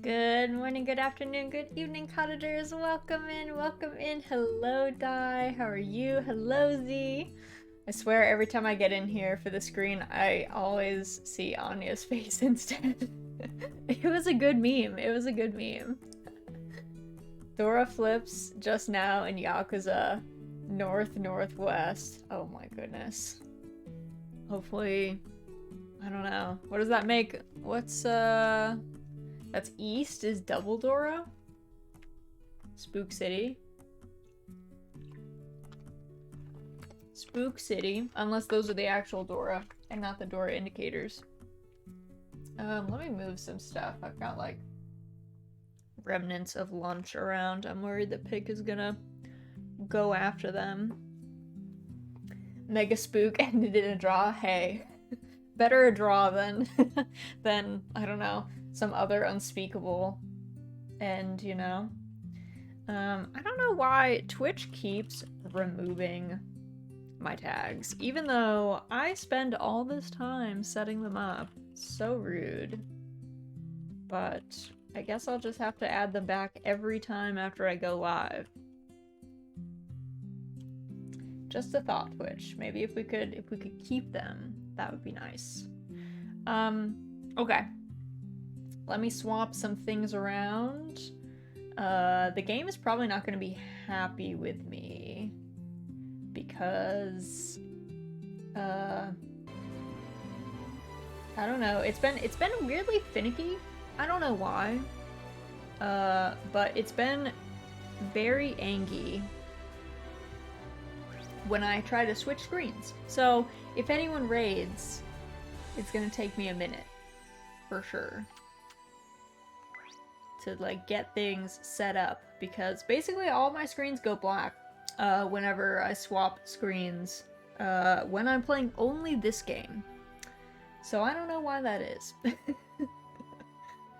Good morning, good afternoon, good evening, cottagers. Welcome in, welcome in. Hello, Di. How are you? Hello, Z. I swear every time I get in here for the screen, I always see Anya's face instead. It was a good meme. It was a good meme. Dora flips just now in Yakuza northwest. Oh my goodness. Hopefully, I don't know. What does that make? What's that's east is Double Dora? Spook City. Spook City, unless those are the actual Dora and not the Dora indicators. Let me move some stuff. I've got like remnants of lunch around. I'm worried that Pig is gonna go after them. Mega Spook ended in a draw. Hey, better a draw than than I don't know, some other unspeakable end, you know? I don't know why Twitch keeps removing my tags, even though I spend all this time setting them up. So rude. But I guess I'll just have to add them back every time after I go live. Just a thought, Twitch. Maybe if we could keep them, that would be nice. Okay. Let me swap some things around. The game is probably not going to be happy with me because I don't know. It's been weirdly finicky. I don't know why. But it's been very angry when I try to switch screens. So if anyone raids, it's gonna take me a minute for sure to like get things set up, because basically all my screens go black whenever I swap screens when I'm playing only this game. So I don't know why that is.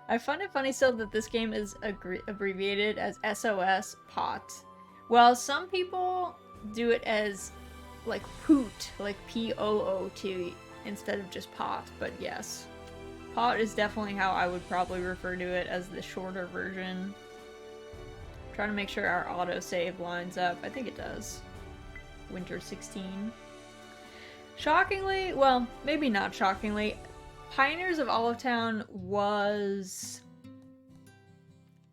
I find it funny still that this game is abbreviated as SOS POT. Well, some people do it as like POOT, like POOT, instead of just POT, but yes. POT is definitely how I would probably refer to it as the shorter version. I'm trying to make sure our autosave lines up. I think it does. Winter 16. Shockingly, well, maybe not shockingly, Pioneers of Olive Town was...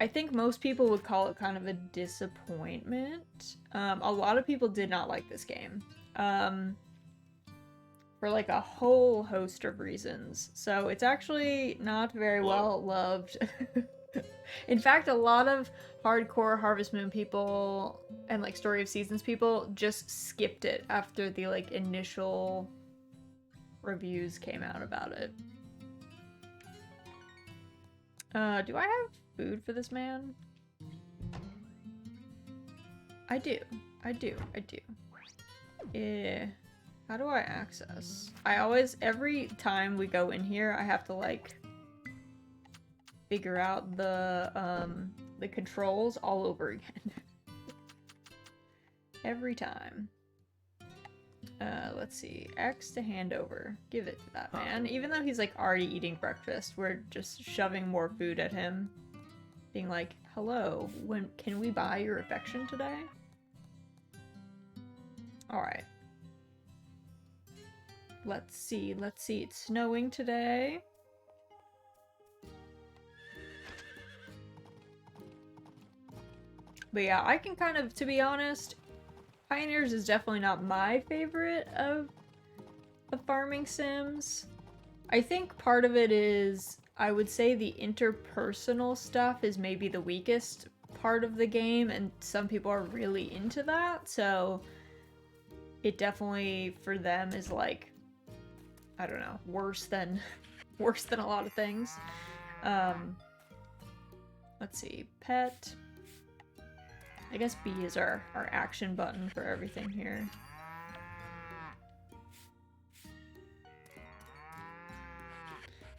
I think most people would call it kind of a disappointment. A lot of people did not like this game. For like a whole host of reasons. So it's actually not very well loved. In fact, a lot of hardcore Harvest Moon people and like Story of Seasons people just skipped it after the like initial reviews came out about it. Do I have food for this man? I do. How do I access? I always, every time we go in here, I have to like figure out the controls all over again. Every time. Let's see. X to hand over. Give it to that man. Even though he's like already eating breakfast, we're just shoving more food at him. Being like, hello, can we buy your affection today? Alright. Let's see. It's snowing today. But yeah, I can kind of, to be honest, Pioneers is definitely not my favorite of the farming sims. I think part of it is, I would say the interpersonal stuff is maybe the weakest part of the game, and some people are really into that, so it definitely, for them, is like, I don't know, worse than a lot of things. Let's see, pet. I guess B is our action button for everything here.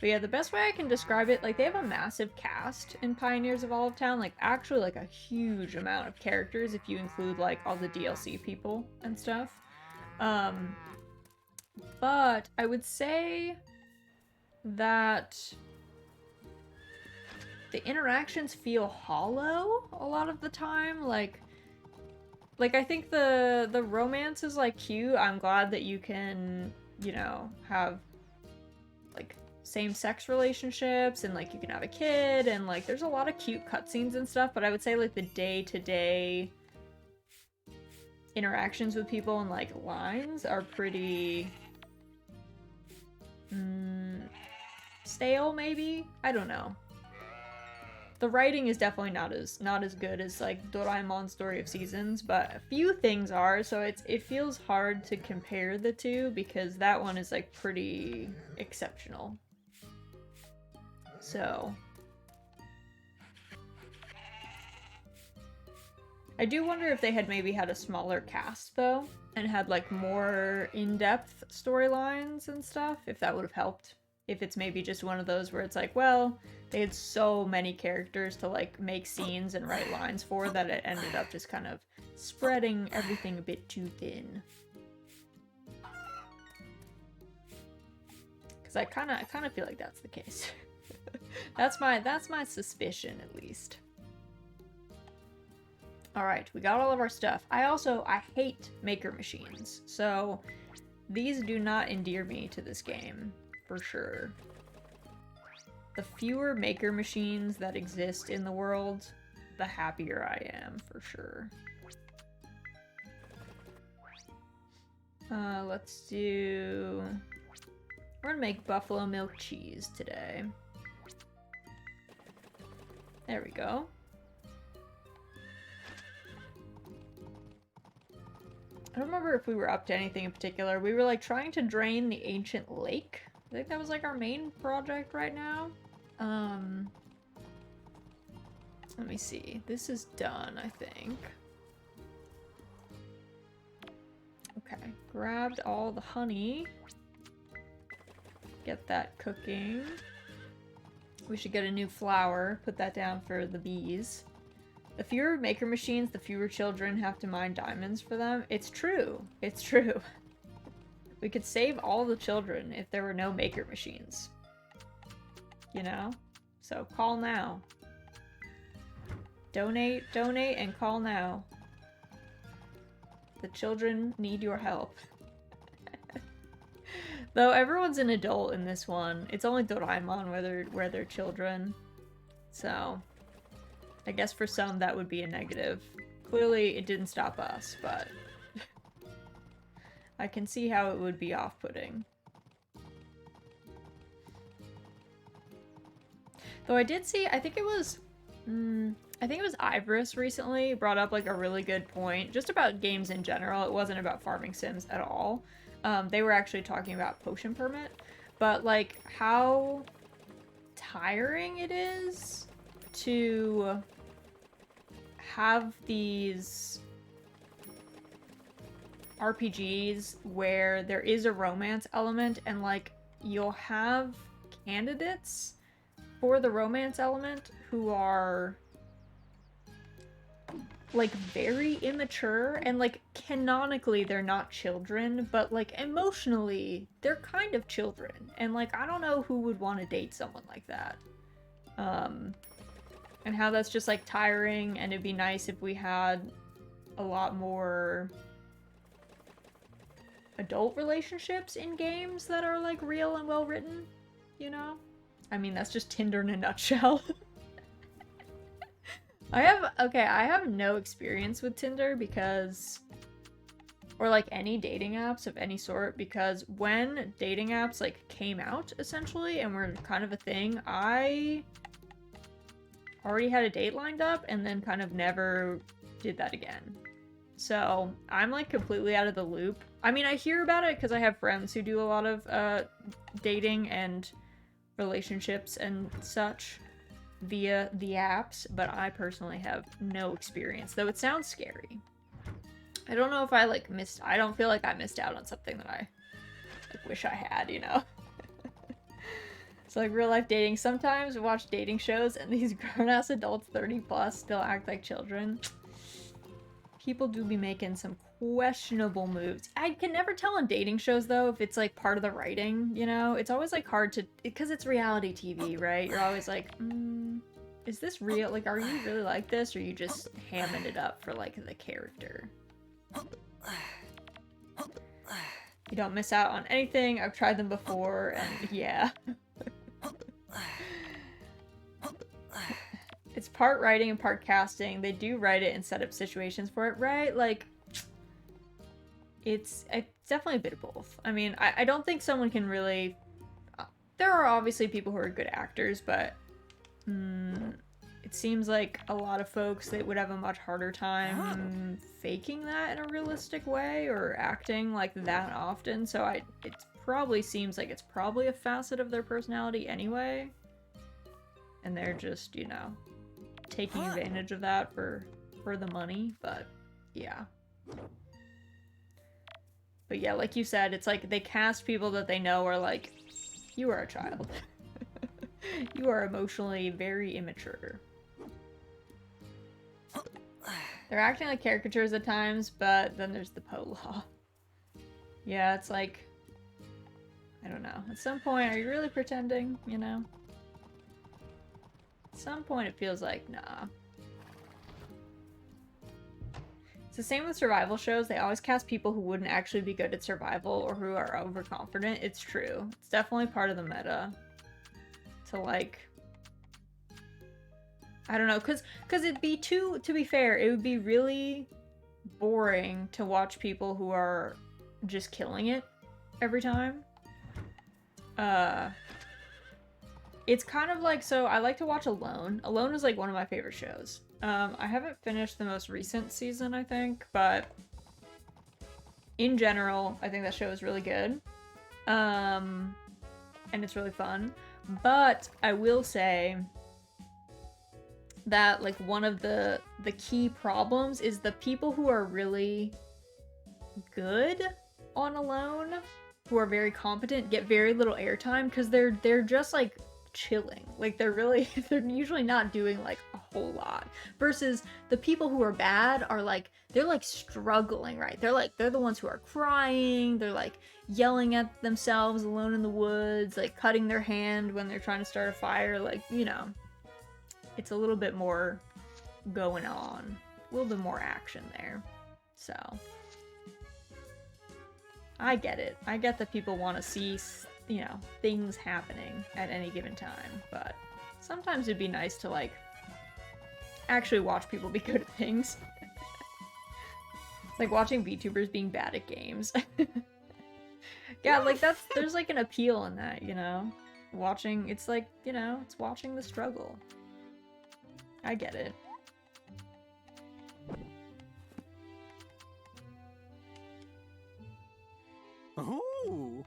But yeah, the best way I can describe it, like, they have a massive cast in Pioneers of Olive Town, like, actually, like, a huge amount of characters if you include, like, all the DLC people and stuff. But I would say that the interactions feel hollow a lot of the time. Like I think the romance is like cute. I'm glad that you can, you know, have like same-sex relationships and like you can have a kid and like there's a lot of cute cutscenes and stuff, but I would say like the day-to-day interactions with people and like lines are pretty stale maybe? I don't know. The writing is definitely not as good as like Doraemon Story of Seasons, but a few things are, so it feels hard to compare the two because that one is like pretty exceptional. So I do wonder if they had maybe had a smaller cast though and had like more in-depth storylines and stuff, if that would have helped. If it's maybe just one of those where it's like, well, they had so many characters to like make scenes and write lines for that it ended up just kind of spreading everything a bit too thin. Because I kind of feel like that's the case. that's my suspicion at least. All right, we got all of our stuff. I hate maker machines, so these do not endear me to this game. For sure. The fewer maker machines that exist in the world, the happier I am, for sure. Let's do... We're gonna make buffalo milk cheese today. There we go. I don't remember if we were up to anything in particular. We were like trying to drain the ancient lake. I think that was like our main project right now. Let me see. This is done, I think. Okay, grabbed all the honey. Get that cooking. We should get a new flower. Put that down for the bees. The fewer maker machines, the fewer children have to mine diamonds for them. It's true. It's true. We could save all the children if there were no maker machines. You know? So call now. Donate, and call now. The children need your help. Though everyone's an adult in this one. It's only Doraemon where they're children. So, I guess for some that would be a negative. Clearly it didn't stop us, but... I can see how it would be off-putting. Though I did see, I think it was Ivorous recently brought up like a really good point, just about games in general. It wasn't about farming sims at all. They were actually talking about Potion Permit, but like how tiring it is to have these RPGs where there is a romance element and like you'll have candidates for the romance element who are like very immature and like canonically they're not children, but like emotionally they're kind of children, and like I don't know who would want to date someone like that. And how that's just like tiring, and it'd be nice if we had a lot more adult relationships in games that are like real and well written, you know? I mean, that's just Tinder in a nutshell. I have no experience with Tinder because, or like any dating apps of any sort, because when dating apps like came out essentially and were kind of a thing, I already had a date lined up and then kind of never did that again. So I'm like completely out of the loop. I mean, I hear about it because I have friends who do a lot of dating and relationships and such via the apps, but I personally have no experience, though it sounds scary. I don't know if I like I don't feel like I missed out on something that I like, wish I had, you know? So like real life dating, sometimes we watch dating shows and these grown-ass adults 30 plus still act like children. People do be making some questionable moves. I can never tell on dating shows though if it's like part of the writing, you know? It's always like hard to, because it's reality TV, right? You're always like, is this real? Like, are you really like this, or are you just hamming it up for, like, the character? You don't miss out on anything. I've tried them before, and yeah. It's part writing and part casting. They do write it and set up situations for it, right? Like, it's definitely a bit of both. I mean, I don't think someone can really... There are obviously people who are good actors, but it seems like a lot of folks, they would have a much harder time faking that in a realistic way or acting like that often. So it probably seems like it's probably a facet of their personality anyway. And they're just, you know, taking advantage of that for the money, but yeah. But yeah, like you said, it's like they cast people that they know are like, you are a child. You are emotionally very immature. They're acting like caricatures at times, but then there's the Poe law. Yeah, it's like, I don't know. At some point, are you really pretending, you know? At some point it feels like, nah. It's the same with survival shows. They always cast people who wouldn't actually be good at survival or who are overconfident. It's true. It's definitely part of the meta. To like... I don't know, cause it'd be to be fair, it would be really boring to watch people who are just killing it every time. It's kind of like, so I like to watch Alone. Alone is like one of my favorite shows. I haven't finished the most recent season, I think, but in general, I think that show is really good. And it's really fun. But I will say that like one of the key problems is the people who are really good on Alone, who are very competent, get very little airtime because they're just like chilling. Like they're usually not doing like a whole lot. Versus the people who are bad are like, they're like struggling, right? They're the ones who are crying, they're like yelling at themselves alone in the woods, like cutting their hand when they're trying to start a fire, like, you know. It's a little bit more going on. A little bit more action there. So. I get it. I get that people want to see, you know, things happening at any given time. But sometimes it'd be nice to, like, actually watch people be good at things. It's like watching VTubers being bad at games. Yeah, like, there's, like, an appeal in that, you know? Watching, it's like, you know, it's watching the struggle. I get it. Ooh.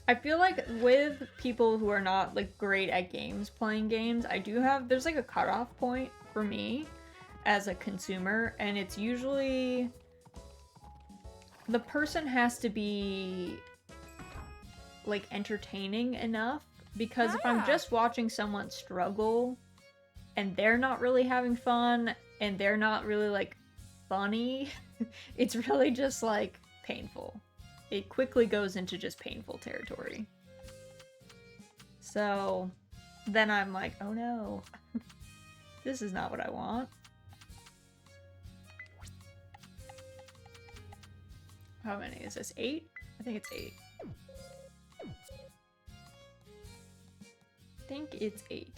I feel like with people who are not like great at playing games, there's like a cutoff point for me as a consumer, and it's usually the person has to be like entertaining enough, because if I'm just watching someone struggle and they're not really having fun and they're not really like funny, it's really just like painful. It quickly goes into just painful territory. So then I'm like, oh no, this is not what I want. How many is this? 8? I think it's 8. I think it's 8.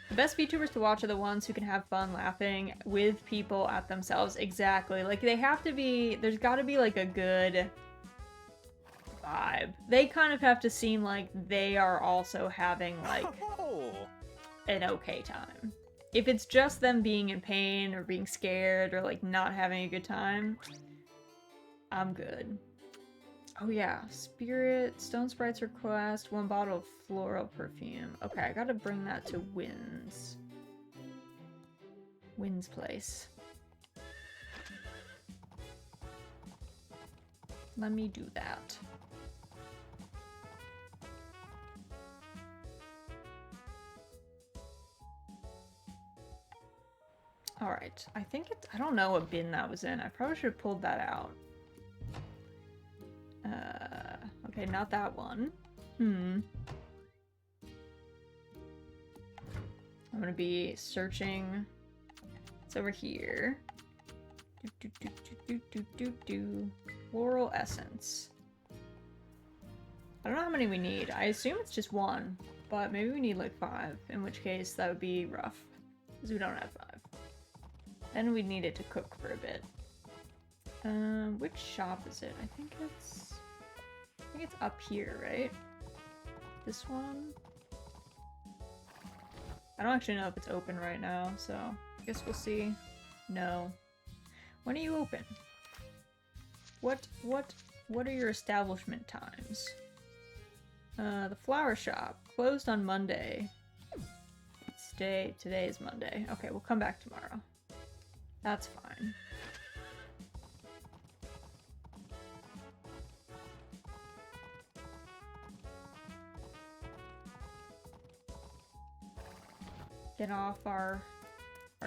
The best VTubers to watch are the ones who can have fun laughing with people at themselves. Exactly. Like, they have to be... There's gotta be, like, a good vibe. They kind of have to seem like they are also having, like, an okay time. If it's just them being in pain or being scared or, like, not having a good time, I'm good. Oh yeah, Spirit, Stone Sprite's request, 1 bottle of floral perfume. Okay, I gotta bring that to Wynn's place. Let me do that. Alright, I think I don't know what bin that was in. I probably should have pulled that out. Okay, not that one. I'm gonna be searching. It's over here. Floral essence. I don't know how many we need. I assume it's just one, but maybe we need like 5, in which case that would be rough, because we don't have 5. Then we'd need it to cook for a bit. Which shop is it? I think it's up here, right? This one? I don't actually know if it's open right now, so I guess we'll see. No. When are you open? What are your establishment times? The flower shop closed on Monday. Today is Monday. Okay, we'll come back tomorrow. That's fine. Get off our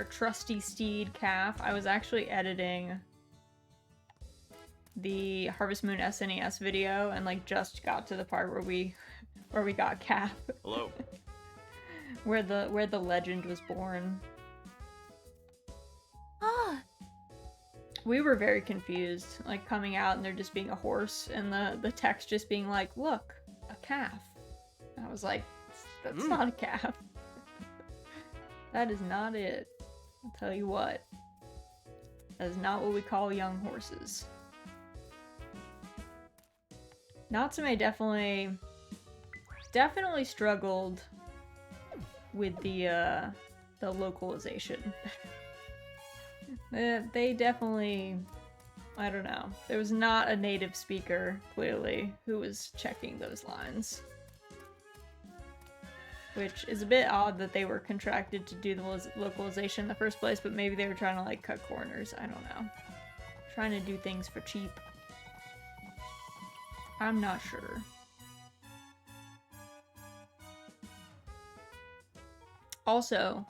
trusty steed calf. I was actually editing the Harvest Moon SNES video and like just got to the part where we got calf. Hello. where the legend was born. Ah. We were very confused, like coming out and there just being a horse and the text just being like, look, a calf. And I was like, that's not a calf. That is not it. I'll tell you what. That is not what we call young horses. Natsume definitely struggled with the localization. They definitely, I don't know. There was not a native speaker, clearly, who was checking those lines. Which is a bit odd that they were contracted to do the localization in the first place, but maybe they were trying to like cut corners. I don't know. Trying to do things for cheap. I'm not sure. Also,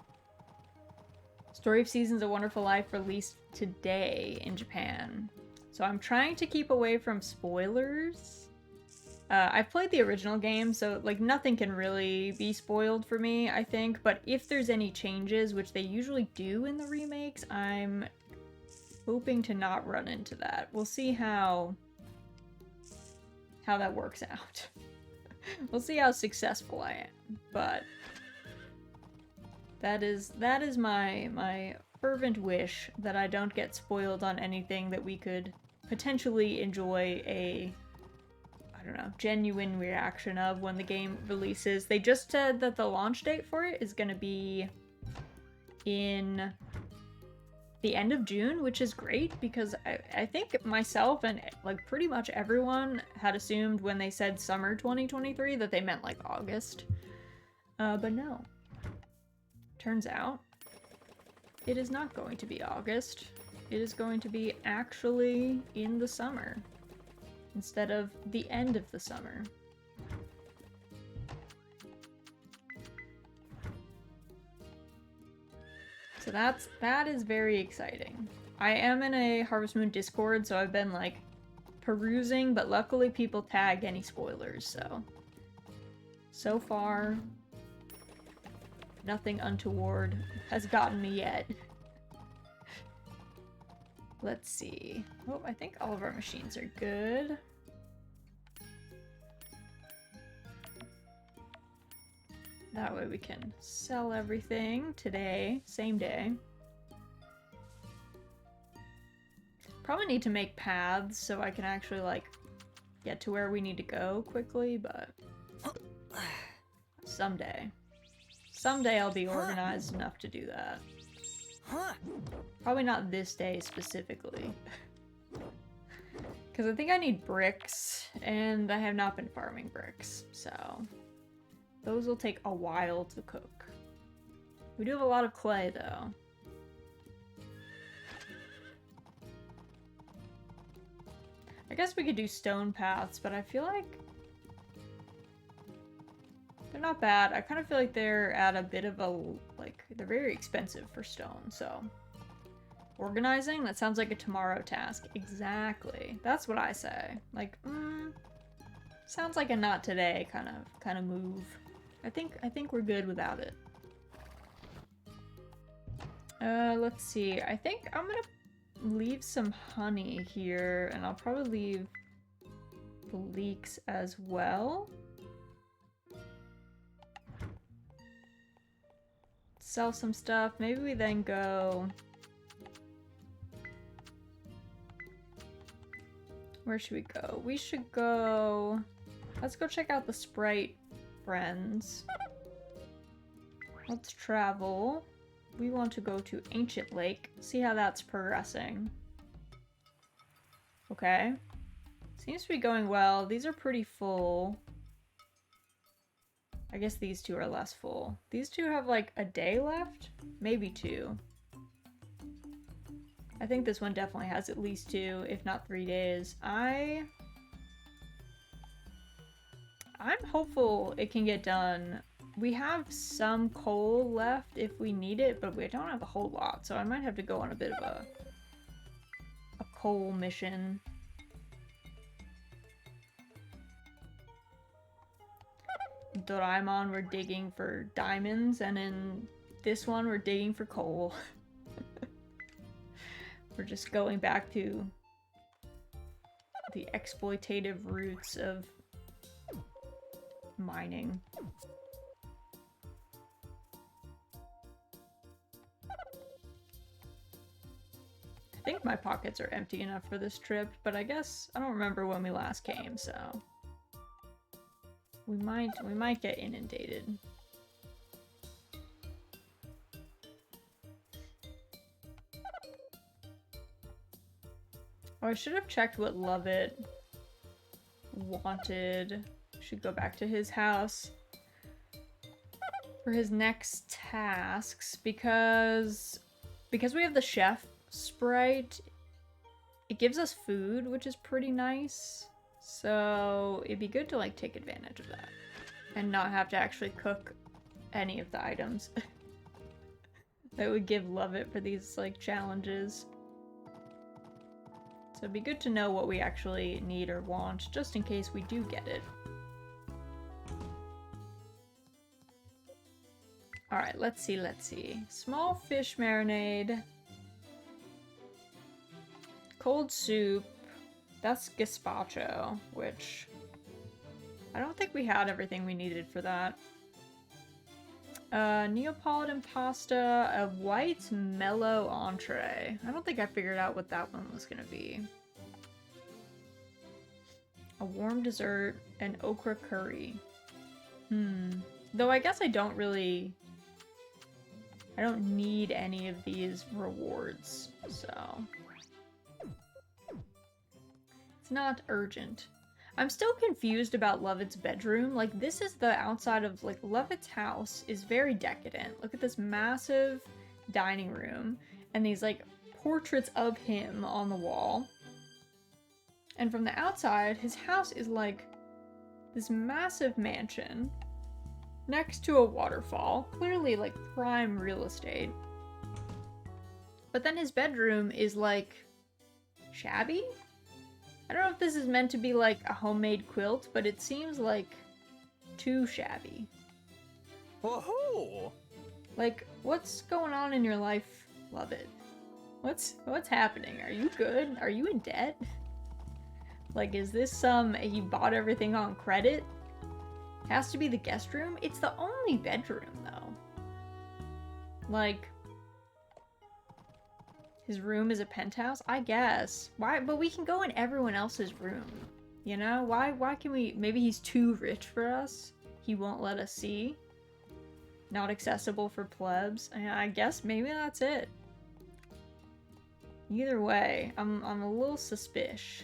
Story of Seasons: A Wonderful Life released today in Japan. So I'm trying to keep away from spoilers. I've played the original game, so like nothing can really be spoiled for me, I think. But if there's any changes, which they usually do in the remakes, I'm hoping to not run into that. We'll see how that works out. We'll see how successful I am, but that is my fervent wish, that I don't get spoiled on anything that we could potentially enjoy a, I don't know, genuine reaction of when the game releases. They just said that the launch date for it is gonna be in the end of June, which is great because I think myself and like pretty much everyone had assumed when they said summer 2023 that they meant like August. But no. Turns out it is not going to be August. It is going to be actually in the summer instead of the end of the summer. So that is very exciting. I am in a Harvest Moon Discord, so I've been like perusing, but luckily people tag any spoilers, so far nothing untoward has gotten me yet. Let's see. Oh, I think all of our machines are good. That way we can sell everything today, same day. Probably need to make paths so I can actually like get to where we need to go quickly, but someday. Someday I'll be organized enough to do that. Probably not this day specifically. Because I think I need bricks, and I have not been farming bricks, so those will take a while to cook. We do have a lot of clay, though. I guess we could do stone paths, but I feel like they're not bad. I kind of feel like they're at a bit of a, like, they're very expensive for stone, so. Organizing? That sounds like a tomorrow task. Exactly. That's what I say. Like, Sounds like a not today kind of move. I think we're good without it. Let's see. I think I'm gonna leave some honey here, and I'll probably leave the leeks as well. Sell some stuff. Maybe we then go... Where should we go? We should go... Let's go check out the Sprite friends. Let's travel. We want to go to Ancient Lake. See how that's progressing. Okay. Seems to be going well. These are pretty full. I guess these two are less full. These two have like a day left? Maybe 2. I think this one definitely has at least 2, if not 3 days. I'm hopeful it can get done. We have some coal left if we need it, but we don't have a whole lot, so I might have to go on a bit of a coal mission. In Doraemon, we're digging for diamonds, and in this one, we're digging for coal. We're just going back to the exploitative roots of mining. I think my pockets are empty enough for this trip, but I guess I don't remember when we last came, so we might get inundated. Oh, I should have checked what Lovett wanted. Should go back to his house for his next tasks because we have the chef sprite. It gives us food, which is pretty nice. So it'd be good to like take advantage of that and not have to actually cook any of the items that would give Lovett for these like challenges. So it'd be good to know what we actually need or want, just in case we do get it. Alright, let's see. Small fish marinade. Cold soup. That's gazpacho, which... I don't think we had everything we needed for that. Neapolitan pasta, a white mellow entree. I don't think I figured out what that one was gonna be. A warm dessert, and okra curry. Though I guess I don't need any of these rewards, so... It's not urgent. I'm still confused about Lovett's bedroom. Like, this is the outside of, like, Lovett's house is very decadent. Look at this massive dining room and these, like, portraits of him on the wall. And from the outside, his house is, like, this massive mansion next to a waterfall. Clearly, like, prime real estate. But then his bedroom is, like, shabby? I don't know if this is meant to be like a homemade quilt, but it seems like too shabby. Whoa! Like, what's going on in your life, Lovett? What's happening? Are you good? Are you in debt? Like, is this he bought everything on credit? Has to be the guest room? It's the only bedroom, though. Like... His room is a penthouse? I guess. Why? But we can go in everyone else's room. You know? Why can we... Maybe he's too rich for us? He won't let us see? Not accessible for plebs? I guess maybe that's it. Either way, I'm a little suspicious.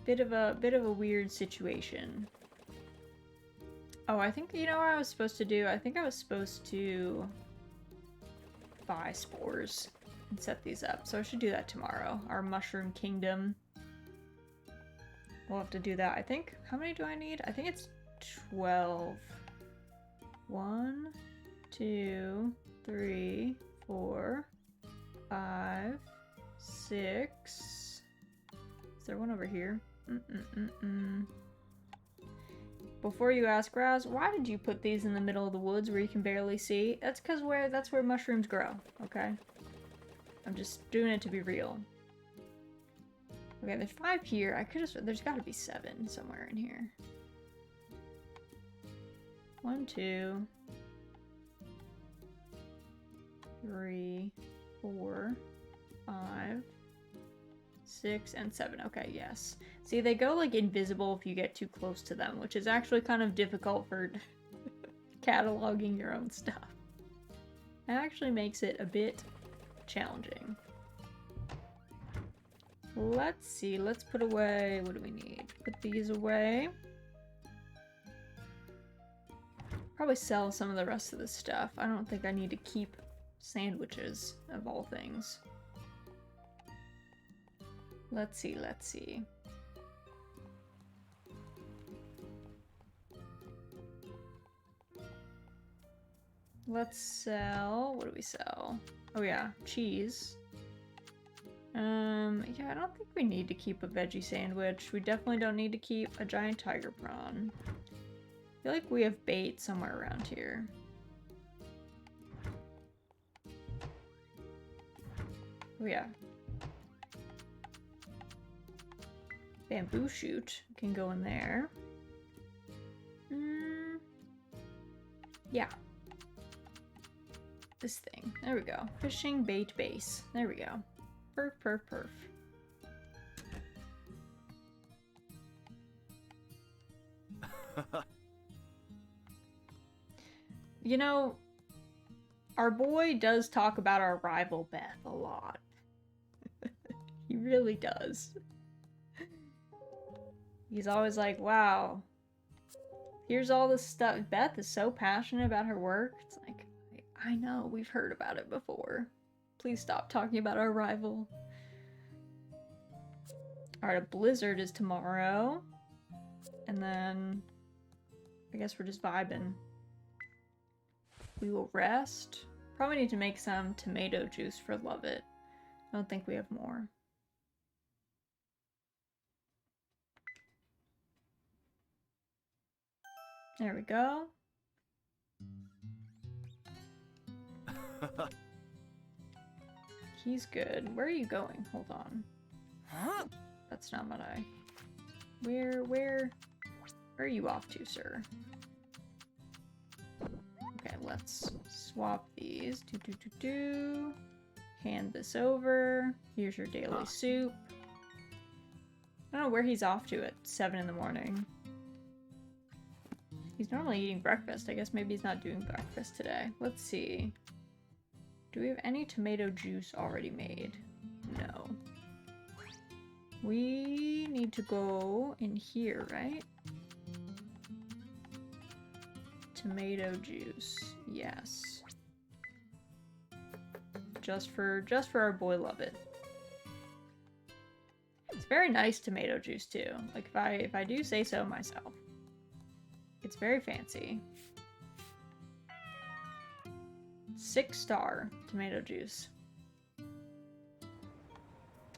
Bit of a weird situation. Oh, I think, you know what I was supposed to do? I think I was supposed to... buy spores and set these up. So I should do that tomorrow. Our Mushroom Kingdom. We'll have to do that. I think, how many do I need? I think it's 12. 1, 2, 3, 4, 5, 6. Is there one over here? Before you ask, Raz, why did you put these in the middle of the woods where you can barely see? That's because that's where mushrooms grow, okay? I'm just doing it to be real. Okay, there's 5 here. I could have. There's got to be 7 somewhere in here. 1, 2, 3, 4, 5, 6, and 7. Okay, yes. See, they go like invisible if you get too close to them, which is actually kind of difficult for cataloging your own stuff. It actually makes it a bit challenging. Let's see, let's put away, what do we need? Put these away. Probably sell some of the rest of this stuff. I don't think I need to keep sandwiches, of all things. Let's see, let's see. Let's sell, what do we sell? Oh yeah, cheese. Yeah, I don't think we need to keep a veggie sandwich. We definitely don't need to keep a giant tiger prawn. I feel like we have bait somewhere around here. Oh yeah. Bamboo shoot can go in there. Yeah. This thing. There we go. Fishing bait base. There we go. Perf, perf, perf. You know, our boy does talk about our rival Beth a lot. He really does. He's always like, wow, here's all this stuff. Beth is so passionate about her work. It's like, I know, we've heard about it before. Please stop talking about our rival. Alright, a blizzard is tomorrow. And then I guess we're just vibing. We will rest. Probably need to make some tomato juice for Love It. I don't think we have more. There we go. He's good. Where are you going? Hold on. Huh? That's not what I... Where are you off to, sir? Okay, let's swap these. Hand this over. Here's your daily soup. I don't know where he's off to at 7 in the morning. He's normally eating breakfast. I guess maybe he's not doing breakfast today. Let's see. Do we have any tomato juice already made? No. We need to go in here, right? Tomato juice. Yes. Just for our boy Love It. It's very nice tomato juice too. Like if I do say so myself. It's very fancy. 6-star tomato juice.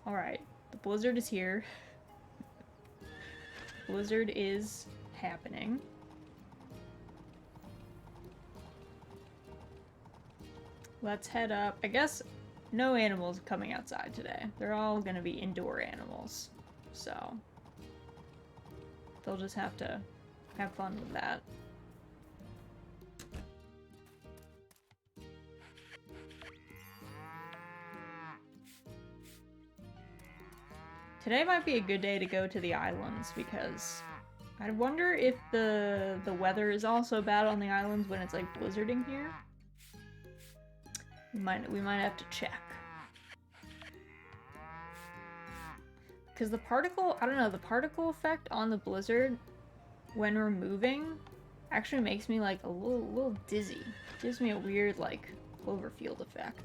Alright, the blizzard is here. Blizzard is happening. Let's head up. I guess no animals coming outside today. They're all gonna be indoor animals. So they'll just have to have fun with that. Today might be a good day to go to the islands because I wonder if the weather is also bad on the islands when it's like blizzarding here. We might have to check. Because the particle, I don't know, the particle effect on the blizzard when we're moving actually makes me like a little dizzy. Gives me a weird like Cloverfield effect.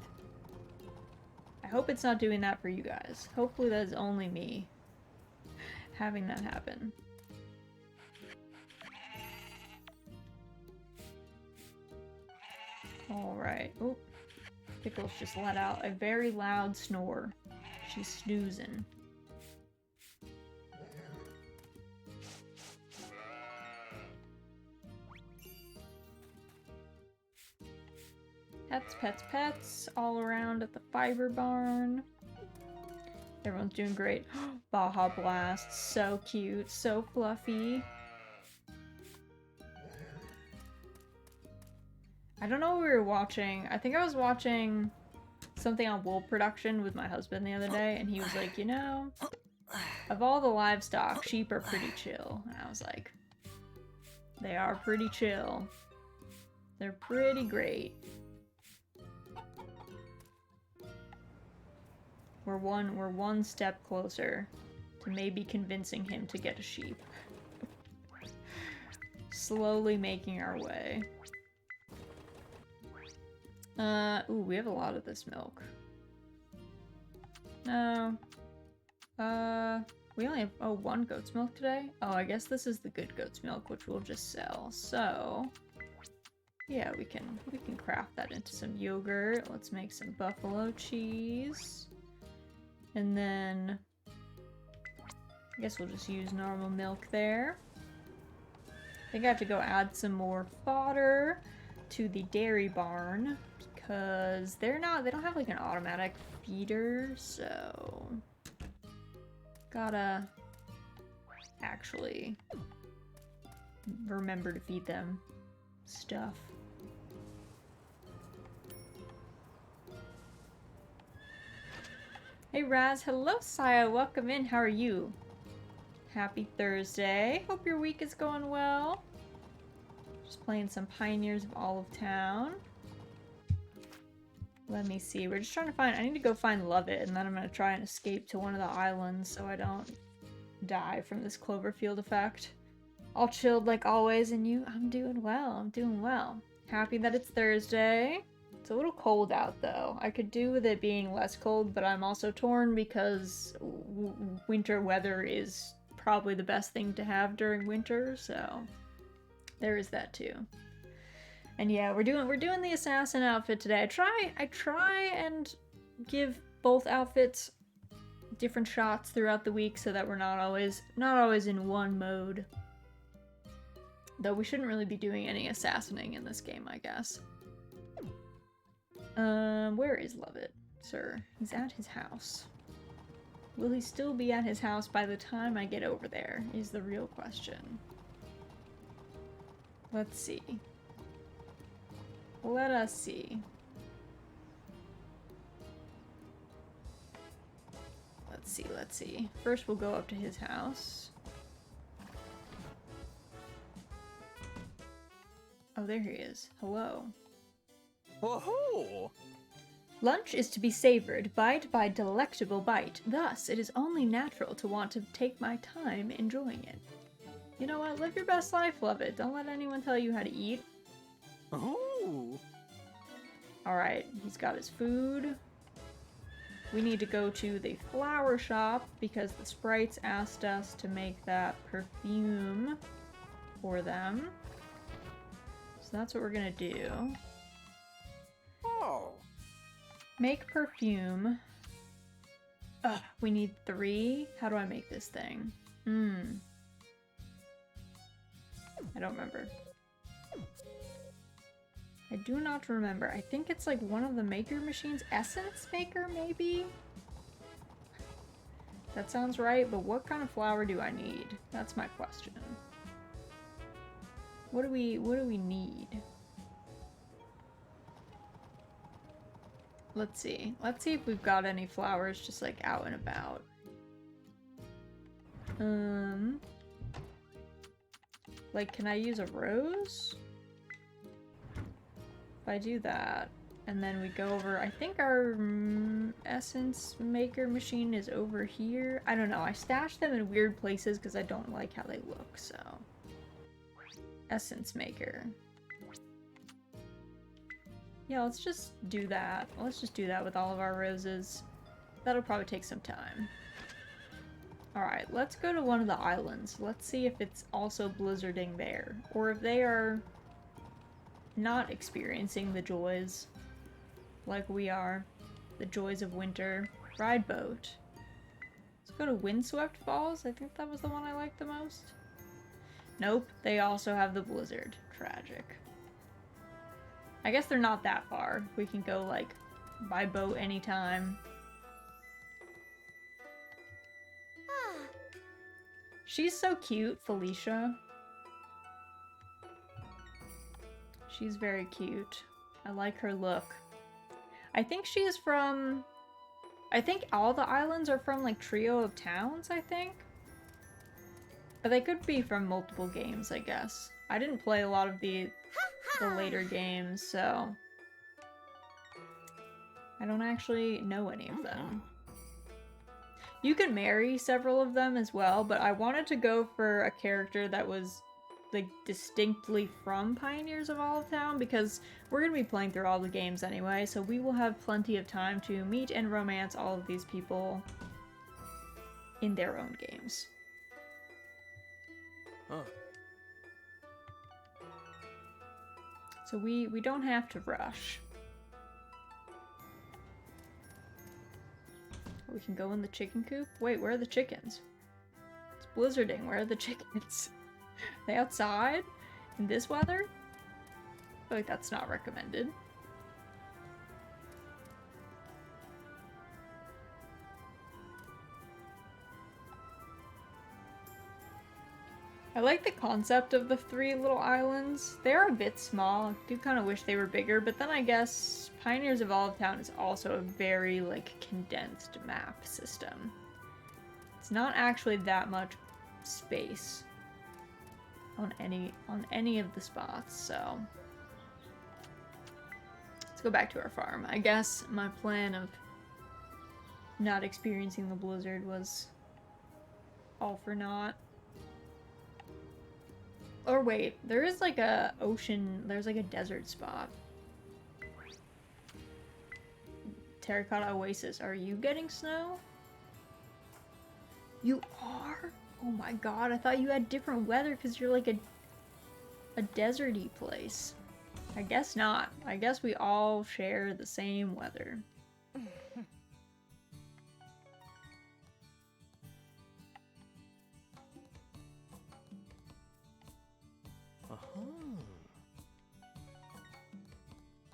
I hope it's not doing that for you guys. Hopefully that is only me having that happen. Alright. Oh, Pickles just let out a very loud snore. She's snoozing. Pets, pets, pets all around at the fiber barn. Everyone's doing great. Baja Blast, so cute, so fluffy. I don't know what we were watching. I think I was watching something on wool production with my husband the other day, and he was like, you know, of all the livestock, sheep are pretty chill. And I was like, they are pretty chill. They're pretty great. We're one step closer to maybe convincing him to get a sheep. Slowly making our way. Ooh, we have a lot of this milk. No. We only have, oh, one goat's milk today? Oh, I guess this is the good goat's milk, which we'll just sell. So, yeah, we can craft that into some yogurt. Let's make some buffalo cheese. And then, I guess we'll just use normal milk there. I think I have to go add some more fodder to the dairy barn because they don't have like an automatic feeder, so gotta actually remember to feed them stuff. Hey Raz, hello Saya, welcome in, how are you? Happy Thursday, hope your week is going well. Just playing some Pioneers of Olive Town. Let me see, we're just trying to find, I need to go find Lovett, and then I'm gonna try and escape to one of the islands so I don't die from this Cloverfield effect. All chilled like always, and you? I'm doing well, I'm doing well. Happy that it's Thursday. It's a little cold out though. I could do with it being less cold, but I'm also torn because winter weather is probably the best thing to have during winter, so there is that too. And yeah, we're doing the assassin outfit today. I try and give both outfits different shots throughout the week so that we're not always in one mode. Though we shouldn't really be doing any assassinating in this game, I guess. Where is Lovett, sir? He's at his house. Will he still be at his house by the time I get over there, is the real question. Let's see. Let us see. Let's see. First we'll go up to his house. Oh, there he is. Hello. Woohoo! Lunch is to be savored, bite by delectable bite. Thus, it is only natural to want to take my time enjoying it. You know what? Live your best life, love it. Don't let anyone tell you how to eat. Ooh. Alright, he's got his food. We need to go to the flower shop because the sprites asked us to make that perfume for them. So that's what we're gonna do. Oh. Make perfume. Ugh, we need 3. How do I make this thing? I don't remember. I do not remember. I think it's like one of the maker machines. Essence maker, maybe? That sounds right, but what kind of flower do I need? That's my question. What do we need? Let's see. Let's see if we've got any flowers just like out and about. Like, can I use a rose? If I do that, and then we go over, I think our essence maker machine is over here. I don't know. I stashed them in weird places because I don't like how they look, so. Essence maker. Yeah, let's just do that. Let's just do that with all of our roses. That'll probably take some time. Alright, let's go to one of the islands. Let's see if it's also blizzarding there. Or if they are not experiencing the joys like we are. The joys of winter. Ride boat. Let's go to Windswept Falls. I think that was the one I liked the most. Nope, they also have the blizzard. Tragic. I guess they're not that far. We can go, like, by boat anytime. She's so cute, Felicia. She's very cute. I like her look. I think she's from... I think all the islands are from, like, Trio of Towns, I think? But they could be from multiple games, I guess. I didn't play a lot of the later games, so... I don't actually know any of them. You can marry several of them as well, but I wanted to go for a character that was, like, distinctly from Pioneers of Olive Town, because we're going to be playing through all the games anyway, so we will have plenty of time to meet and romance all of these people in their own games. Huh. So we don't have to rush. We can go in the chicken coop? Wait, where are the chickens? It's blizzarding. Where are the chickens? Are they outside? In this weather? I feel like that's not recommended. I like the concept of the 3 little islands. They are a bit small. I do kind of wish they were bigger, but then I guess Pioneers of Olive Town is also a very, like, condensed map system. It's not actually that much space on any of the spots, so... Let's go back to our farm. I guess my plan of not experiencing the blizzard was all for naught. Or wait, there is like a ocean, there's like a desert spot. Terracotta Oasis, are you getting snow? You are? Oh my god, I thought you had different weather because you're like a deserty place. I guess not. I guess we all share the same weather.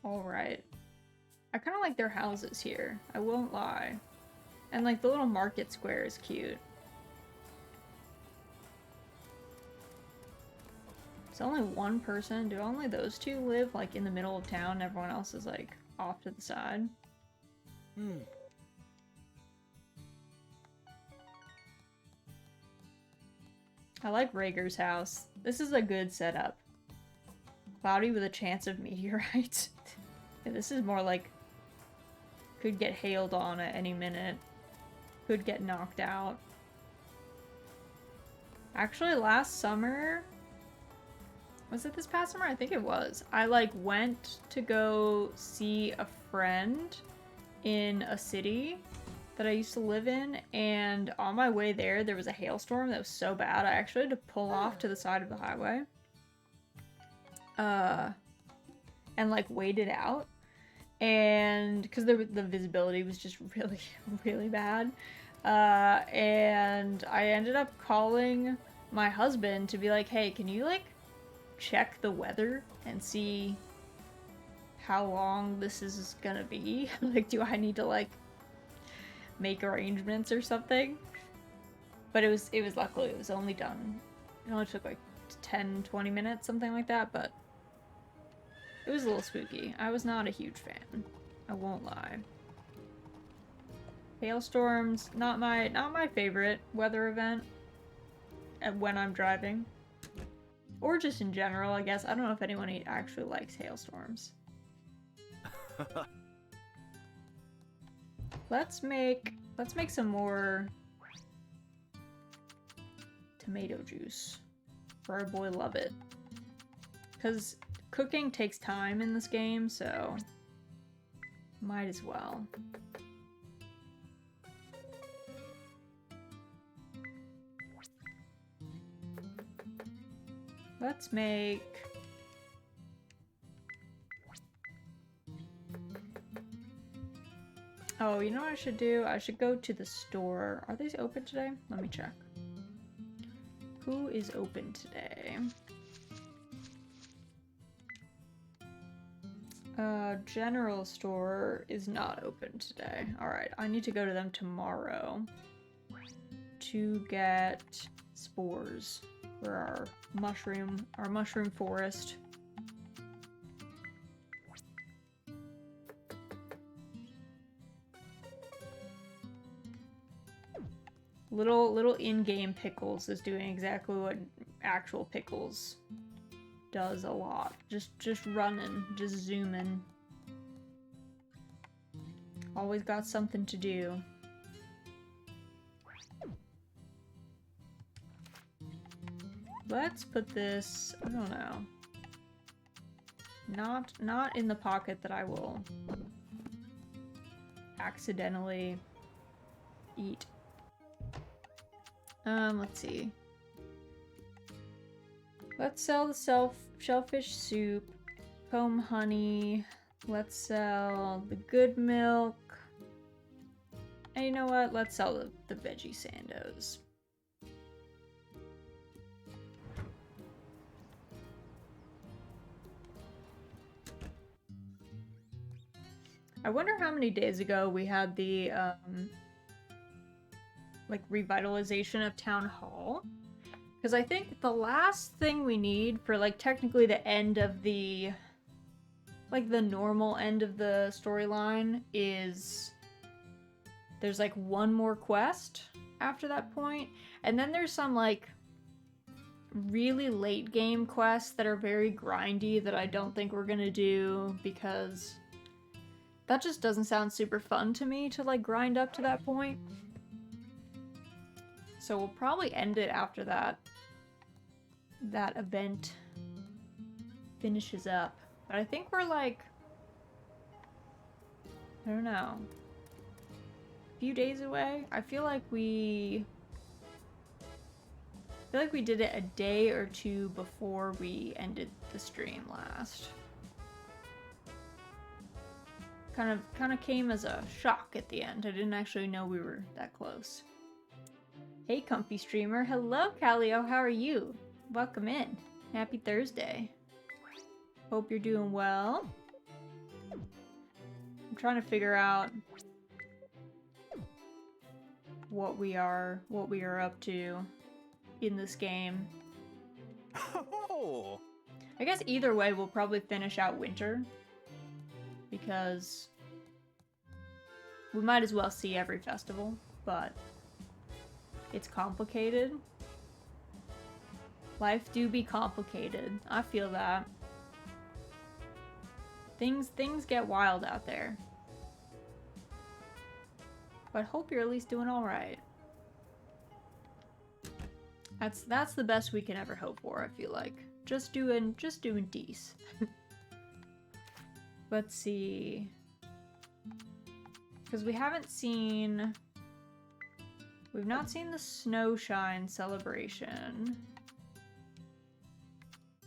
Alright. I kind of like their houses here. I won't lie. And like the little market square is cute. It's only one person. Do only those 2 live like in the middle of town? Everyone else is like off to the side. I like Rager's house. This is a good setup. Cloudy with a chance of meteorite. Yeah, this is more like could get hailed on at any minute. Could get knocked out. Actually, last summer... Was it this past summer? I think it was. I, like, went to go see a friend in a city that I used to live in, and on my way there was a hailstorm that was so bad I actually had to pull off to the side of the highway. And, like, wait it out. And because the visibility was just really, really bad. And I ended up calling my husband to be like, hey, can you, like, check the weather and see how long this is gonna be? Like, do I need to, like, make arrangements or something? But it was luckily, it was only done. It only took, like, 10-20 minutes, something like that, but it was a little spooky. I was not a huge fan. I won't lie. Hailstorms, not my favorite weather event when I'm driving. Or just in general, I guess. I don't know if anyone actually likes hailstorms. Let's make some more tomato juice for our boy Lovett. Because cooking takes time in this game, so might as well. Let's make... Oh, you know what I should do? I should go to the store. Are these open today? Let me check. Who is open today? General store is not open today. Alright, I need to go to them tomorrow to get spores for our mushroom forest. Little in-game Pickles is doing exactly what actual Pickles does a lot. Just running, just zooming. Always got something to do. Let's put this, I don't know. Not in the pocket that I will accidentally eat. Let's see. Let's sell the shellfish soup, comb honey. Let's sell the good milk. And you know what? Let's sell the veggie sandos. I wonder how many days ago we had the, like, revitalization of Town Hall. Because I think the last thing we need for, like, technically the end of the, like, the normal end of the storyline is there's, like, one more quest after that point. And then there's some, like, really late game quests that are very grindy that I don't think we're gonna do because that just doesn't sound super fun to me to, like, grind up to that point. So we'll probably end it after that event finishes up. But I think we're, like, I don't know, a few days away. I feel like we did it a day or two before we ended the stream last. Kind of came as a shock at the end. I didn't actually know we were that close. Hey, comfy streamer. Hello, Calio. How are you? Welcome in. Happy Thursday. Hope you're doing well. I'm trying to figure out what we are up to in this game. Oh. I guess either way, we'll probably finish out winter because we might as well see every festival, but it's complicated. Life do be complicated. I feel that. Things get wild out there. But hope you're at least doing alright. That's the best we can ever hope for, I feel like. Just doing decent. Let's see. Because we've not seen the Snowshine celebration.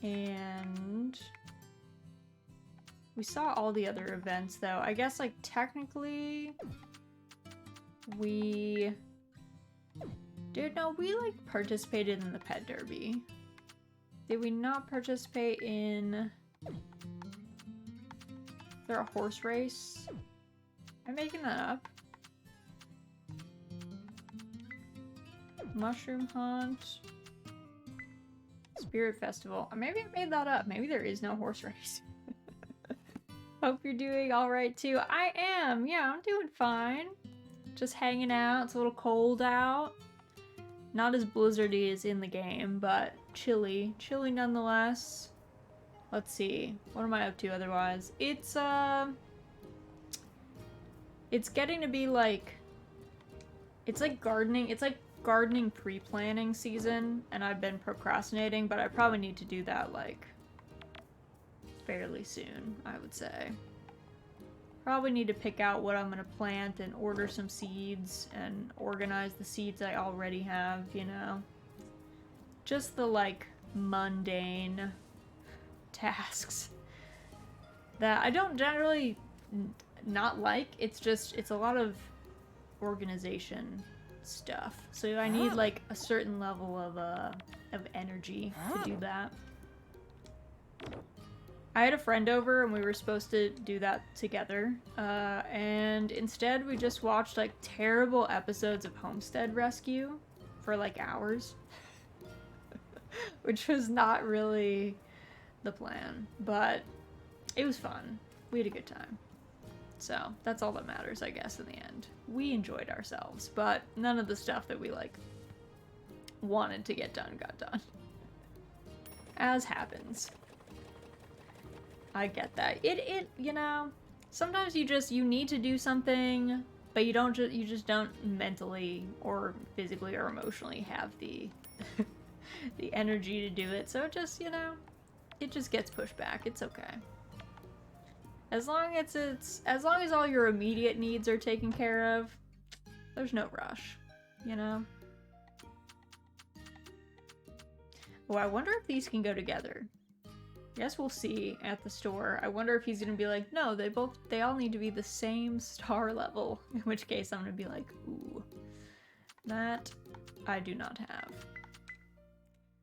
And we saw all the other events though. I guess, like, technically we like participated in the pet derby. Did we not participate in... Is there a horse race? Am I making that up? Mushroom hunt. Spirit festival. Maybe I made that up. Maybe there is no horse race. Hope you're doing alright too. I am! Yeah, I'm doing fine. Just hanging out. It's a little cold out. Not as blizzardy as in the game, but chilly. Chilly nonetheless. Let's see. What am I up to otherwise? It's getting to be like... It's like gardening. It's like gardening pre-planning season, and I've been procrastinating, but I probably need to do that, like, fairly soon, I would say. Probably need to pick out what I'm gonna plant and order some seeds and organize the seeds I already have, you know? Just the, like, mundane tasks that I don't generally not like. It's just, it's a lot of organization stuff. So I need, like, a certain level of energy to do that. I had a friend over and we were supposed to do that together, and instead we just watched like terrible episodes of Homestead Rescue for like hours, which was not really the plan, but it was fun. We had a good time. So that's all that matters, I guess, in the end. We enjoyed ourselves, but none of the stuff that we like wanted to get done got done. As happens. I get that. You know, sometimes you need to do something, but you just don't mentally or physically or emotionally have the the energy to do it. So it just, you know, it just gets pushed back. It's okay. As long as all your immediate needs are taken care of, there's no rush, you know? Oh, I wonder if these can go together. Guess we'll see at the store. I wonder if he's gonna be like, no, they all need to be the same star level. In which case I'm gonna be like, ooh, that I do not have.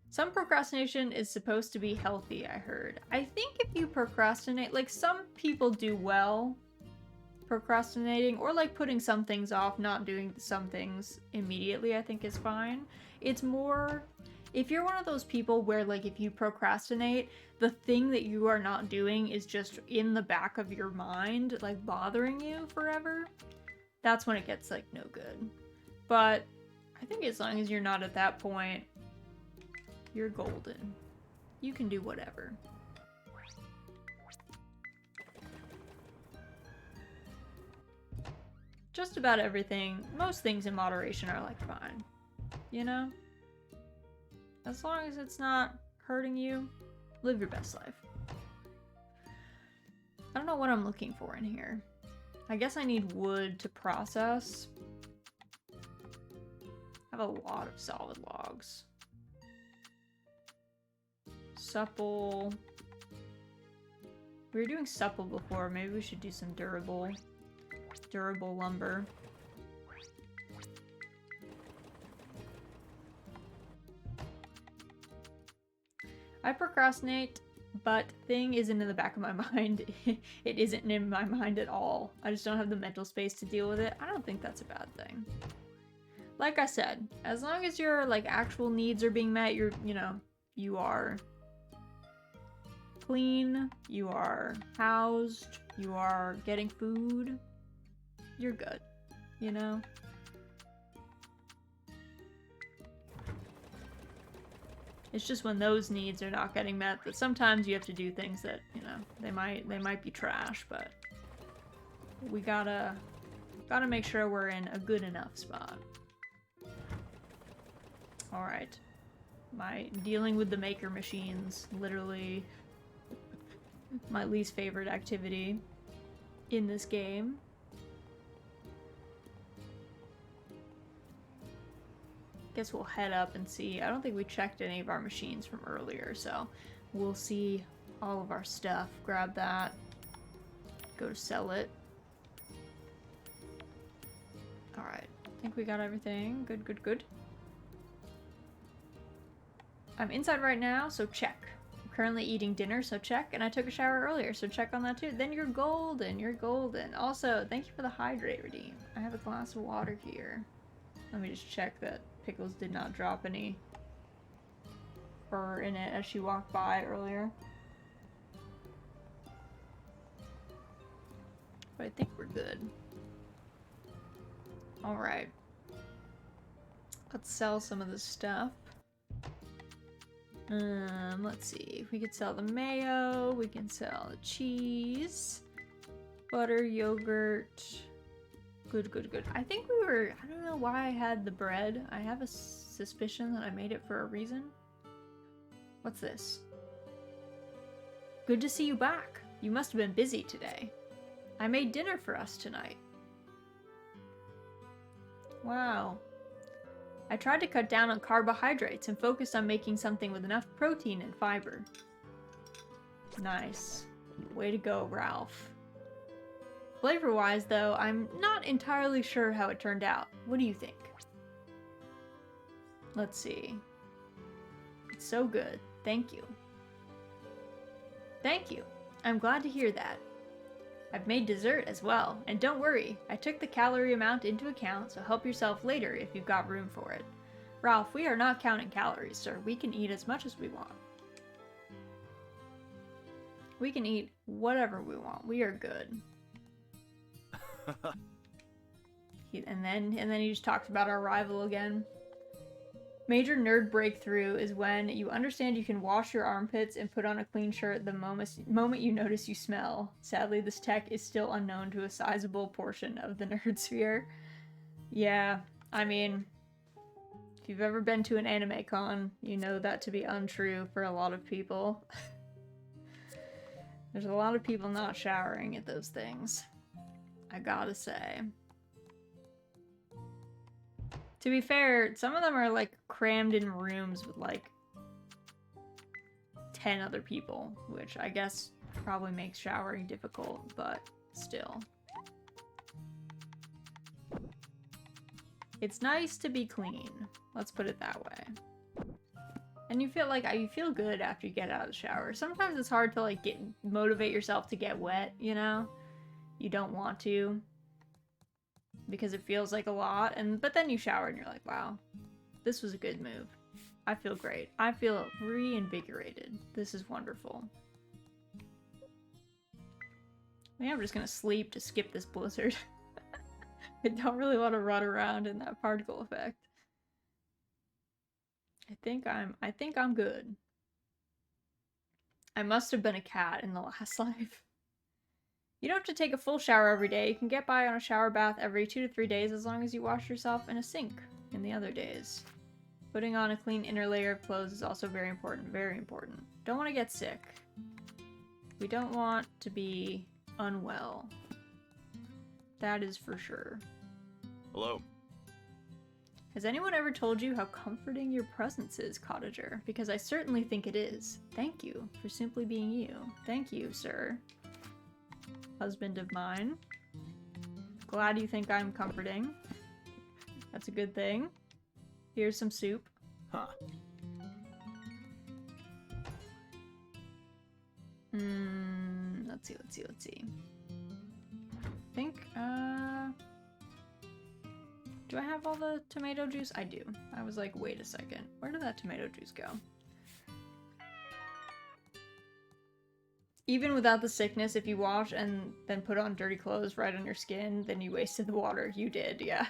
Some procrastination is supposed to be healthy, I heard. I think if you procrastinate, like some people do well procrastinating, or like putting some things off, not doing some things immediately, I think is fine. It's more, if you're one of those people where like if you procrastinate, the thing that you are not doing is just in the back of your mind, like bothering you forever, that's when it gets like no good. But I think as long as you're not at that point, you're golden. You can do whatever. Just about everything, most things in moderation are like fine. You know? As long as it's not hurting you, live your best life. I don't know what I'm looking for in here. I guess I need wood to process. I have a lot of solid logs. Supple. We were doing supple before. Maybe we should do some durable lumber. I procrastinate, but thing isn't in the back of my mind. It isn't in my mind at all. I just don't have the mental space to deal with it. I don't think that's a bad thing. Like I said, as long as your like actual needs are being met, you are clean, you are housed, you are getting food, you're good, you know? It's just when those needs are not getting met that sometimes you have to do things that, you know, they might be trash, but we gotta make sure we're in a good enough spot. Alright. My dealing with the maker machines, literally my least favorite activity in this game. Guess we'll head up and see. I don't think we checked any of our machines from earlier, so we'll see all of our stuff. Grab that. Go to sell it. Alright. I think we got everything. Good, good, good. I'm inside right now, so check. I'm currently eating dinner, so check. And I took a shower earlier, so check on that too. Then you're golden. You're golden. Also, thank you for the hydrate redeem. I have a glass of water here. Let me just check that Pickles did not drop any fur in it as she walked by earlier. But I think we're good. Alright. Let's sell some of this stuff. Let's see. We could sell the mayo, we can sell the cheese, butter, yogurt. Good, good, good. I think we were, I don't know why I had the bread. I have a suspicion that I made it for a reason. What's this? Good to see you back. You must have been busy today. I made dinner for us tonight. Wow. I tried to cut down on carbohydrates and focused on making something with enough protein and fiber. Nice. Way to go, Ralph. Flavor-wise, though, I'm not entirely sure how it turned out. What do you think? Let's see. It's so good. Thank you. Thank you. I'm glad to hear that. I've made dessert as well, and don't worry, I took the calorie amount into account, so help yourself later if you've got room for it. Ralph, we are not counting calories, sir. We can eat as much as we want. We can eat whatever we want. We are good. And then he just talks about our rival again. Major nerd breakthrough is when you understand you can wash your armpits and put on a clean shirt the moment you notice you smell. Sadly, this tech is still unknown to a sizable portion of the nerd sphere. Yeah, I mean, if you've ever been to an anime con, you know that to be untrue for a lot of people. There's a lot of people not showering at those things, I gotta say. To be fair, some of them are like crammed in rooms with like 10 other people, which I guess probably makes showering difficult, but still. It's nice to be clean. Let's put it that way. And you feel good after you get out of the shower. Sometimes it's hard to like motivate yourself to get wet, you know? You don't want to, because it feels like a lot, but then you shower and you're like, wow, this was a good move. I feel great. I feel reinvigorated. This is wonderful. Maybe I'm just gonna sleep to skip this blizzard. I don't really want to run around in that particle effect. I think I'm good. I must have been a cat in the last life. You don't have to take a full shower every day. You can get by on a shower bath every 2 to 3 days as long as you wash yourself in a sink in the other days. Putting on a clean inner layer of clothes is also very important, very important. Don't want to get sick. We don't want to be unwell. That is for sure. Hello. Has anyone ever told you how comforting your presence is, cottager? Because I certainly think it is. Thank you for simply being you. Thank you, sir. Husband of mine. Glad you think I'm comforting. That's a good thing. Here's some soup. Huh. Let's see. I think, do I have all the tomato juice? I do. I was like, wait a second. Where did that tomato juice go? Even without the sickness, if you wash and then put on dirty clothes right on your skin, then you wasted the water. You did, yeah.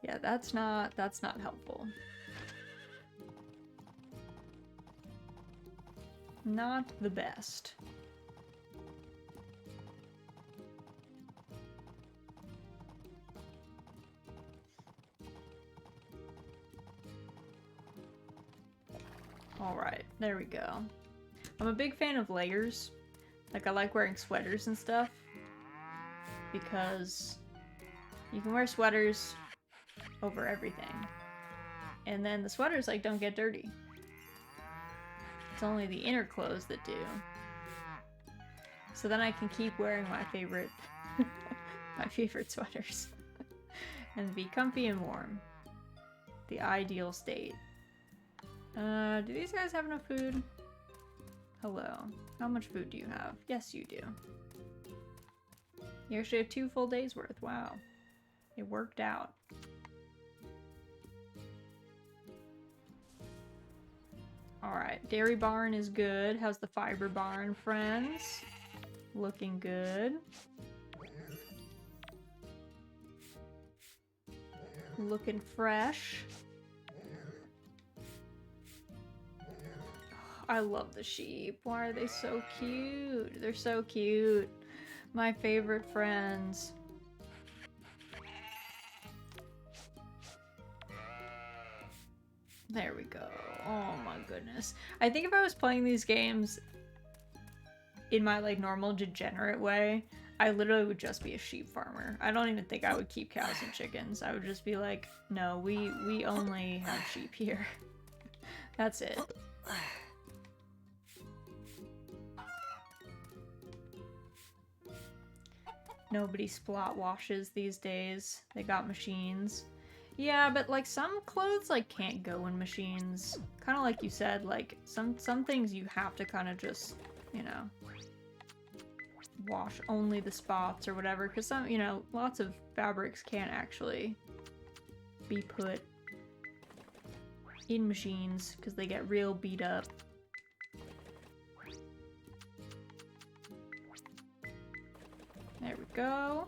Yeah, that's not helpful. Not the best. Alright, there we go. I'm a big fan of layers. Like, I like wearing sweaters and stuff, because you can wear sweaters over everything. And then the sweaters, like, don't get dirty. It's only the inner clothes that do. So then I can keep wearing my favorite sweaters. And be comfy and warm. The ideal state. Do these guys have enough food? Hello. How much food do you have? Yes, you do. You actually have 2 full days worth. Wow. It worked out. Alright, dairy barn is good. How's the fiber barn, friends? Looking good. Looking fresh. I love the sheep. Why are they so cute? They're so cute. My favorite friends. There we go. Oh my goodness. I think if I was playing these games in my like normal degenerate way, I literally would just be a sheep farmer. I don't even think I would keep cows and chickens. I would just be like, no, we only have sheep here. That's it. Nobody splot washes these days. They got machines. Yeah, but like some clothes like can't go in machines. Kind of like you said, like some things you have to kind of just, you know, wash only the spots or whatever, because some, you know, lots of fabrics can't actually be put in machines because they get real beat up. There we go.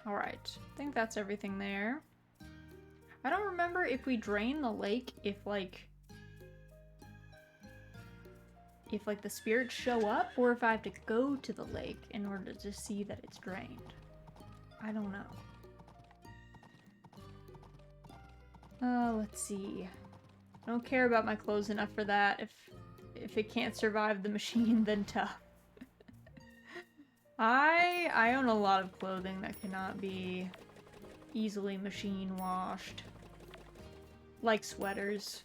Alright, I think that's everything there. I don't remember if we drain the lake if like the spirits show up or if I have to go to the lake in order to see that it's drained. I don't know. Let's see. I don't care about my clothes enough for that. If it can't survive the machine, then tough. I own a lot of clothing that cannot be easily machine washed. Like sweaters.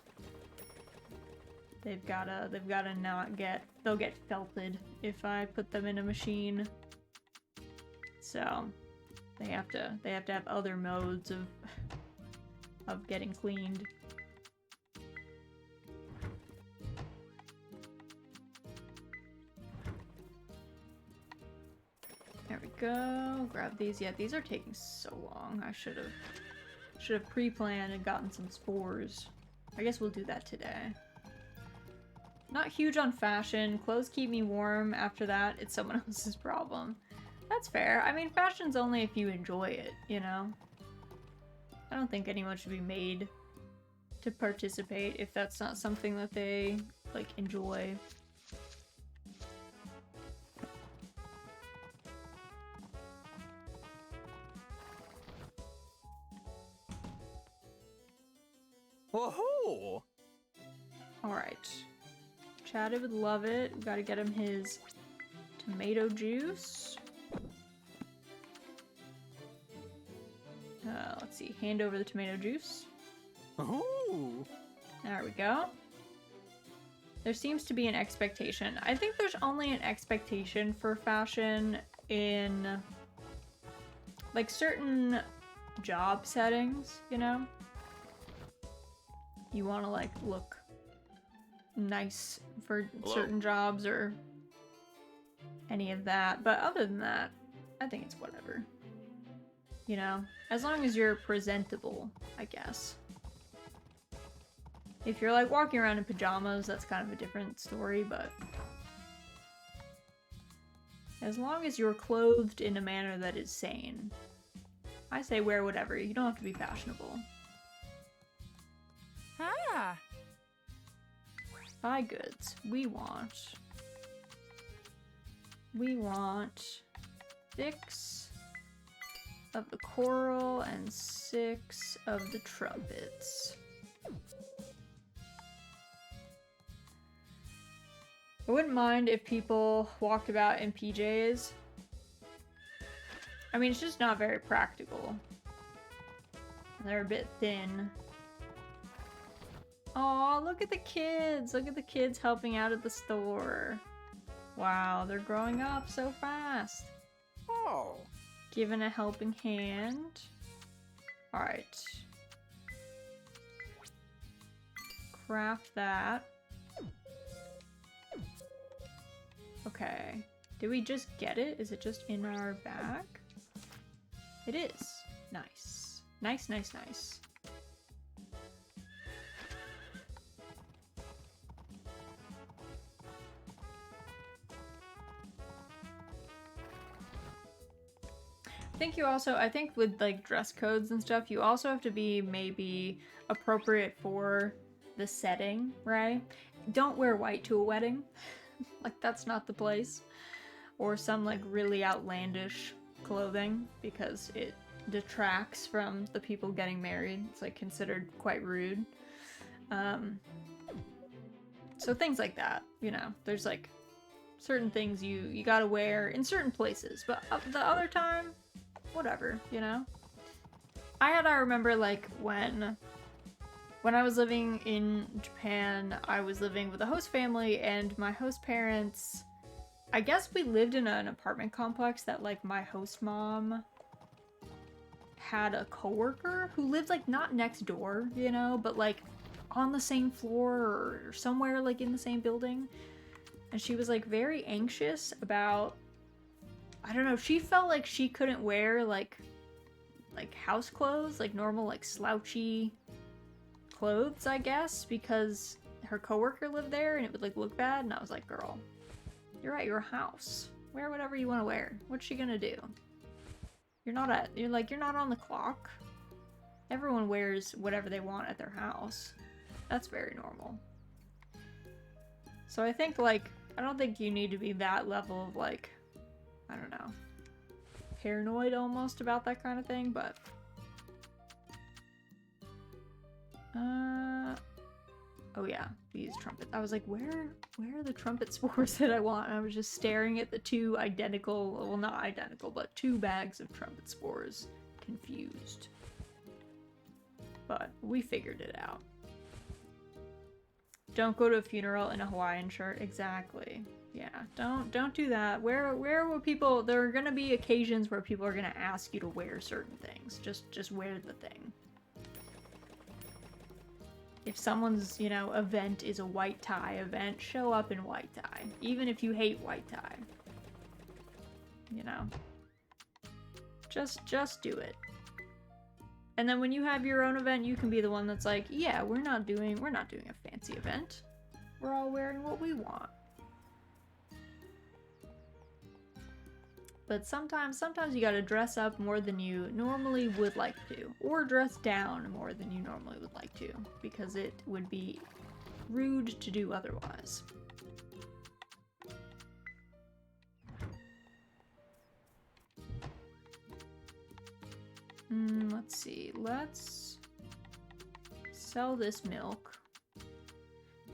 They've gotta not get, they'll get felted if I put them in a machine. So they have to have other modes of getting cleaned. There we go. Grab these. Yeah, these are taking so long. I should have pre-planned and gotten some spores. I guess we'll do that today. Not huge on fashion. Clothes keep me warm. After that, it's someone else's problem. That's fair. I mean, fashion's only if you enjoy it, you know? I don't think anyone should be made to participate if that's not something that they, like, enjoy. Whoa! Alright. Chad would love it. We gotta get him his tomato juice. Let's see. Hand over the tomato juice. Oh! There we go. There seems to be an expectation. I think there's only an expectation for fashion in, like, certain job settings, you know? You want to, like, look nice for certain jobs or any of that. But other than that, I think it's whatever. You know? As long as you're presentable, I guess. If you're, like, walking around in pajamas, that's kind of a different story, but as long as you're clothed in a manner that is sane, I say wear whatever. You don't have to be fashionable. Ah! Buy goods. We want 6 of the coral and 6 of the trumpets. I wouldn't mind if people walked about in PJs. I mean, it's just not very practical. They're a bit thin. Aw, look at the kids! Look at the kids helping out at the store. Wow, they're growing up so fast. Oh! Given a helping hand. Alright. Craft that. Okay. Did we just get it? Is it just in our bag? It is. Nice. Nice, nice, nice. I think with like dress codes and stuff, you also have to be maybe appropriate for the setting, right? Don't wear white to a wedding. Like, that's not the place. Or some like really outlandish clothing because it detracts from the people getting married. It's like considered quite rude. So things like that, you know, there's like certain things you gotta wear in certain places, but the other time, whatever, you know? I remember like when I was living in Japan, I was living with a host family and my host parents, I guess we lived in an apartment complex that like my host mom had a coworker who lived like not next door, you know, but like on the same floor or somewhere like in the same building. and she was like very anxious about, I don't know, she felt like she couldn't wear like house clothes, like normal like slouchy clothes, I guess, because her coworker lived there and it would like look bad. And I was like, girl, you're at your house. Wear whatever you want to wear. What's she gonna do? You're not on the clock. Everyone wears whatever they want at their house. That's very normal. So I think like, I don't think you need to be that level of like, I don't know, paranoid almost about that kind of thing, but oh yeah, these trumpets. I was like, where are the trumpet spores that I want? And I was just staring at the two identical, well not identical, but two bags of trumpet spores, confused. But we figured it out. Don't go to a funeral in a Hawaiian shirt. Exactly. Yeah, don't do that. Where will people, there are gonna be occasions where people are gonna ask you to wear certain things. Just wear the thing. If someone's, you know, event is a white tie event, show up in white tie. Even if you hate white tie. You know. Just do it. And then when you have your own event, you can be the one that's like, yeah, we're not doing a fancy event. We're all wearing what we want. But sometimes you gotta dress up more than you normally would like to. Or dress down more than you normally would like to. Because it would be rude to do otherwise. Let's see. Let's sell this milk.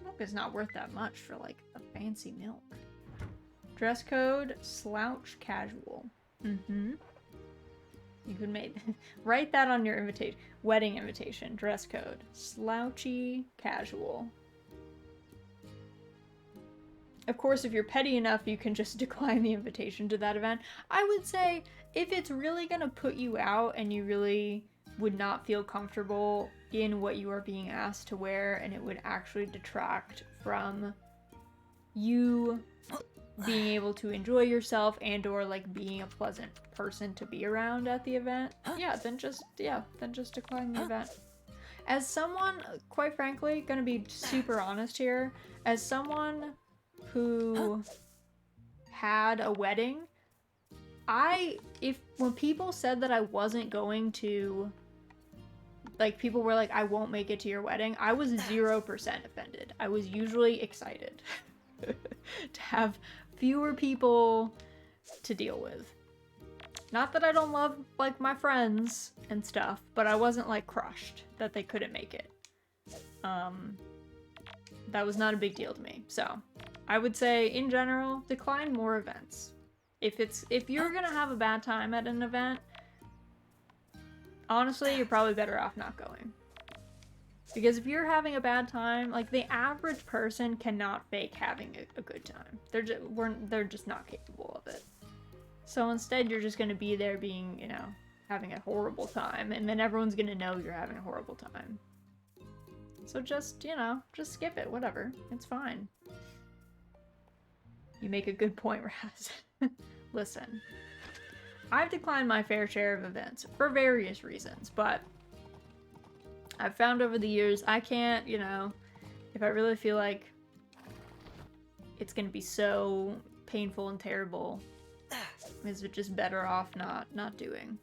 Milk is not worth that much for like a fancy milk. Dress code, slouch casual. You could make write that on your invitation, wedding invitation. Dress code, slouchy casual. Of course, if you're petty enough, you can just decline the invitation to that event. I would say if it's really gonna put you out and you really would not feel comfortable in what you are being asked to wear, and it would actually detract from you being able to enjoy yourself and or like being a pleasant person to be around at the event, then just decline the event. As someone, quite frankly, gonna be super honest here, as someone who had a wedding, when people said that I wasn't going to, like, people were like, I won't make it to your wedding, I was 0% offended. I was usually excited to have fewer people to deal with. Not that I don't love, like, my friends and stuff, but I wasn't, like, crushed that they couldn't make it. That was not a big deal to me. So, I would say, in general, decline more events. If you're gonna have a bad time at an event, honestly, you're probably better off not going. Because if you're having a bad time, like, the average person cannot fake having a good time. They're just not capable of it. So instead, you're just gonna be there being, you know, having a horrible time, and then everyone's gonna know you're having a horrible time. So just, you know, just skip it, whatever. It's fine. You make a good point, Raz. Listen, I've declined my fair share of events for various reasons, but I've found over the years I can't, you know, if I really feel like it's gonna be so painful and terrible, is it just better off not doing.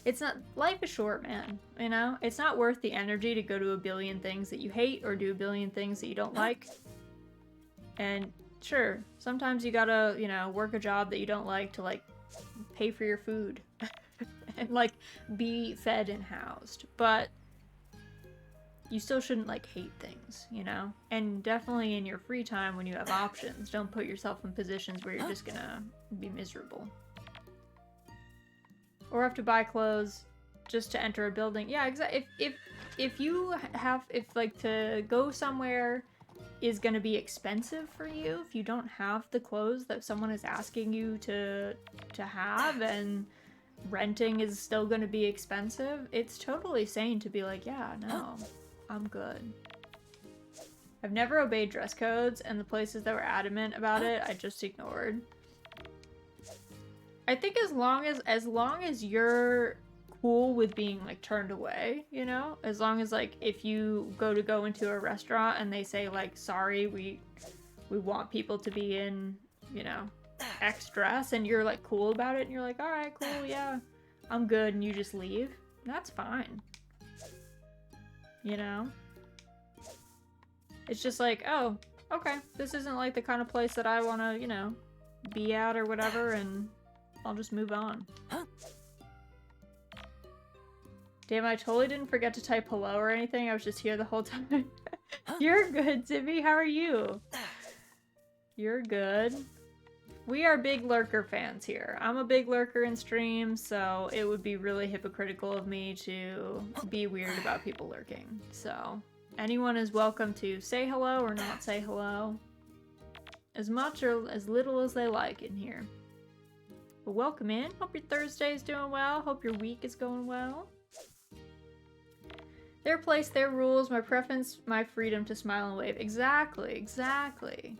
It's not, life is short, man, you know? It's not worth the energy to go to a billion things that you hate or do a billion things that you don't like. And sure, sometimes you gotta, you know, work a job that you don't like to, like, pay for your food and, like, be fed and housed. But you still shouldn't, like, hate things, you know? And definitely in your free time when you have options, don't put yourself in positions where you're just gonna be miserable. Or have to buy clothes just to enter a building. Yeah, exactly. If you have, if, like, to go somewhere is gonna be expensive for you, if you don't have the clothes that someone is asking you to have, and renting is still gonna be expensive, it's totally sane to be like, yeah, no, I'm good. I've never obeyed dress codes, and the places that were adamant about it, I just ignored. I think as long as you're cool with being like turned away, you know, as long as like if you go into a restaurant and they say like, sorry, we want people to be in, you know, X dress, and you're like cool about it, and you're like, all right, cool, yeah, I'm good, and you just leave, that's fine. You know? It's just like, oh, okay, this isn't like the kind of place that I want to, you know, be at or whatever, and I'll just move on. Damn, I totally didn't forget to type hello or anything. I was just here the whole time. You're good, Zibby. How are you? You're good. We are big lurker fans here. I'm a big lurker in streams, so it would be really hypocritical of me to be weird about people lurking. So, anyone is welcome to say hello or not say hello. As much or as little as they like in here. But welcome in. Hope your Thursday's doing well. Hope your week is going well. Their place, their rules, my preference, my freedom to smile and wave. Exactly, exactly.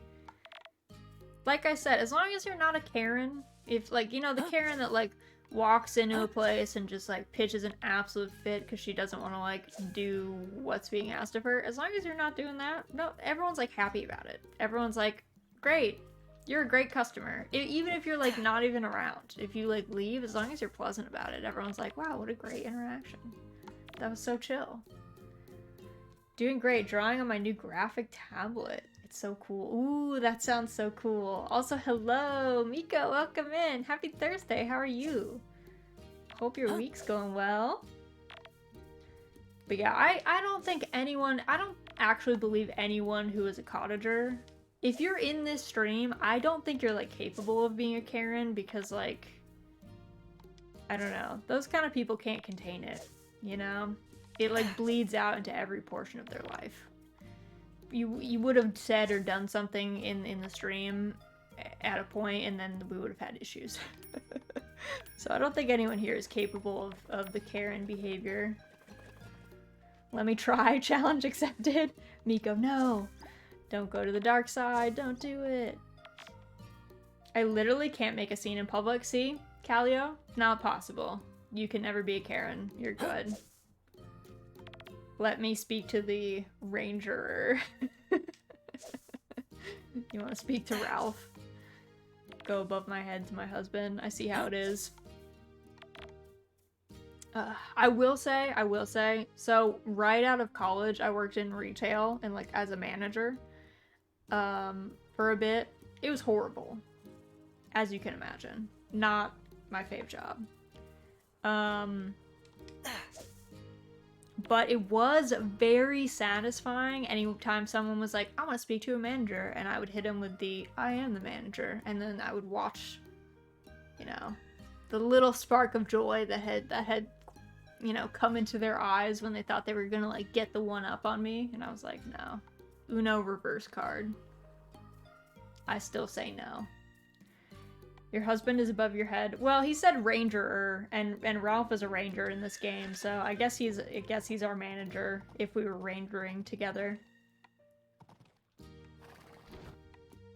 Like I said, as long as you're not a Karen, if like, you know, the Karen that like walks into a place and just like pitches an absolute fit because she doesn't want to like do what's being asked of her, as long as you're not doing that, no, everyone's like happy about it. Everyone's like, great, you're a great customer. Even if you're like not even around, if you like leave, as long as you're pleasant about it, everyone's like, wow, what a great interaction. That was so chill. Doing great, drawing on my new graphic tablet. It's so cool. Ooh, that sounds so cool. Also, hello, Miko, welcome in. Happy Thursday, how are you? Hope your week's going well. But yeah, I don't think anyone, I don't actually believe anyone who is a cottager. If you're in this stream, I don't think you're like capable of being a Karen because like, I don't know, those kind of people can't contain it, you know? It like bleeds out into every portion of their life. You would have said or done something in the stream at a point, and then we would have had issues. So I don't think anyone here is capable of the Karen behavior. Let me try. Challenge accepted. Miko, no. Don't go to the dark side. Don't do it. I literally can't make a scene in public. See, Calio? Not possible. You can never be a Karen. You're good. Let me speak to the ranger. You want to speak to Ralph? Go above my head to my husband. I see how it is. I will say, so right out of college, I worked in retail and like as a manager for a bit. It was horrible, as you can imagine. Not my fave job. But it was very satisfying anytime someone was like, I want to speak to a manager, and I would hit him with the, I am the manager, and then I would watch, you know, the little spark of joy that had, you know, come into their eyes when they thought they were gonna, like, get the one up on me, and I was like, no. Uno reverse card. I still say no. Your husband is above your head. Well, he said ranger, and Ralph is a ranger in this game, so I guess he's our manager if we were rangering together.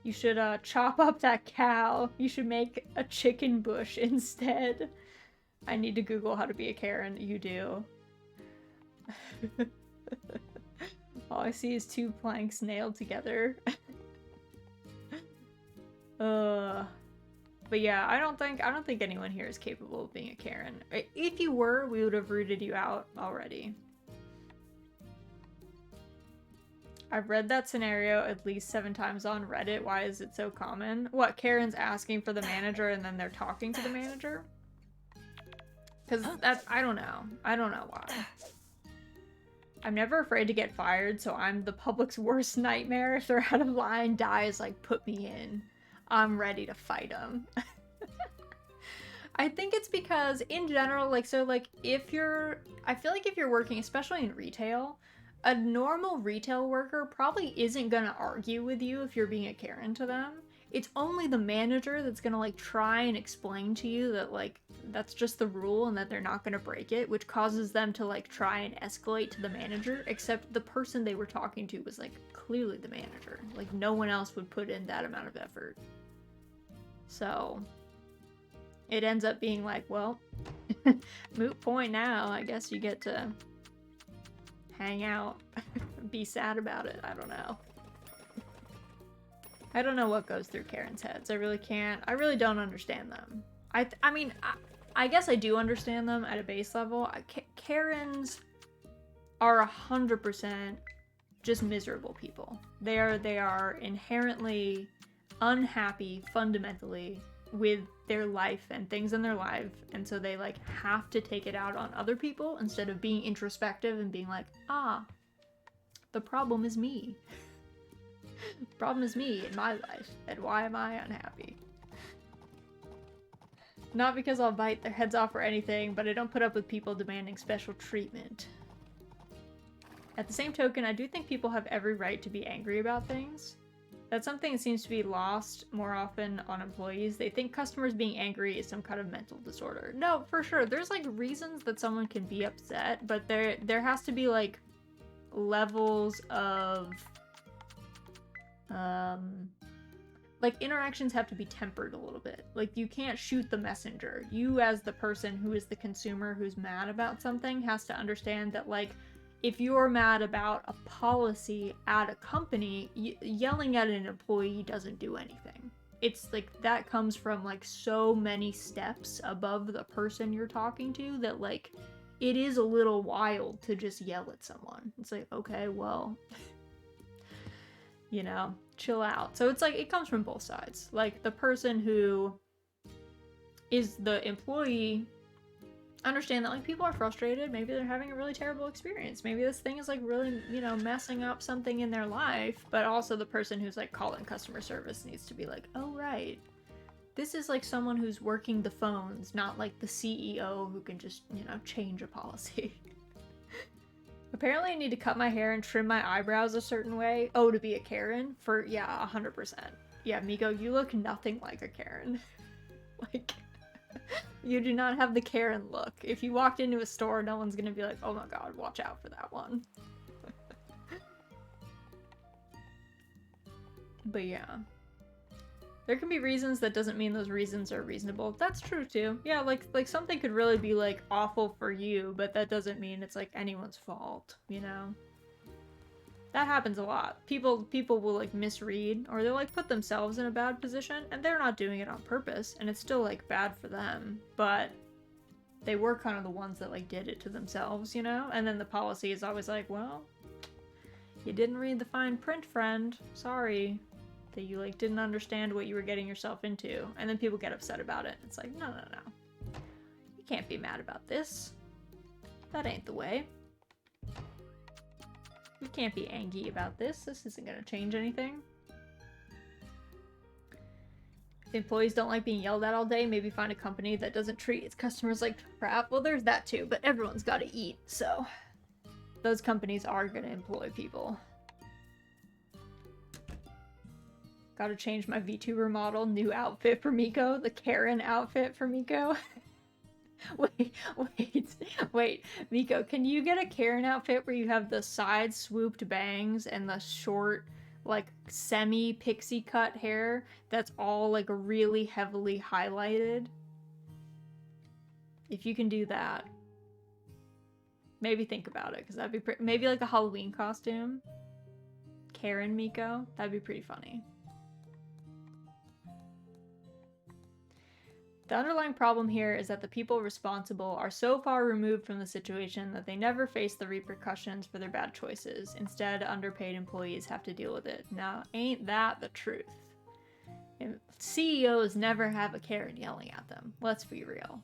You should chop up that cow. You should make a chicken bush instead. I need to Google how to be a Karen. You do. All I see is two planks nailed together. But yeah, I don't think anyone here is capable of being a Karen. If you were, we would have rooted you out already. I've read that scenario at least 7 times on Reddit. Why is it so common? What, Karen's asking for the manager and then they're talking to the manager? Because that's, I don't know. I don't know why. I'm never afraid to get fired, so I'm the public's worst nightmare. If they're out of line, Di's like, put me in. I'm ready to fight them. I think it's because, in general, like, so, like, I feel like if you're working, especially in retail, a normal retail worker probably isn't gonna argue with you if you're being a Karen to them. it's only the manager that's gonna like try and explain to you that like that's just the rule and that they're not gonna break it, which causes them to like try and escalate to the manager, except the person they were talking to was like clearly the manager. Like no one else would put in that amount of effort. So it ends up being like, well, moot point now. I guess you get to hang out, be sad about it. I don't know. I don't know what goes through Karen's heads. I really can't. I really don't understand them. I mean, I guess I do understand them at a base level. Karens are 100% just miserable people. They are inherently unhappy fundamentally with their life and things in their life, and so they like have to take it out on other people instead of being introspective and being like, ah, the problem is me. The problem is me in my life, and why am I unhappy? Not because I'll bite their heads off or anything, but I don't put up with people demanding special treatment. At the same token, I do think people have every right to be angry about things. That's something that seems to be lost more often on employees. They think customers being angry is some kind of mental disorder. No, for sure. There's like reasons that someone can be upset, but there has to be like levels of like interactions have to be tempered a little bit. Like you can't shoot the messenger. You as the person who is the consumer who's mad about something has to understand that like if you're mad about a policy at a company, yelling at an employee doesn't do anything. It's like that comes from like so many steps above the person you're talking to that like it is a little wild to just yell at someone. It's like, okay, well, you know, chill out. So it's like it comes from both sides. Like the person who is the employee understand that like people are frustrated, maybe they're having a really terrible experience, maybe this thing is like really, you know, messing up something in their life, but also the person who's like calling customer service needs to be like, oh right, this is like someone who's working the phones, not like the CEO who can just, you know, change a policy. Apparently I need to cut my hair and trim my eyebrows a certain way. Oh, to be a Karen? For, yeah, 100%. Yeah, Miko, you look nothing like a Karen. Like, you do not have the Karen look. If you walked into a store, no one's gonna be like, oh my god, watch out for that one. But yeah. There can be reasons that doesn't mean those reasons are reasonable. That's true too. Yeah, like something could really be like awful for you, but that doesn't mean it's like anyone's fault, you know? That happens a lot. People will like misread or they'll like put themselves in a bad position and they're not doing it on purpose and it's still like bad for them, but they were kind of the ones that like did it to themselves, you know? And then the policy is always like, well, you didn't read the fine print, friend. Sorry. That you like didn't understand what you were getting yourself into, and then people get upset about it. It's like, no, you can't be mad about this. That ain't the way. You can't be angry about this. This isn't gonna change anything. If the employees don't like being yelled at all day, maybe find a company that doesn't treat its customers like crap. Well, there's that too, but everyone's gotta eat, so those companies are gonna employ people. Gotta change my VTuber model. New outfit for Miko. The Karen outfit for Miko. Wait. Miko, can you get a Karen outfit where you have the side swooped bangs and the short, like, semi-pixie cut hair that's all, like, really heavily highlighted? If you can do that. Maybe think about it, because that'd be pretty... Maybe, like, a Halloween costume. Karen Miko. That'd be pretty funny. The underlying problem here is that the people responsible are so far removed from the situation that they never face the repercussions for their bad choices. Instead, underpaid employees have to deal with it. Now, ain't that the truth? CEOs never have a Karen yelling at them. Let's be real.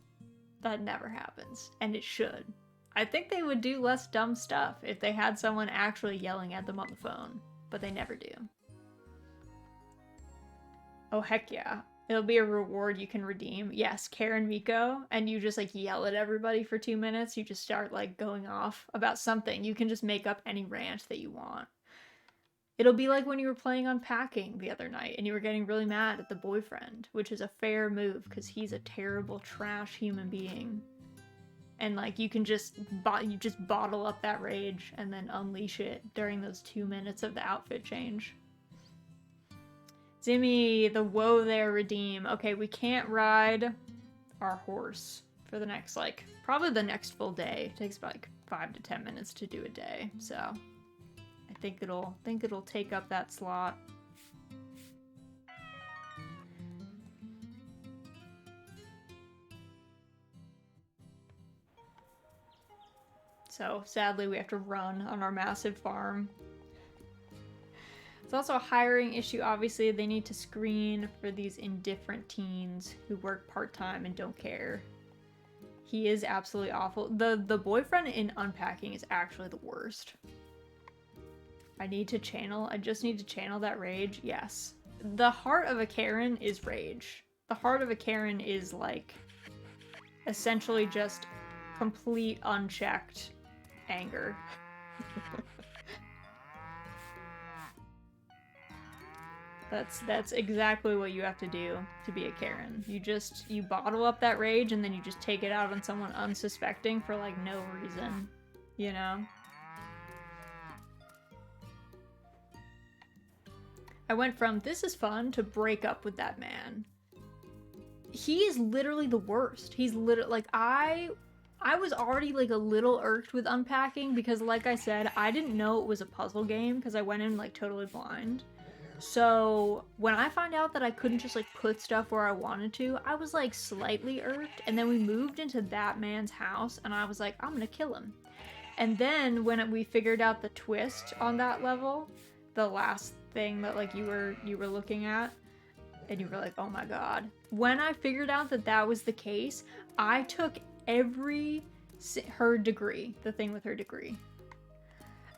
That never happens. And it should. I think they would do less dumb stuff if they had someone actually yelling at them on the phone. But they never do. Oh, heck yeah. It'll be a reward you can redeem. Yes, Karen Miko, and you just like yell at everybody for 2 minutes. You just start like going off about something. You can just make up any rant that you want. It'll be like when you were playing Unpacking the other night and you were getting really mad at the boyfriend, which is a fair move because he's a terrible trash human being. And like you can just bottle up that rage and then unleash it during those 2 minutes of the outfit change. Zimmy, the woe there, redeem. Okay, we can't ride our horse for the next, like, probably the next full day. It takes about like 5 to 10 minutes to do a day, so I think it'll take up that slot. So sadly we have to run on our massive farm. It's also a hiring issue, obviously. They need to screen for these indifferent teens who work part-time and don't care. He is absolutely awful. The boyfriend in Unpacking is actually the worst. I just need to channel that rage. Yes. The heart of a Karen is rage. The heart of a Karen is like essentially just complete unchecked anger. That's exactly what you have to do to be a Karen. You bottle up that rage and then you just take it out on someone unsuspecting for like no reason, you know? I went from this is fun to break up with that man. He is literally the worst. He's literally like I was already like a little irked with Unpacking because like I said, I didn't know it was a puzzle game because I went in like totally blind. So when I found out that I couldn't just like put stuff where I wanted to, I was like slightly irked. And then we moved into that man's house and I was like, I'm gonna kill him. And then when we figured out the twist on that level, the last thing that like you were looking at, and you were like, oh my god. When I figured out that that was the case, I took her degree, the thing with her degree.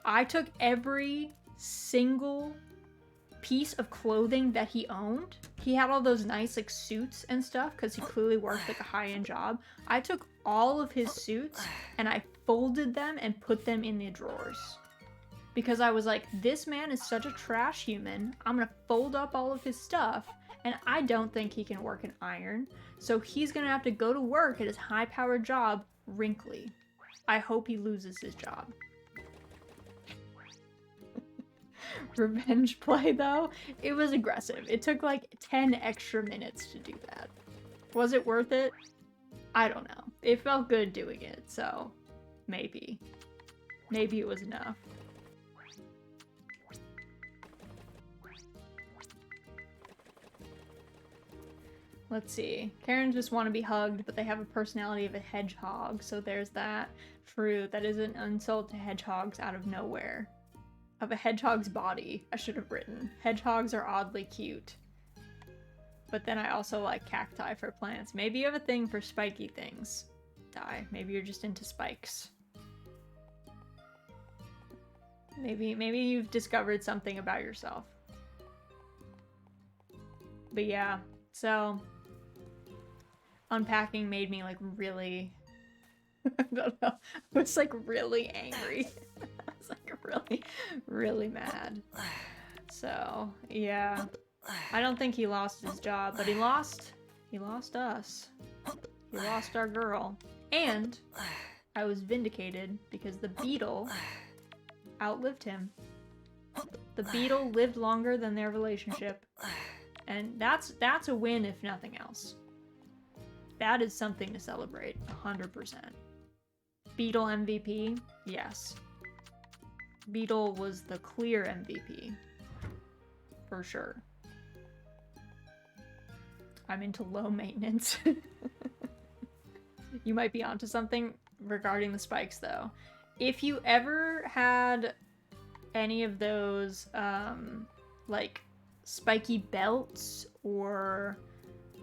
I took every single piece of clothing that he owned. He had all those nice like suits and stuff because he clearly worked like a high-end job. I took all of his suits and I folded them and put them in the drawers. Because I was like, this man is such a trash human. I'm gonna fold up all of his stuff and I don't think he can work an iron. So he's gonna have to go to work at his high-powered job wrinkly. I hope he loses his job. Revenge play though, it was aggressive. It took like 10 extra minutes to do that. Was it worth it? I don't know. It felt good doing it, so maybe it was enough. Let's see. Karens just want to be hugged, but they have a personality of a hedgehog, so there's that. True, that is an insult to hedgehogs out of nowhere. Of a hedgehog's body, I should have written. Hedgehogs are oddly cute. But then I also like cacti for plants. Maybe you have a thing for spiky things. Maybe you're just into spikes. Maybe you've discovered something about yourself. But yeah, so Unpacking made me like really, I don't know, I was like really angry. I was like really mad. So yeah, I don't think he lost his job, but he lost us. He lost our girl. And I was vindicated because the beetle outlived him. The beetle lived longer than their relationship. And that's a win if nothing else. That is something to celebrate, 100%. Beetle MVP? Yes. Beetle was the clear MVP. For sure. I'm into low maintenance. You might be onto something regarding the spikes, though. If you ever had any of those, like, spiky belts or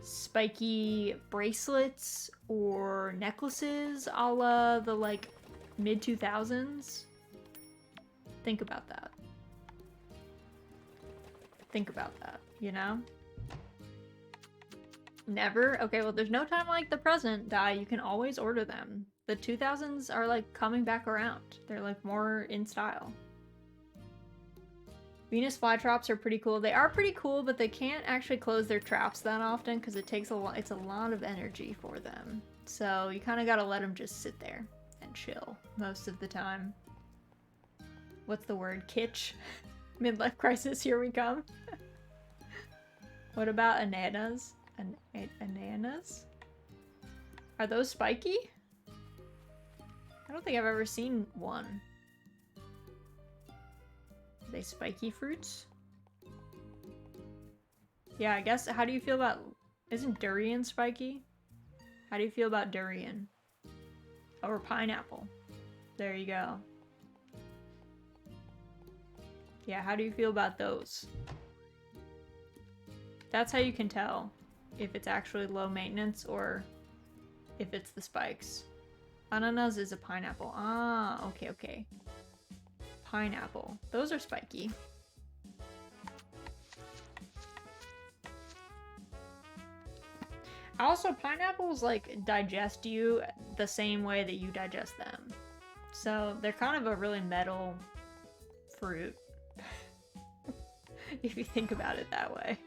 spiky bracelets or necklaces a la the, like, mid-2000s, think about that. Think about that, you know? Never? Okay, well, there's no time like the present, you can always order them. The 2000s are, like, coming back around. They're, like, more in style. Venus flytraps are pretty cool. They are pretty cool, but they can't actually close their traps that often because it takes a lot. It's a lot of energy for them. So you kind of gotta let them just sit there and chill most of the time. What's the word? Kitsch? Midlife crisis, here we come. What about ananas? Ananas? Are those spiky? I don't think I've ever seen one. Are they spiky fruits? Yeah, I guess. How do you feel about... Isn't durian spiky? How do you feel about durian? Or pineapple? There you go. Yeah, how do you feel about those? That's how you can tell if it's actually low maintenance or if it's the spikes. Ananas is a pineapple. Ah, okay, okay. Pineapple. Those are spiky. Also, pineapples, like, digest you the same way that you digest them. So, they're kind of a really metal fruit. If you think about it that way.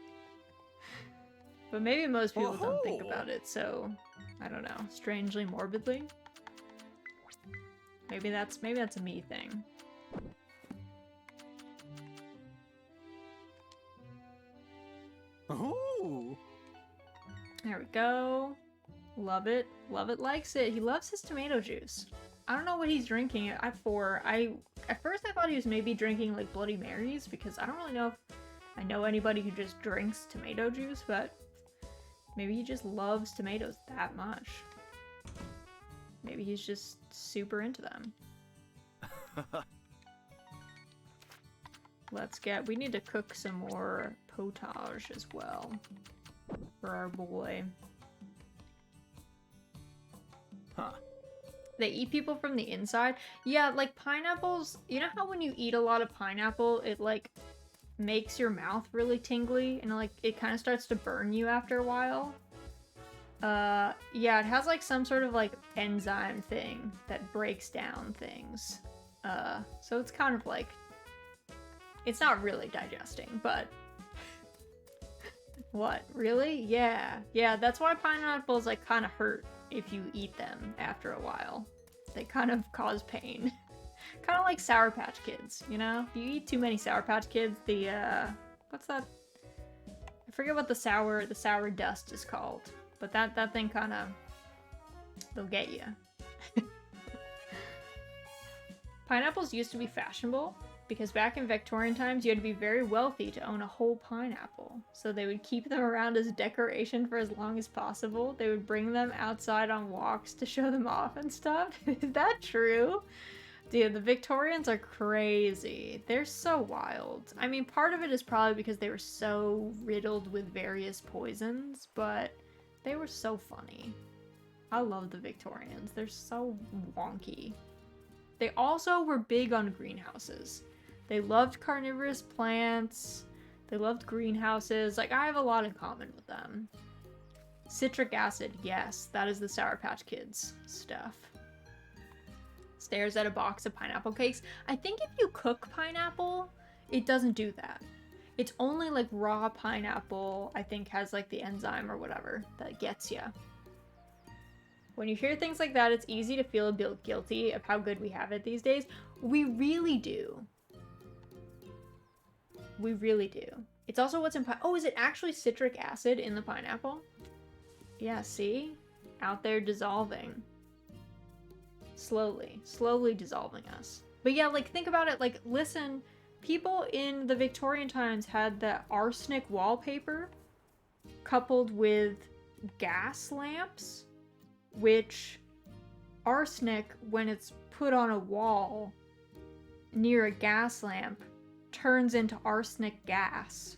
But maybe most people don't think about it, so... I don't know. Strangely morbidly? Maybe that's a me thing. Oh. There we go. Love it. Love it, likes it. He loves his tomato juice. I don't know what he's drinking at for. At first I thought he was maybe drinking like Bloody Marys because I don't really know if I know anybody who just drinks tomato juice, but maybe he just loves tomatoes that much. Maybe he's just super into them. We need to cook some more potage as well for our boy. Huh. They eat people from the inside. Yeah, like pineapples, you know how when you eat a lot of pineapple, it like makes your mouth really tingly and like it kind of starts to burn you after a while? Yeah, it has like some sort of like enzyme thing that breaks down things. So it's kind of like, it's not really digesting, but what, really? Yeah, that's why pineapples like kind of hurt if you eat them after a while. They kind of cause pain. Kind of like Sour Patch Kids, you know? If you eat too many Sour Patch Kids, the, what's that? I forget what the sour dust is called. But that thing kind of, they'll get you. Pineapples used to be fashionable because back in Victorian times you had to be very wealthy to own a whole pineapple. So they would keep them around as decoration for as long as possible. They would bring them outside on walks to show them off and stuff. Is that true? Dude, the Victorians are crazy. They're so wild. I mean, part of it is probably because they were so riddled with various poisons, but they were so funny. I love the Victorians. They're so wonky. They also were big on greenhouses. They loved carnivorous plants. They loved greenhouses. Like, I have a lot in common with them. Citric acid, yes. That is the Sour Patch Kids stuff. Stares at a box of pineapple cakes. I think if you cook pineapple, it doesn't do that. It's only like raw pineapple, I think, has like the enzyme or whatever that gets you. When you hear things like that, it's easy to feel a bit guilty of how good we have it these days. We really do. We really do. It's also what's in oh, is it actually citric acid in the pineapple? Yeah, see? Out there dissolving. Slowly dissolving us. But yeah, like, think about it. Like, listen, people in the Victorian times had the arsenic wallpaper coupled with gas lamps, which arsenic, when it's put on a wall near a gas lamp, turns into arsenic gas.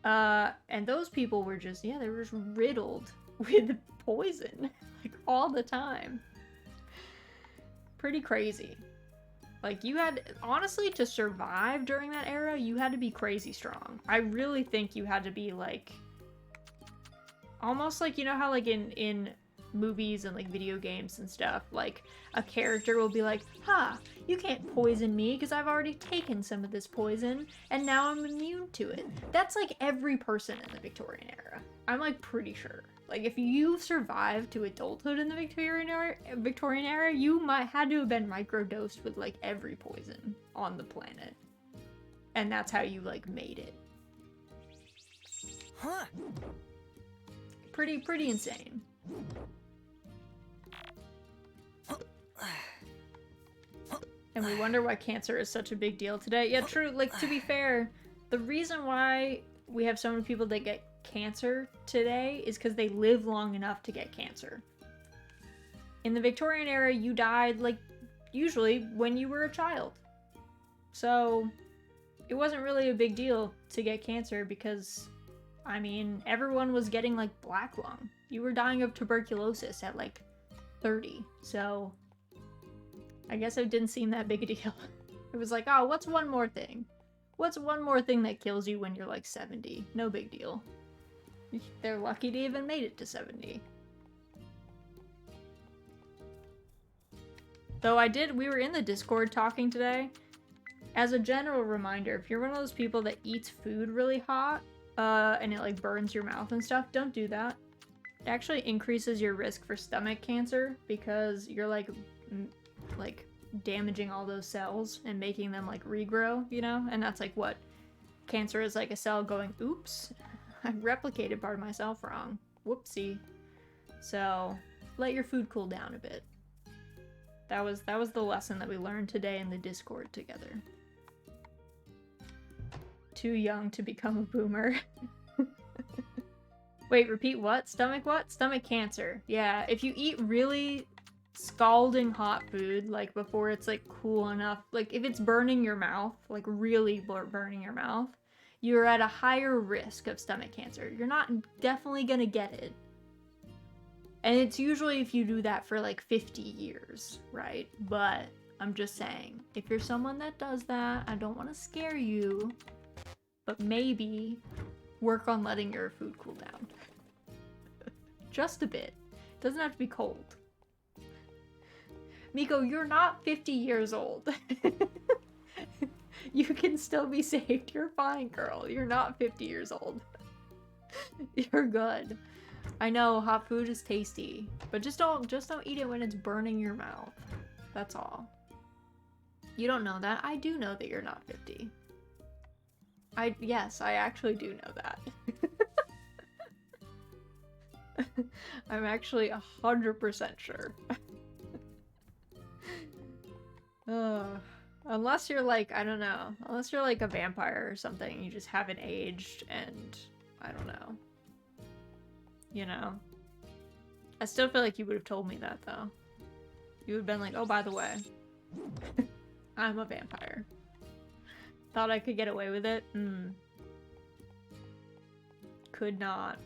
And those people were just, yeah, they were just riddled with poison, like, all the time. Pretty crazy. Like, you had, honestly, to survive during that era, you had to be crazy strong. I really think you had to be, like, almost like, you know how, like, in movies and like video games and stuff. Like a character will be like, "Ha, you can't poison me because I've already taken some of this poison and now I'm immune to it." That's like every person in the Victorian era. I'm like pretty sure. Like if you survived to adulthood in the Victorian era, you might had to have been microdosed with like every poison on the planet. And that's how you like made it. Huh. Pretty insane. And we wonder why cancer is such a big deal today. Yeah, true. Like, to be fair, the reason why we have so many people that get cancer today is because they live long enough to get cancer. In the Victorian era, you died, like, usually when you were a child. So, it wasn't really a big deal to get cancer because, I mean, everyone was getting, like, black lung. You were dying of tuberculosis at, like, 30. So, I guess it didn't seem that big a deal. It was like, oh, what's one more thing? What's one more thing that kills you when you're, like, 70? No big deal. They're lucky to even made it to 70. Though we were in the Discord talking today. As a general reminder, if you're one of those people that eats food really hot, and it like burns your mouth and stuff, don't do that. It actually increases your risk for stomach cancer because you're like damaging all those cells and making them like regrow, you know? And that's like what cancer is, like a cell going, oops, I replicated part of myself wrong. Whoopsie. So let your food cool down a bit. That was the lesson that we learned today in the Discord together. Too young to become a boomer. Wait, repeat what? Stomach what? Stomach cancer. Yeah, if you eat really scalding hot food, like before it's like cool enough, like if it's burning your mouth, like really burning your mouth, you're at a higher risk of stomach cancer. You're not definitely gonna get it. And it's usually if you do that for like 50 years, right? But I'm just saying, if you're someone that does that, I don't want to scare you, but maybe work on letting your food cool down. Just a bit. It doesn't have to be cold. Miko, you're not 50 years old. You can still be saved. You're fine, girl. You're not 50 years old. You're good. I know hot food is tasty, but just don't eat it when it's burning your mouth. That's all. You don't know that. I do know that you're not 50. Yes, I actually do know that. I'm actually 100% sure. Unless you're like, I don't know, unless you're like a vampire or something, you just haven't aged and I don't know. You know? I still feel like you would have told me that though. You would have been like, oh, by the way, I'm a vampire. Thought I could get away with it? Could not.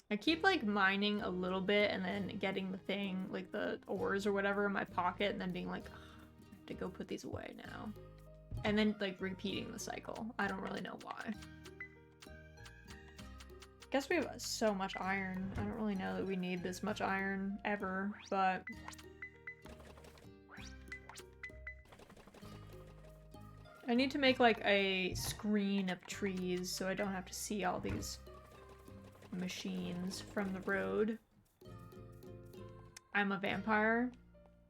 I keep like mining a little bit and then getting the thing, like the ores or whatever in my pocket and then being like, I have to go put these away now. And then like repeating the cycle. I don't really know why. Guess we have so much iron. I don't really know that we need this much iron ever, but I need to make like a screen of trees so I don't have to see all these machines from the road. I'm a vampire.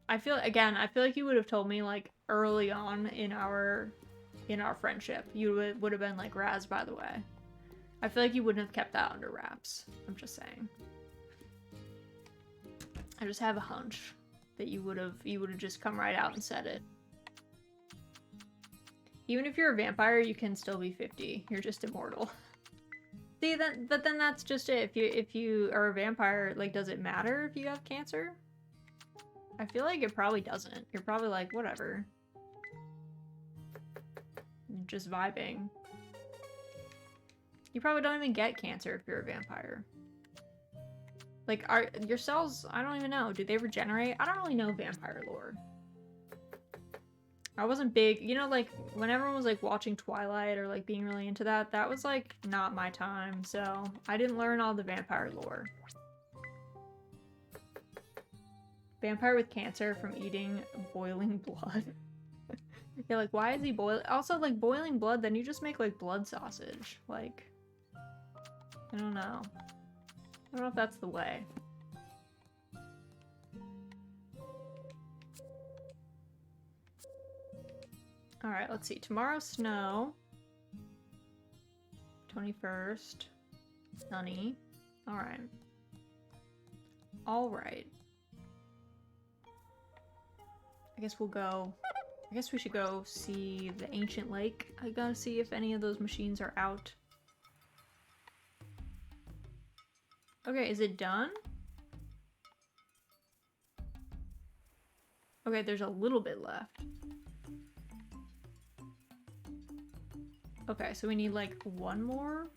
I feel like you would have told me like early on in our friendship. You would have been like, Raz, by the way. I feel like you wouldn't have kept that under wraps. I'm just saying. I just have a hunch that you would have just come right out and said it. Even if you're a vampire, you can still be 50. You're just immortal. See, but then that's just it. If you are a vampire, like, does it matter if you have cancer? I feel like it probably doesn't. You're probably like, whatever. Just vibing. You probably don't even get cancer if you're a vampire. Like, your cells, I don't even know. Do they regenerate? I don't really know vampire lore. I wasn't big, you know, like when everyone was like watching Twilight or like being really into that, that was like not my time, so I didn't learn all the vampire lore. Vampire with cancer from eating boiling blood. Yeah, like why is he boiling? Also, like boiling blood, then you just make like blood sausage. Like, I don't know. I don't know if that's the way. Alright, let's see. Tomorrow, snow. 21st. Sunny. Alright. Alright. I guess we'll go... I guess we should go see the ancient lake. I gotta see if any of those machines are out. Okay, is it done? Okay, there's a little bit left. Okay, so we need like one more.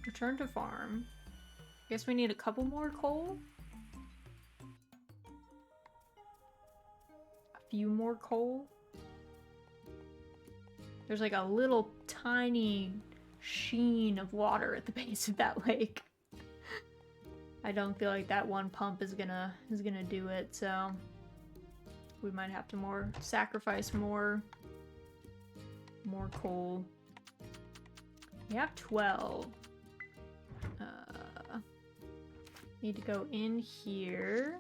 Return to farm. I guess we need a couple more coal. A few more coal. There's like a little tiny sheen of water at the base of that lake. I don't feel like that one pump is gonna do it, so we might have to sacrifice more coal. We have 12. Need to go in here.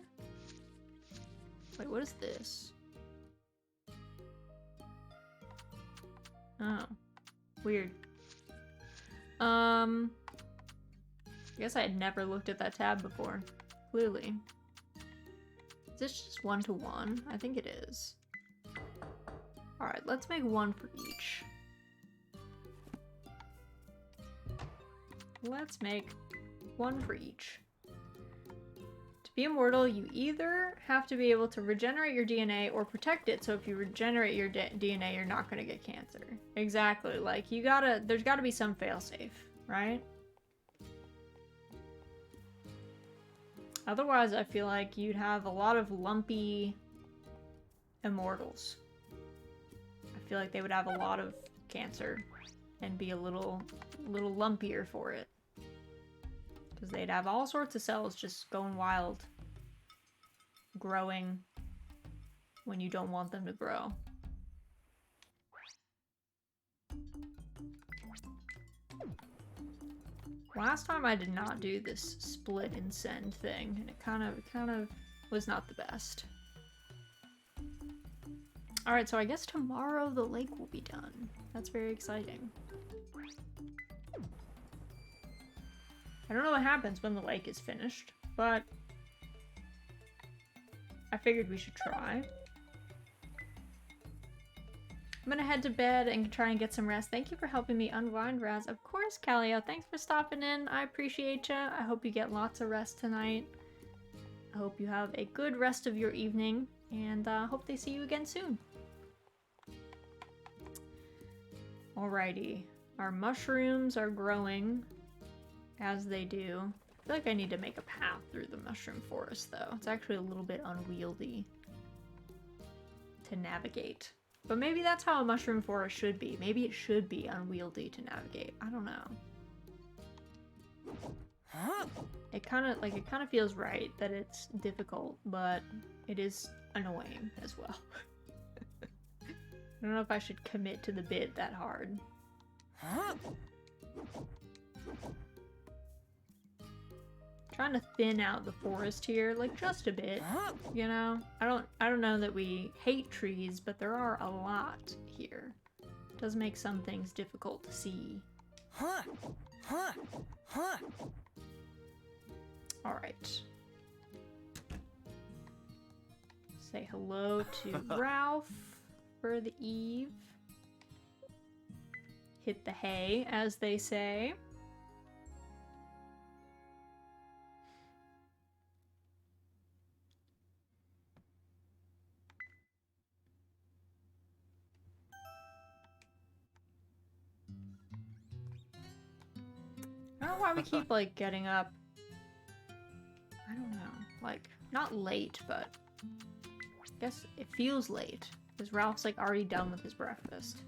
Wait, what is this? Oh, weird. I guess I had never looked at that tab before. Clearly. Is this just 1-to-1? I think it is. Alright, let's make one for each. Let's make one for each. To be immortal, you either have to be able to regenerate your DNA or protect it, so if you regenerate your DNA, you're not gonna get cancer. Exactly, like, there's gotta be some failsafe, right? Otherwise, I feel like you'd have a lot of lumpy immortals. I feel like they would have a lot of cancer and be a little lumpier for it. Because they'd have all sorts of cells just going wild. Growing when you don't want them to grow. Last time I did not do this split and send thing, and it kind of was not the best. Alright, so I guess tomorrow the lake will be done. That's very exciting. I don't know what happens when the lake is finished, but I figured we should try. I'm gonna head to bed and try and get some rest. Thank you for helping me unwind, Raz. Of course, Calio. Thanks for stopping in. I appreciate ya. I hope you get lots of rest tonight. I hope you have a good rest of your evening, and hope they see you again soon. Alrighty. Our mushrooms are growing as they do. I feel like I need to make a path through the mushroom forest, though. It's actually a little bit unwieldy to navigate. But maybe that's how a mushroom forest should be. Maybe it should be unwieldy to navigate. I don't know. It kind of feels right that it's difficult, but it is annoying as well. I don't know if I should commit to the bit that hard. Trying to thin out the forest here, like just a bit, you know? I don't know that we hate trees, but there are a lot here. It does make some things difficult to see. Alright. Say hello to Ralph for the eve. Hit the hay, as they say. I don't know why we keep, like, getting up. I don't know. Like, not late, but guess it feels late, because Ralph's like already done with his breakfast.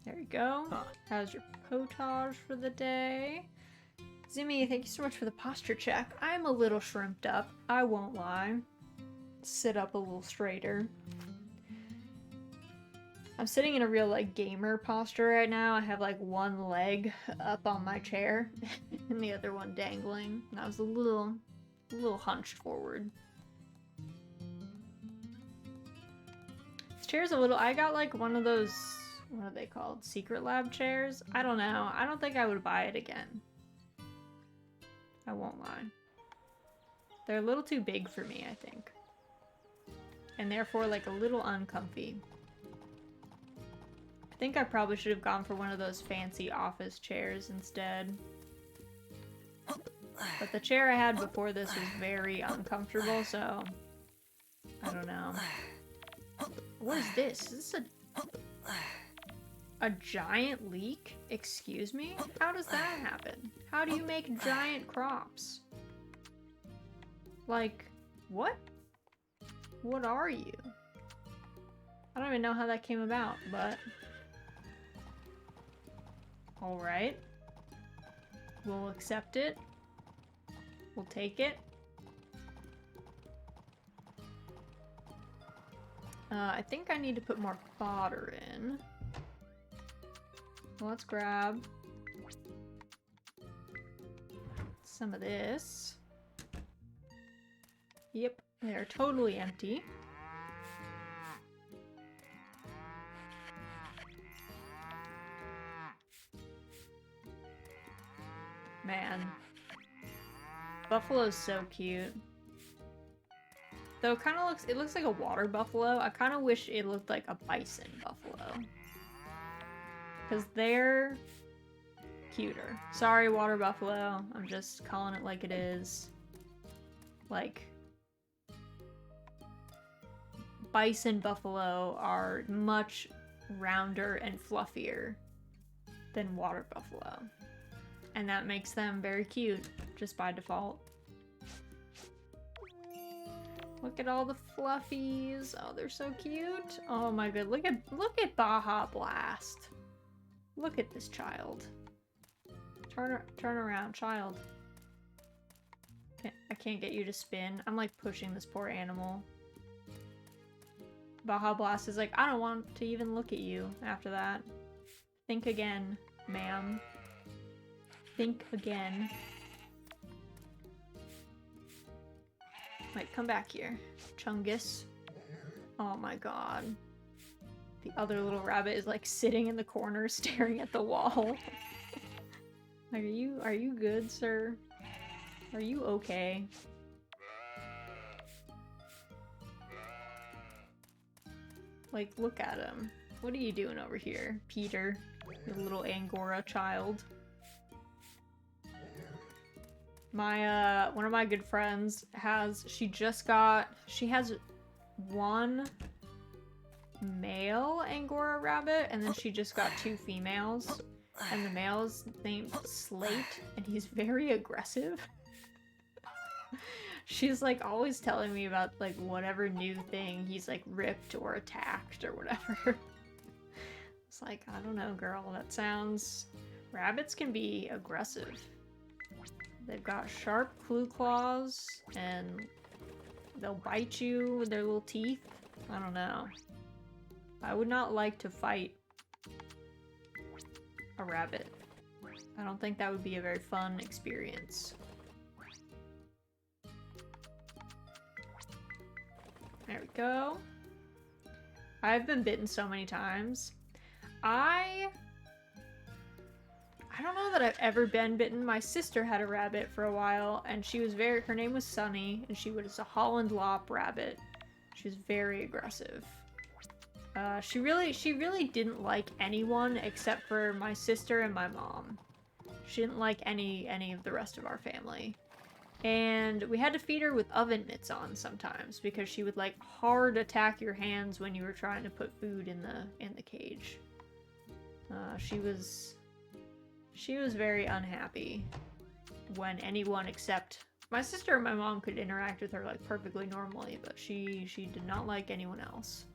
There you go. Huh. How's your potage for the day? Zimmy, thank you so much for the posture check. I'm a little shrimped up, I won't lie. Sit up a little straighter. I'm sitting in a real, like, gamer posture right now. I have, like, one leg up on my chair and the other one dangling. And I was a little hunched forward. This chair's a little... I got, like, one of those... What are they called? Secret Lab chairs? I don't know. I don't think I would buy it again. I won't lie. They're a little too big for me, I think. And therefore, like, a little uncomfy. I think I probably should have gone for one of those fancy office chairs instead. But the chair I had before this was very uncomfortable, so... I don't know. What is this? Is this a giant leak? Excuse me? How does that happen? How do you make giant crops? Like, what? What are you? I don't even know how that came about, but... Alright. We'll accept it. We'll take it. I think I need to put more fodder in. Let's grab some of this. Yep, they're totally empty. Man. Buffalo's so cute. Though it looks like a water buffalo. I kind of wish it looked like a bison buffalo. Because they're cuter. Sorry, water buffalo. I'm just calling it like it is. Like, bison buffalo are much rounder and fluffier than water buffalo. And that makes them very cute, just by default. Look at all the fluffies. Oh, they're so cute. Oh my god, look at Baja Blast. Look at this child. Turn around, child. I can't get you to spin. I'm like pushing this poor animal. Baja Blast is like, I don't want to even look at you after that. Think again, ma'am. Think again. Like, come back here, Chungus. Oh my god. The other little rabbit is like sitting in the corner staring at the wall. Like, are you good, sir? Are you okay? Like, look at him. What are you doing over here, Peter? Your little Angora child. My, one of my good friends she has one male Angora rabbit, and then she just got 2 females. And the male's named Slate, and he's very aggressive. She's like always telling me about like whatever new thing he's like ripped or attacked or whatever. It's like, I don't know, girl, that sounds... Rabbits can be aggressive. They've got sharp clue claws, and they'll bite you with their little teeth. I don't know. I would not like to fight a rabbit. I don't think that would be a very fun experience. There we go. I've been bitten so many times. I don't know that I've ever been bitten. My sister had a rabbit for a while, and she was her name was Sunny, and she was a Holland Lop rabbit. She was very aggressive. She really didn't like anyone except for my sister and my mom. She didn't like any of the rest of our family. And we had to feed her with oven mitts on sometimes because she would like hard attack your hands when you were trying to put food in the cage. She was very unhappy when anyone except My sister and my mom could interact with her like perfectly normally, but she did not like anyone else.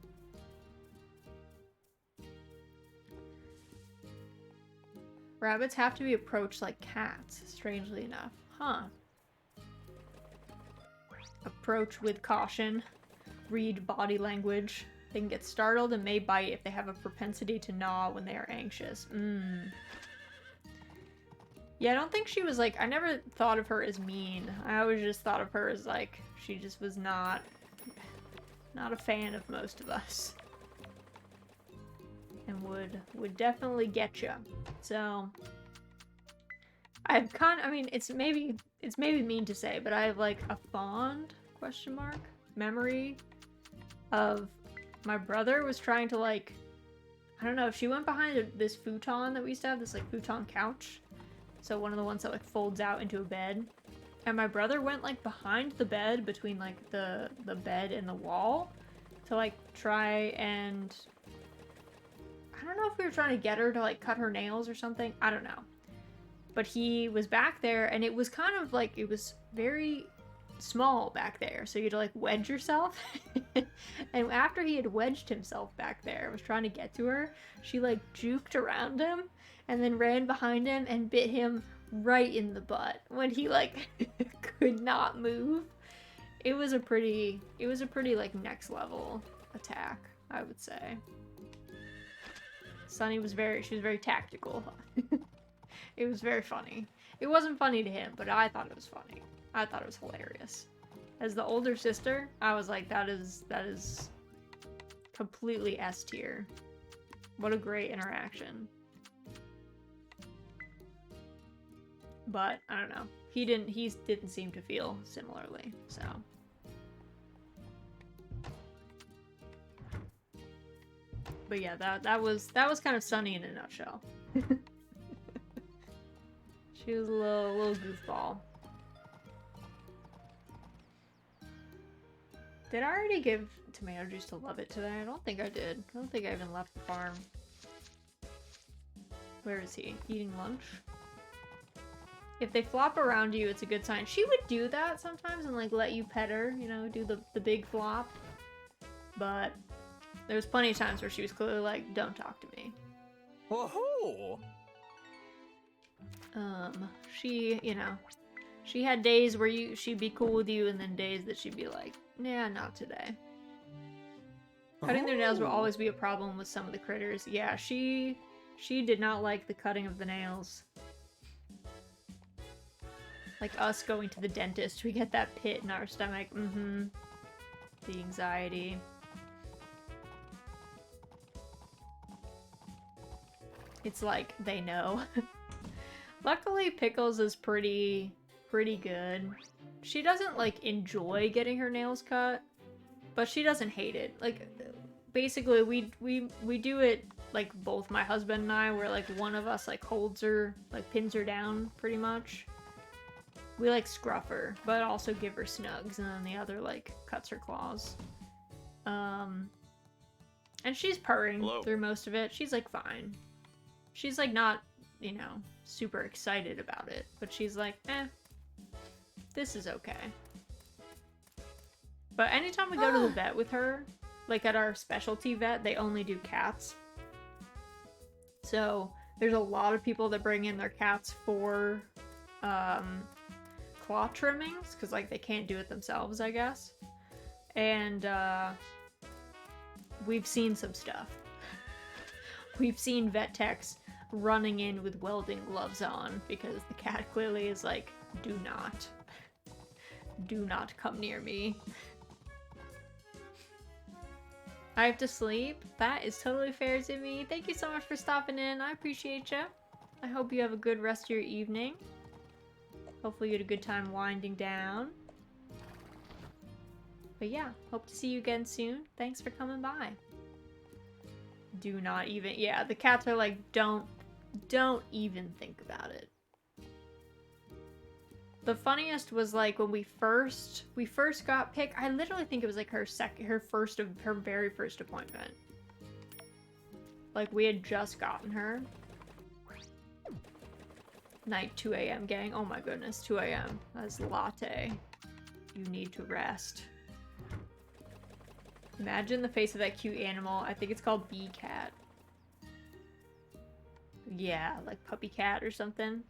Rabbits have to be approached like cats, strangely enough. Huh. Approach with caution. Read body language. They can get startled and may bite if they have a propensity to gnaw when they are anxious. Yeah, I don't think she was like, I never thought of her as mean. I always just thought of her as like, she just was not a fan of most of us. And would definitely get you. So I mean, it's maybe mean to say, but I have like a fond memory of my brother was trying to like, I don't know, if she went behind this futon that we used to have, this like futon couch. So one of the ones that like folds out into a bed. And my brother went like behind the bed between like the bed and the wall to like try and, I don't know if we were trying to get her to like cut her nails or something. I don't know. But he was back there and it was kind of like, it was very small back there. So you had to like wedge yourself. And after he had wedged himself back there, was trying to get to her, she like juked around him and then ran behind him and bit him right in the butt when he like could not move. It was a pretty like next level attack, I would say. Sunny was she was very tactical. It was very funny. It wasn't funny to him, but I thought it was funny. I thought it was hilarious. As the older sister, I was like, that is completely S tier. What a great interaction. But I don't know. He didn't seem to feel similarly, so. But yeah, that was kind of Sunny in a nutshell. She was a little goofball. Did I already give tomato juice to Love It today? I don't think I did. I don't think I even left the farm. Where is he? Eating lunch? If they flop around you, it's a good sign. She would do that sometimes and like let you pet her, you know, do the big flop. But there was plenty of times where she was clearly like, don't talk to me. Whoa! She, you know, she had days where she'd be cool with you and then days that she'd be like, nah, not today. Cutting their nails will always be a problem with some of the critters. Yeah, she did not like the cutting of the nails. Like us going to the dentist, we get that pit in our stomach. The anxiety. It's like, they know. Luckily, Pickles is pretty good. She doesn't, like, enjoy getting her nails cut, but she doesn't hate it. Like, basically, we do it, like, both my husband and I, where, like, one of us, like, holds her, like, pins her down, pretty much. We, like, scruff her, but also give her snugs, and then the other, like, cuts her claws. And she's purring through most of it. She's, like, fine. She's, like, not, you know, super excited about it, but she's like, this is okay. But anytime we go to the vet with her, like at our specialty vet, they only do cats. So there's a lot of people that bring in their cats for claw trimmings, because like they can't do it themselves, I guess. And we've seen some stuff. We've seen vet techs running in with welding gloves on because the cat clearly is like, do not come near me. I have to sleep. That is totally fair to me. Thank you so much for stopping in. I appreciate you. I hope you have a good rest of your evening. Hopefully you had a good time winding down. But yeah, hope to see you again soon. Thanks for coming by. Do not even, yeah, the cats are like, don't even think about it. The funniest was like when we first got Pick. I literally think it was like her very first appointment. Like we had just gotten her. Night 2 a.m. gang. Oh my goodness, 2 a.m. That's latte. You need to rest. Imagine the face of that cute animal. I think it's called Bee Cat. Yeah, like Puppy Cat or something.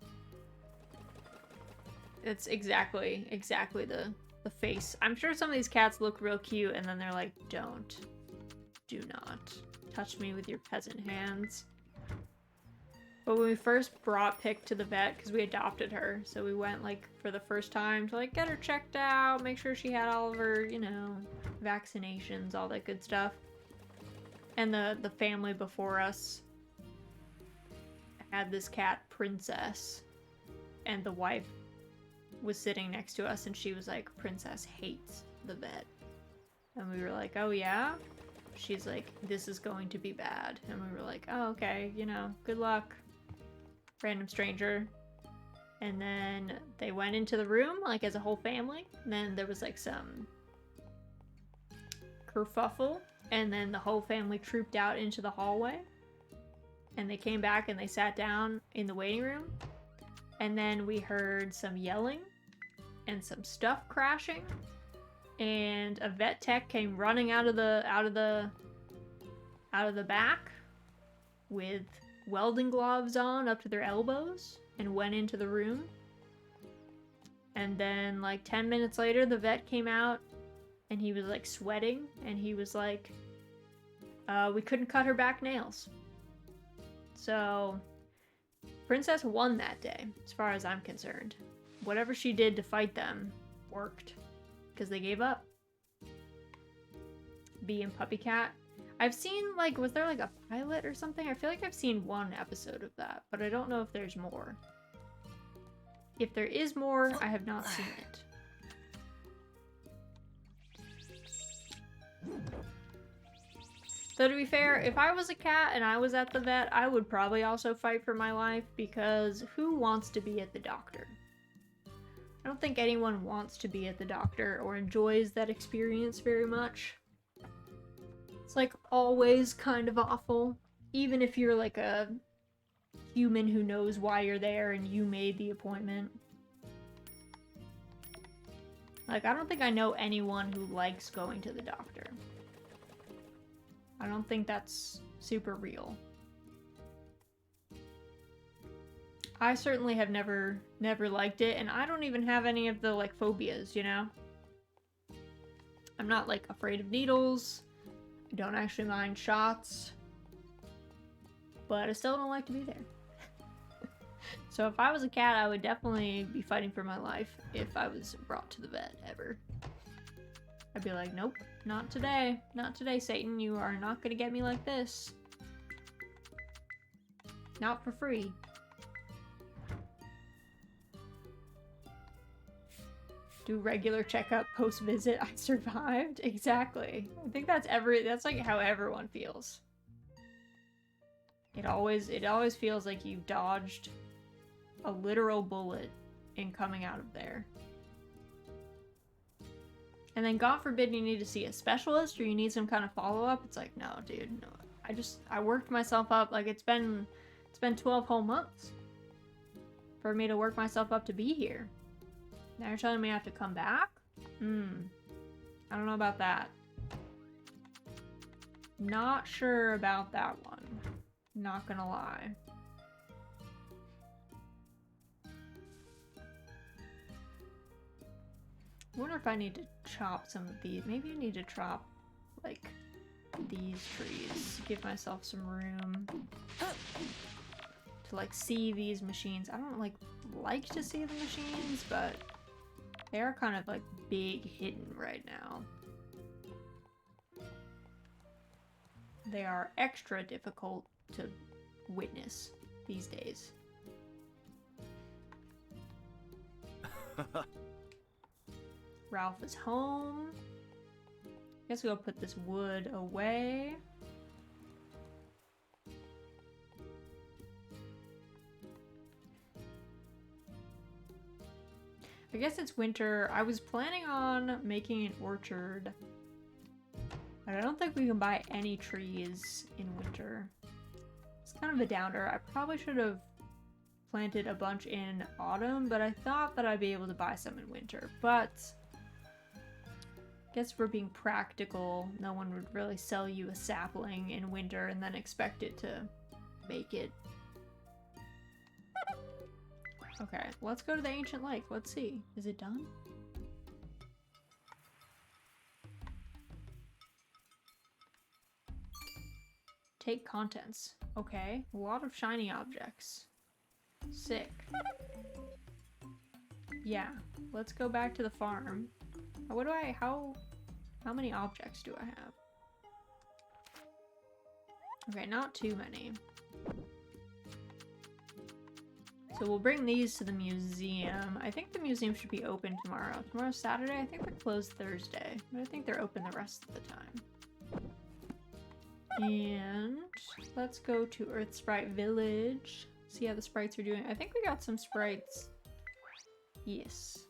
It's exactly the face. I'm sure some of these cats look real cute and then they're like, do not touch me with your peasant hands. But when we first brought Pick to the vet, because we adopted her, so we went like for the first time to like get her checked out, make sure she had all of her, you know, vaccinations, all that good stuff. And the family before us had this cat, Princess, and the wife was sitting next to us and she was like, Princess hates the vet. And we were like, oh yeah? She's like, this is going to be bad. And we were like, oh, okay, you know, good luck. Random stranger. And then they went into the room, like, as a whole family. And then there was, like, some kerfuffle. And then the whole family trooped out into the hallway. And they came back and they sat down in the waiting room. And then we heard some yelling and some stuff crashing. And a vet tech came running out of the back with welding gloves on up to their elbows and went into the room. And then like 10 minutes later, the vet came out and he was like sweating and he was like, we couldn't cut her back nails. So Princess won that day, as far as I'm concerned. Whatever she did to fight them worked, because they gave up. Bee and Puppy Cat. I've seen, like, was there like a pilot or something? I feel like I've seen one episode of that, but I don't know if there's more. If there is more, I have not seen it. So to be fair, if I was a cat and I was at the vet, I would probably also fight for my life, because who wants to be at the doctor? I don't think anyone wants to be at the doctor or enjoys that experience very much. It's like always kind of awful, even if you're like a human who knows why you're there and you made the appointment. Like, I don't think I know anyone who likes going to the doctor. I don't think that's super real. I certainly have never liked it, and I don't even have any of the, like, phobias, you know? I'm not, like, afraid of needles. I don't actually mind shots. But I still don't like to be there. So if I was a cat, I would definitely be fighting for my life if I was brought to the vet, ever. I'd be like, nope, not today. Not today, Satan. You are not gonna get me like this. Not for free. Do regular checkup post-visit. I survived. Exactly. I think that's like how everyone feels. It always feels like you dodged a literal bullet in coming out of there. And then God forbid you need to see a specialist or you need some kind of follow-up. It's like, no, dude, no. I worked myself up. Like, it's been 12 whole months for me to work myself up to be here. Now you're telling me I have to come back? I don't know about that. Not sure about that one. Not gonna lie. I wonder if I need to chop some of these. Maybe I need to chop, like, these trees. Give myself some room to, like, see these machines. I don't, like to see the machines, but they are kind of, like, big hidden right now. They are extra difficult to witness these days. Ralph is home. Guess we'll put this wood away. I guess it's winter. I was planning on making an orchard, but I don't think we can buy any trees in winter. It's kind of a downer. I probably should have planted a bunch in autumn, but I thought that I'd be able to buy some in winter. But I guess if we're being practical, no one would really sell you a sapling in winter and then expect it to make it. Okay, let's go to the ancient lake. Let's see. Is it done? Take contents. Okay, a lot of shiny objects. Sick. Yeah, let's go back to the farm. What do I, how many objects do I have? Okay, not too many. So we'll bring these to the museum. I think the museum should be open tomorrow. Tomorrow's Saturday? I think they're closed Thursday. But I think they're open the rest of the time. And let's go to Earth Sprite Village. See how the sprites are doing. I think we got some sprites. Yes.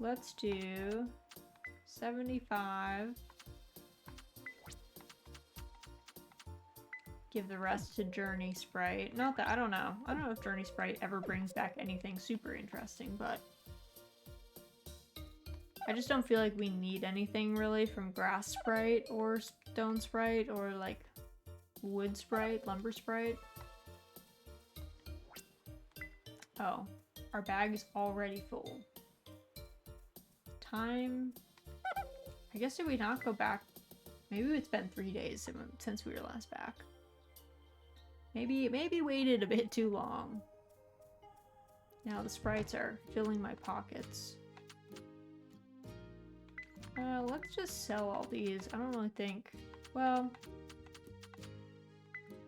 Let's do 75. Give the rest to Journey Sprite. Not that, I don't know. I don't know if Journey Sprite ever brings back anything super interesting, but I just don't feel like we need anything really from Grass Sprite or Stone Sprite or like Wood Sprite, Lumber Sprite. Oh, our bag is already full. Time. I guess did we not go back? Maybe it's been 3 days since we were last back. Maybe waited a bit too long. Now the sprites are filling my pockets. Let's just sell all these. I don't really think... Well...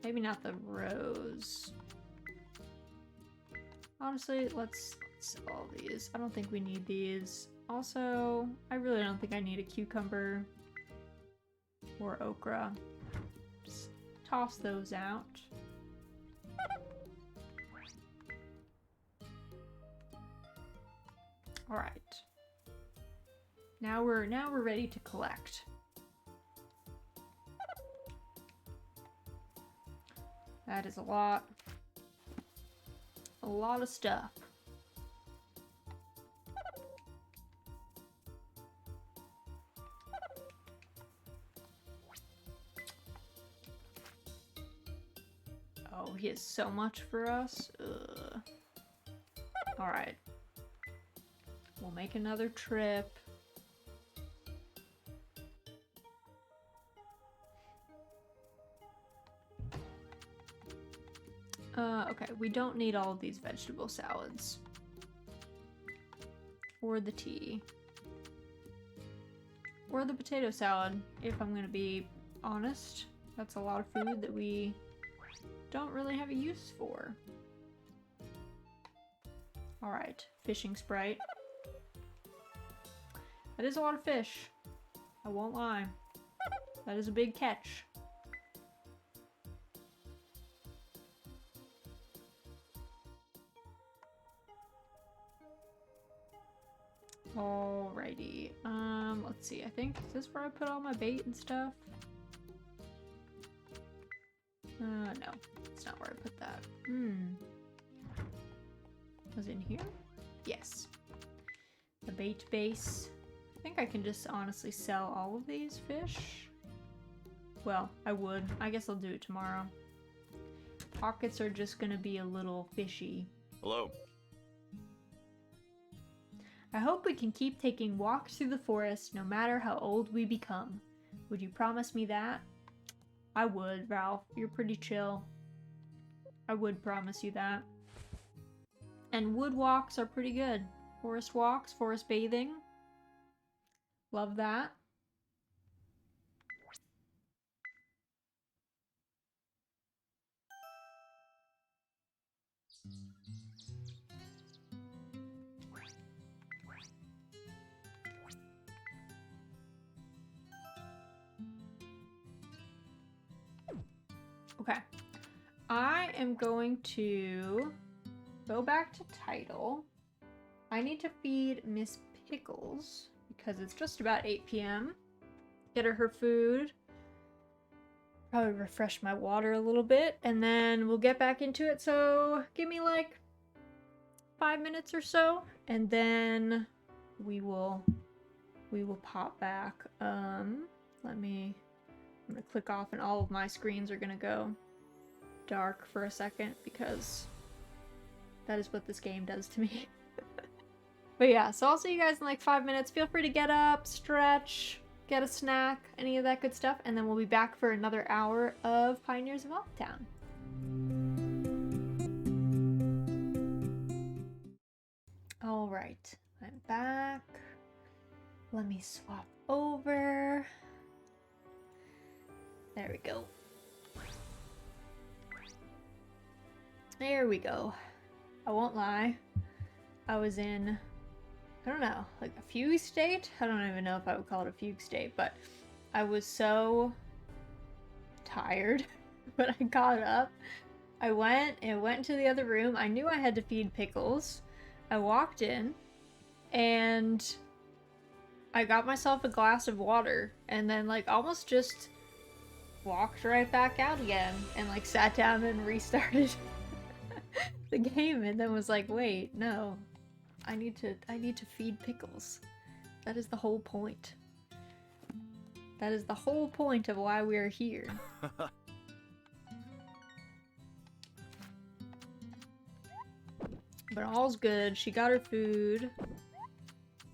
Maybe not the rose. Honestly, let's sell all these. I don't think we need these. Also, I really don't think I need a cucumber. Or okra. Just toss those out. Alright. Now we're ready to collect. That is a lot. A lot of stuff. Oh, he has so much for us. Ugh. Alright. We'll make another trip. Okay, we don't need all of these vegetable salads. Or the tea. Or the potato salad, if I'm gonna be honest. That's a lot of food that we don't really have a use for. Alright, fishing sprite. That is a lot of fish. I won't lie. That is a big catch. Alrighty. Let's see. I think, is this where I put all my bait and stuff? No. It's not where I put that. Was it in here? Yes. The bait base. I think I can just honestly sell all of these fish. Well, I would. I guess I'll do it tomorrow. Pockets are just gonna be a little fishy. Hello. I hope we can keep taking walks through the forest no matter how old we become. Would you promise me that? I would, Ralph. You're pretty chill. I would promise you that. And wood walks are pretty good. Forest walks, forest bathing. Love that. Okay. I am going to go back to title. I need to feed Miss Pickles because it's just about 8 p.m. Get her food. Probably refresh my water a little bit, and then we'll get back into it. So give me like 5 minutes or so, and then we will pop back. I'm gonna click off, and all of my screens are gonna go dark for a second because that is what this game does to me. But yeah, so I'll see you guys in like 5 minutes. Feel free to get up, stretch, get a snack, any of that good stuff, and then we'll be back for another hour of Pioneers of Town. All right, I'm back. Let me swap over. There we go. There we go. I won't lie. I was in, I don't know, like a fugue state? I don't even know if I would call it a fugue state, but I was so tired when I got up. I went to the other room. I knew I had to feed Pickles. I walked in and I got myself a glass of water and then like almost just walked right back out again and like sat down and restarted the game, and then was like, wait, no. I need to feed Pickles. That is the whole point. That is the whole point of why we are here. But all's good. She got her food.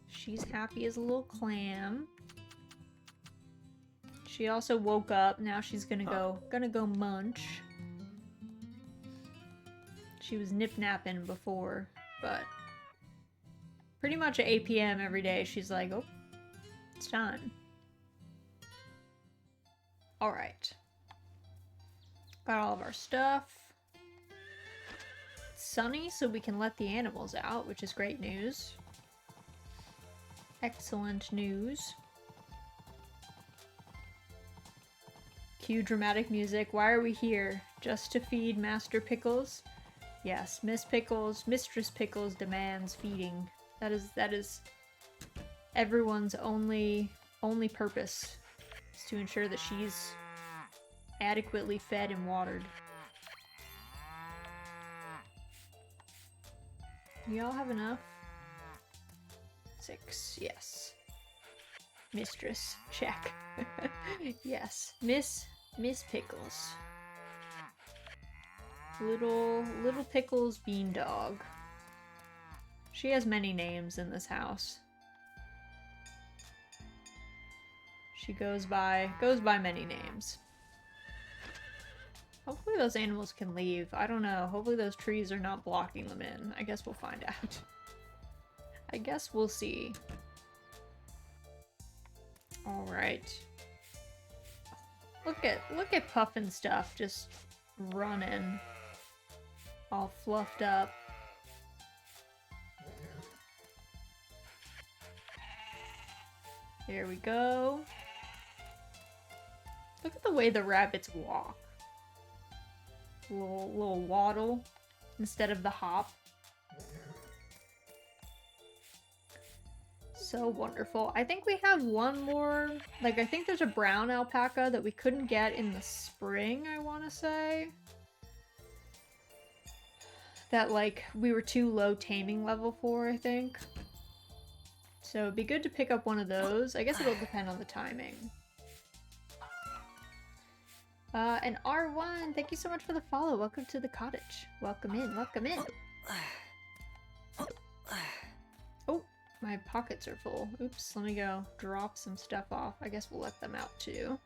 She's happy as a little clam. She also woke up. Now she's gonna go munch. She was nip-napping before, but pretty much at 8 p.m. every day, she's like, oh, it's time. Alright. Got all of our stuff. It's sunny, so we can let the animals out, which is great news. Excellent news. Cue dramatic music. Why are we here? Just to feed Master Pickles? Yes, Mistress Pickles demands feeding. That is everyone's only purpose, is to ensure that she's adequately fed and watered. Y'all have enough? 6, yes. Mistress, check. Yes, Miss Pickles. Little Pickles Bean Dog. She has many names in this house. She goes by many names. Hopefully those animals can leave. I don't know. Hopefully those trees are not blocking them in. I guess we'll find out. I guess we'll see. Alright. Look at Puff and stuff just running. All fluffed up. There we go. Look at the way the rabbits walk. Little waddle instead of the hop. So wonderful. I think we have one more, like I think there's a brown alpaca that we couldn't get in the spring, I want to say. That like we were too low taming level for, I think. So it'd be good to pick up one of those. I guess it'll depend on the timing. And R1, thank you so much for the follow. Welcome to the cottage. Welcome in, welcome in. Oh, my pockets are full. Oops, let me go drop some stuff off. I guess we'll let them out too.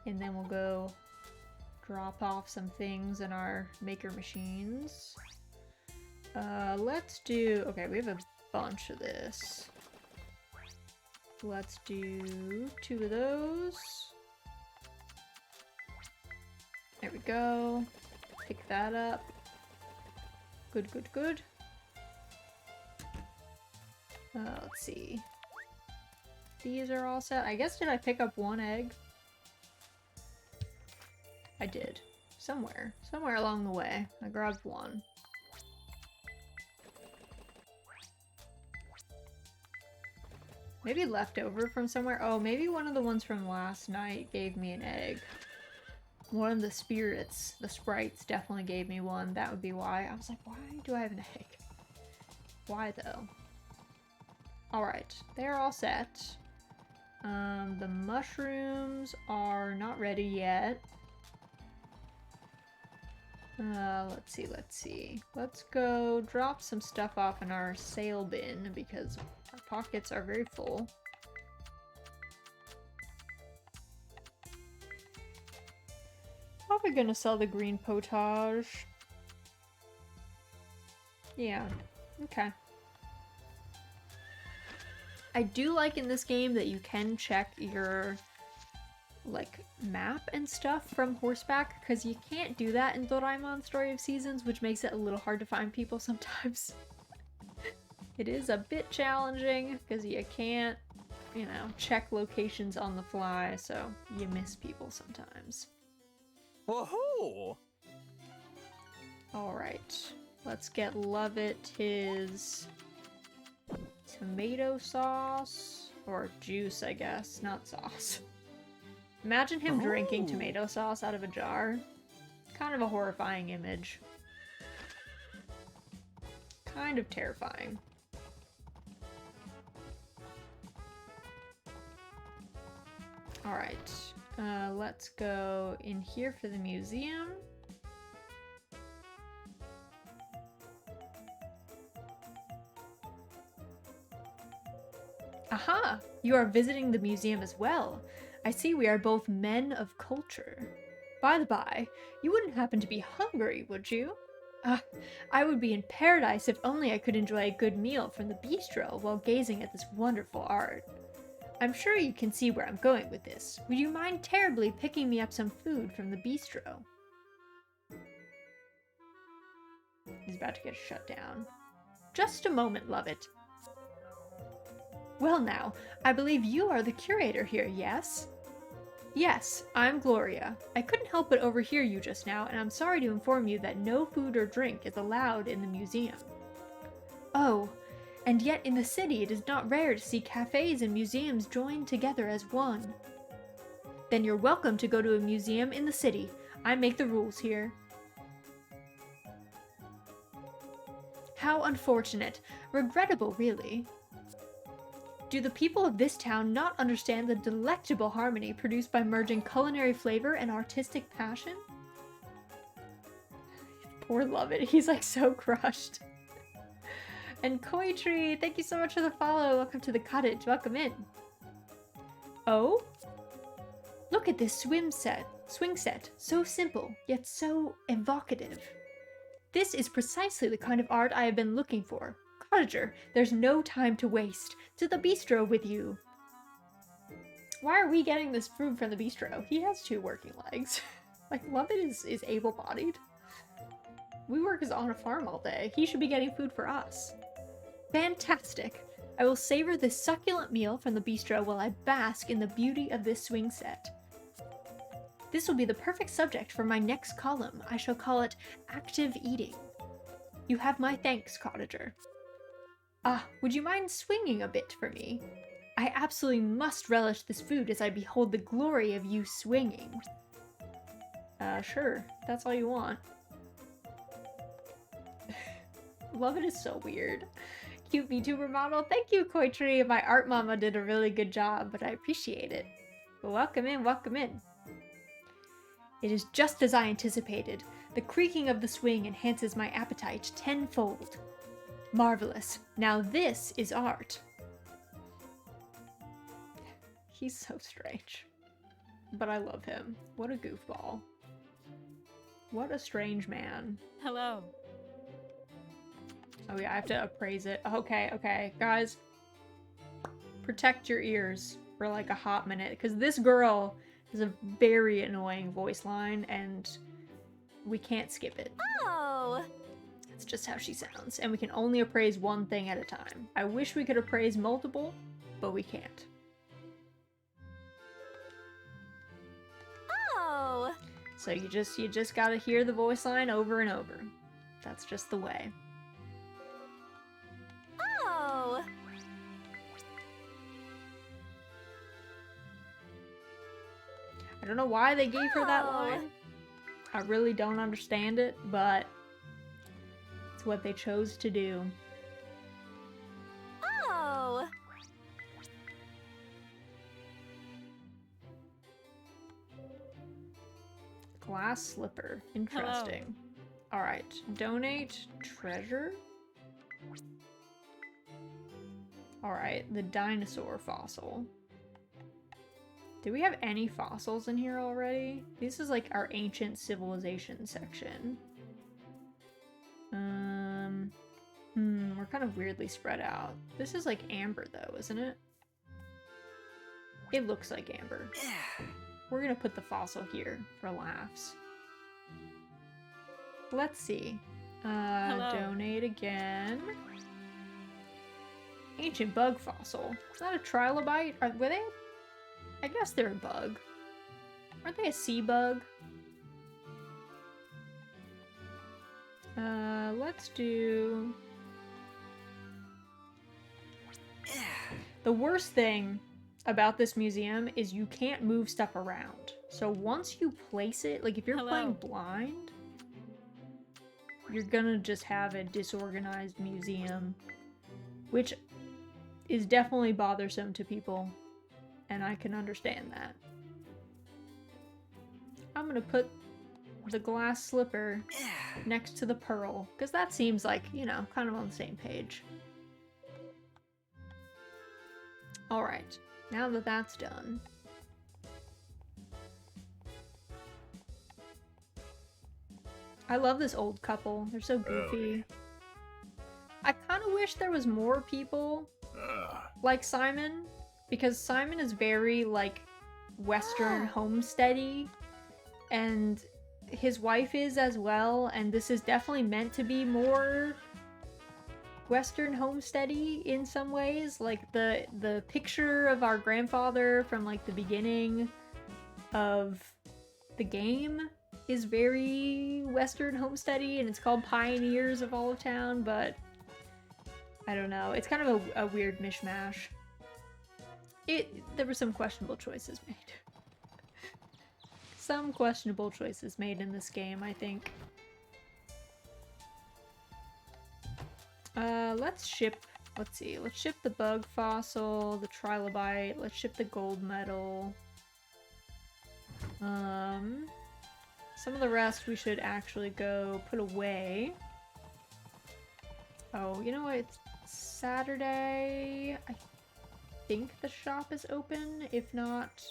And then we'll go drop off some things in our maker machines. Let's do, okay, we have a bunch of this. Let's do 2 of those. There we go. Pick that up. Good, good, good. Let's see. These are all set. I guess, did I pick up 1 egg? I did. Somewhere along the way. I grabbed 1. Maybe left over from somewhere. Oh, maybe one of the ones from last night gave me an egg. One of the spirits, the sprites, definitely gave me one. That would be why. I was like, why do I have an egg? Why though? Alright, they're all set. The mushrooms are not ready yet. Let's see. Let's go drop some stuff off in our sale bin because our pockets are very full. Probably gonna sell the green potage. Yeah, okay. I do like in this game that you can check your like map and stuff from horseback, because you can't do that in Doraemon Story of Seasons, which makes it a little hard to find people sometimes. It is a bit challenging because you can't, you know, check locations on the fly, so you miss people sometimes. Woohoo! Alright, let's get Lovett his tomato sauce, or juice, I guess, not sauce. Imagine him drinking tomato sauce out of a jar. Kind of a horrifying image. Kind of terrifying. Alright, let's go in here for the museum. Aha! You are visiting the museum as well. I see we are both men of culture. By the by, you wouldn't happen to be hungry, would you? I would be in paradise if only I could enjoy a good meal from the bistro while gazing at this wonderful art. I'm sure you can see where I'm going with this. Would you mind terribly picking me up some food from the bistro? He's about to get shut down. Just a moment, Lovett. Well now, I believe you are the curator here, yes? Yes, I'm Gloria. I couldn't help but overhear you just now, and I'm sorry to inform you that no food or drink is allowed in the museum. Oh, and yet in the city it is not rare to see cafes and museums joined together as one. Then you're welcome to go to a museum in the city. I make the rules here. How unfortunate. Regrettable, really. Do the people of this town not understand the delectable harmony produced by merging culinary flavor and artistic passion? Poor Lovett, he's like so crushed. And Koitree, thank you so much for the follow. Welcome to the cottage. Welcome in. Oh? Look at this swing set. So simple, yet so evocative. This is precisely the kind of art I have been looking for. Cottager, there's no time to waste. To the bistro with you. Why are we getting this food from the bistro? He has 2 working legs. Like, Lovett is able-bodied. We work on a farm all day. He should be getting food for us. Fantastic. I will savor this succulent meal from the bistro while I bask in the beauty of this swing set. This will be the perfect subject for my next column. I shall call it Active Eating. You have my thanks, Cottager. Would you mind swinging a bit for me? I absolutely must relish this food as I behold the glory of you swinging. Sure. That's all you want. Lovett is so weird. Cute VTuber model. Thank you, Koitree. My art mama did a really good job, but I appreciate it. Welcome in, welcome in. It is just as I anticipated. The creaking of the swing enhances my appetite tenfold. Marvelous. Now this is art. He's so strange. But I love him. What a goofball. What a strange man. Hello. Oh yeah, I have to appraise it. Okay, guys. Protect your ears for like a hot minute, because this girl has a very annoying voice line, and we can't skip it. Oh! That's just how she sounds, and we can only appraise one thing at a time. I wish we could appraise multiple, but we can't. Oh! So you just gotta hear the voice line over and over. That's just the way. Oh! I don't know why they gave her that line. I really don't understand it, but it's what they chose to do. Oh! Glass slipper. Interesting. Alright. Donate treasure? Alright, the dinosaur fossil. Do we have any fossils in here already? This is like our ancient civilization section. We're kind of weirdly spread out. This is like amber though, isn't it? It looks like amber. We're gonna put the fossil here for laughs. Let's see. Donate again. Ancient bug fossil. Is that a trilobite? Were they? I guess they're a bug. Aren't they a sea bug? Let's do... The worst thing about this museum is you can't move stuff around. So once you place it, like if you're playing blind, you're gonna just have a disorganized museum, which is definitely bothersome to people, and I can understand that. I'm gonna put the glass slipper next to the pearl, because that seems like, you know, kind of on the same page. Alright, now that that's done, I love this old couple. They're so goofy. I kind of wish there was more people like Simon, because Simon is very, like, Western homesteady, and his wife is as well, and this is definitely meant to be more Western homesteady in some ways. Like, the picture of our grandfather from, like, the beginning of the game is very Western homesteady, and it's called Pioneers of Olive Town, but I don't know. It's kind of a weird mishmash. There were some questionable choices made. Some questionable choices made in this game, I think. Let's ship the bug fossil, the trilobite, let's ship the gold medal. Some of the rest we should actually go put away. Oh, you know what? It's Saturday. I think the shop is open. If not,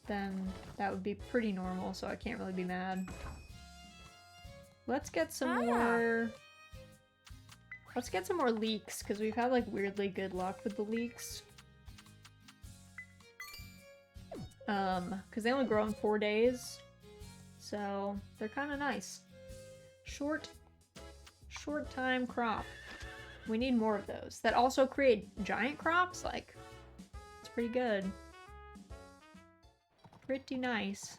then that would be pretty normal, so I can't really be mad. Let's get some more... Let's get some more leeks, because we've had, like, weirdly good luck with the leeks. Because they only grow in 4 days, so they're kind of nice. Short time crop. We need more of those. That also create giant crops, like, it's pretty good. Pretty nice.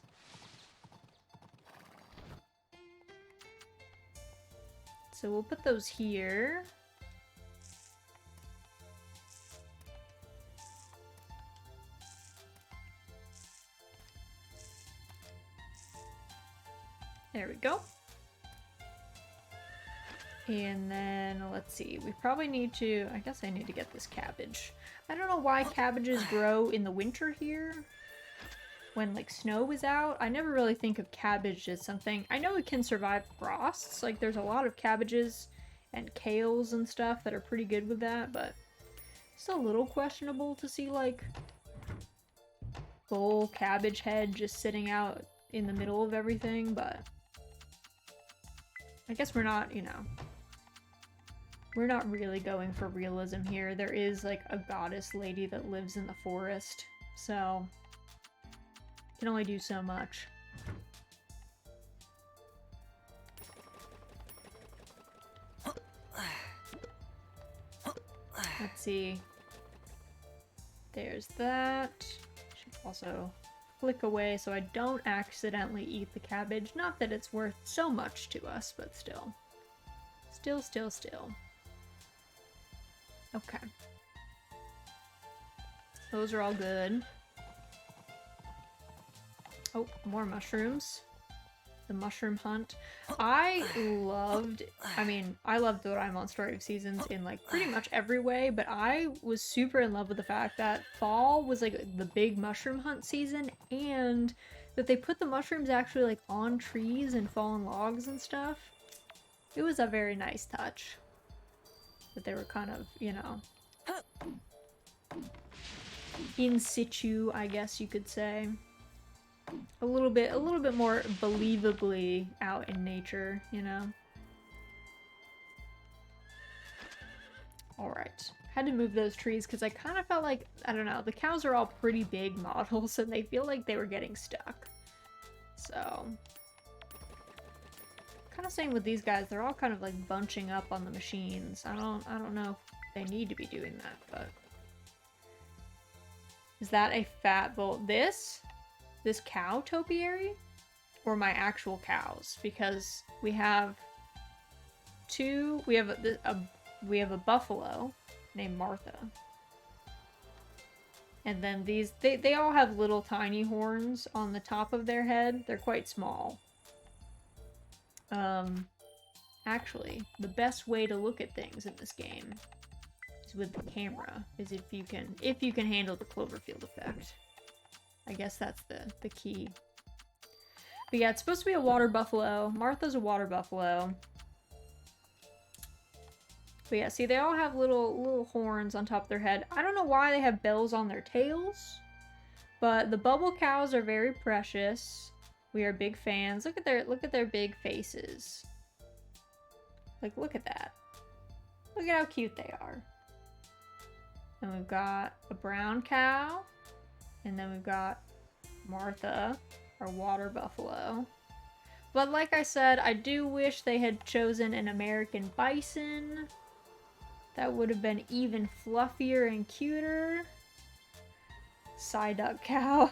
So we'll put those here. There we go. And then, let's see, we probably need to, I guess I need to get this cabbage. I don't know why cabbages grow in the winter here, when, like, snow is out. I never really think of cabbage as something, I know it can survive frosts, like, there's a lot of cabbages and kales and stuff that are pretty good with that, but it's a little questionable to see, like, full cabbage head just sitting out in the middle of everything, but I guess we're not, you know, we're not really going for realism here. There is, like, a goddess lady that lives in the forest, so can only do so much. Let's see. There's that. Should also flick away so I don't accidentally eat the cabbage. Not that it's worth so much to us, but still. Still. Okay. Those are all good. Oh, more mushrooms. The mushroom hunt. I loved Doraemon Story of Seasons in like pretty much every way, but I was super in love with the fact that fall was like the big mushroom hunt season, and that they put the mushrooms actually like on trees and fallen logs and stuff. It was a very nice touch. That they were kind of, you know, in situ, I guess you could say. A little bit more believably out in nature, you know? Alright. Had to move those trees because I kind of felt like, I don't know, the cows are all pretty big models and they feel like they were getting stuck. So... kind of same with these guys, they're all kind of like bunching up on the machines. I don't know if they need to be doing that, but... Is that a fat bull? This cow topiary? Or my actual cows? Because we have two, we have a buffalo named Martha. And then these, they all have little tiny horns on the top of their head. They're quite small. Actually, the best way to look at things in this game is with the camera, is if you can handle the Cloverfield effect. I guess that's the key. But yeah, it's supposed to be a water buffalo. Martha's a water buffalo. But yeah, see, they all have little horns on top of their head. I don't know why they have bells on their tails, but the bubble cows are very precious. We are big fans. Look at their big faces. Like, look at that. Look at how cute they are. And we've got a brown cow. And then we've got Martha, our water buffalo. But like I said, I do wish they had chosen an American bison. That would have been even fluffier and cuter. Psyduck cow.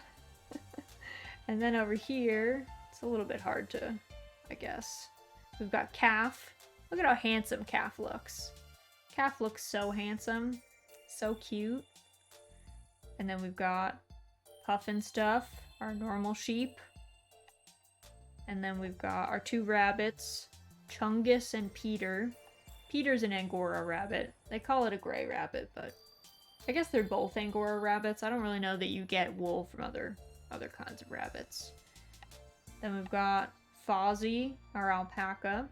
And then over here, it's a little bit hard to, I guess. We've got calf. Look at how handsome calf looks. Calf looks so handsome. So cute. And then we've got Puff and Stuff, our normal sheep. And then we've got our two rabbits, Chungus and Peter. Peter's an Angora rabbit. They call it a gray rabbit, but I guess they're both Angora rabbits. I don't really know that you get wool from other kinds of rabbits. Then we've got Fozzie, our alpaca.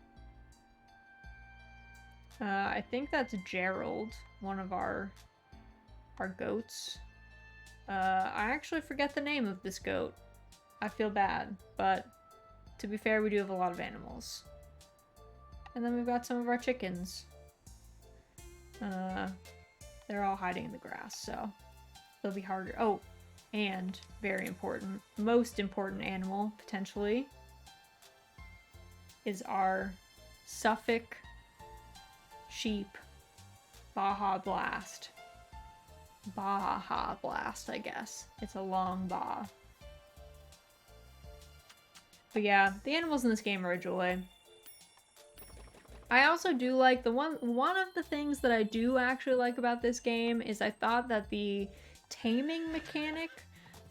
I think that's Gerald, one of our goats. I actually forget the name of this goat. I feel bad, but to be fair, we do have a lot of animals. And then we've got some of our chickens. They're all hiding in the grass, so they'll be harder. Oh, and very important, most important animal, potentially, is our Suffolk sheep, Baja Blast. Baja Blast, I guess. It's a long ba. But yeah, the animals in this game are a joy. I also do like one of the things that I do actually like about this game is I thought that the taming mechanic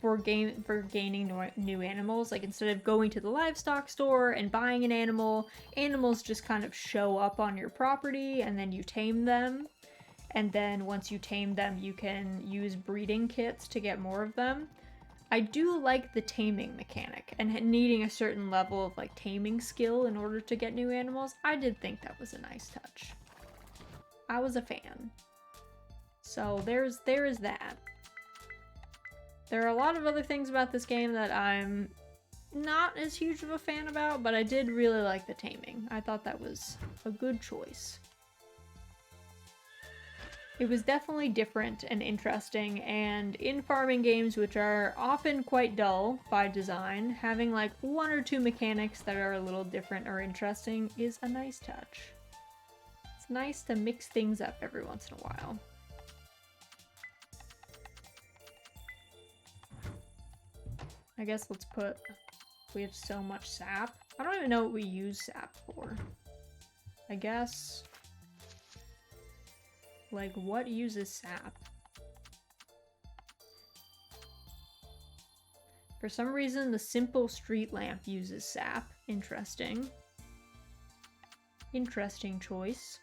for gaining new animals, like instead of going to the livestock store and buying an animal, animals just kind of show up on your property and then you tame them. And then once you tame them, you can use breeding kits to get more of them. I do like the taming mechanic and needing a certain level of like taming skill in order to get new animals. I did think that was a nice touch. I was a fan. So there is that. There are a lot of other things about this game that I'm not as huge of a fan about, but I did really like the taming. I thought that was a good choice. It was definitely different and interesting, and in farming games, which are often quite dull by design, having like one or two mechanics that are a little different or interesting is a nice touch. It's nice to mix things up every once in a while. I guess let's put... We have so much sap. I don't even know what we use sap for. I guess... Like, what uses sap? For some reason, the simple street lamp uses sap. Interesting. Interesting choice.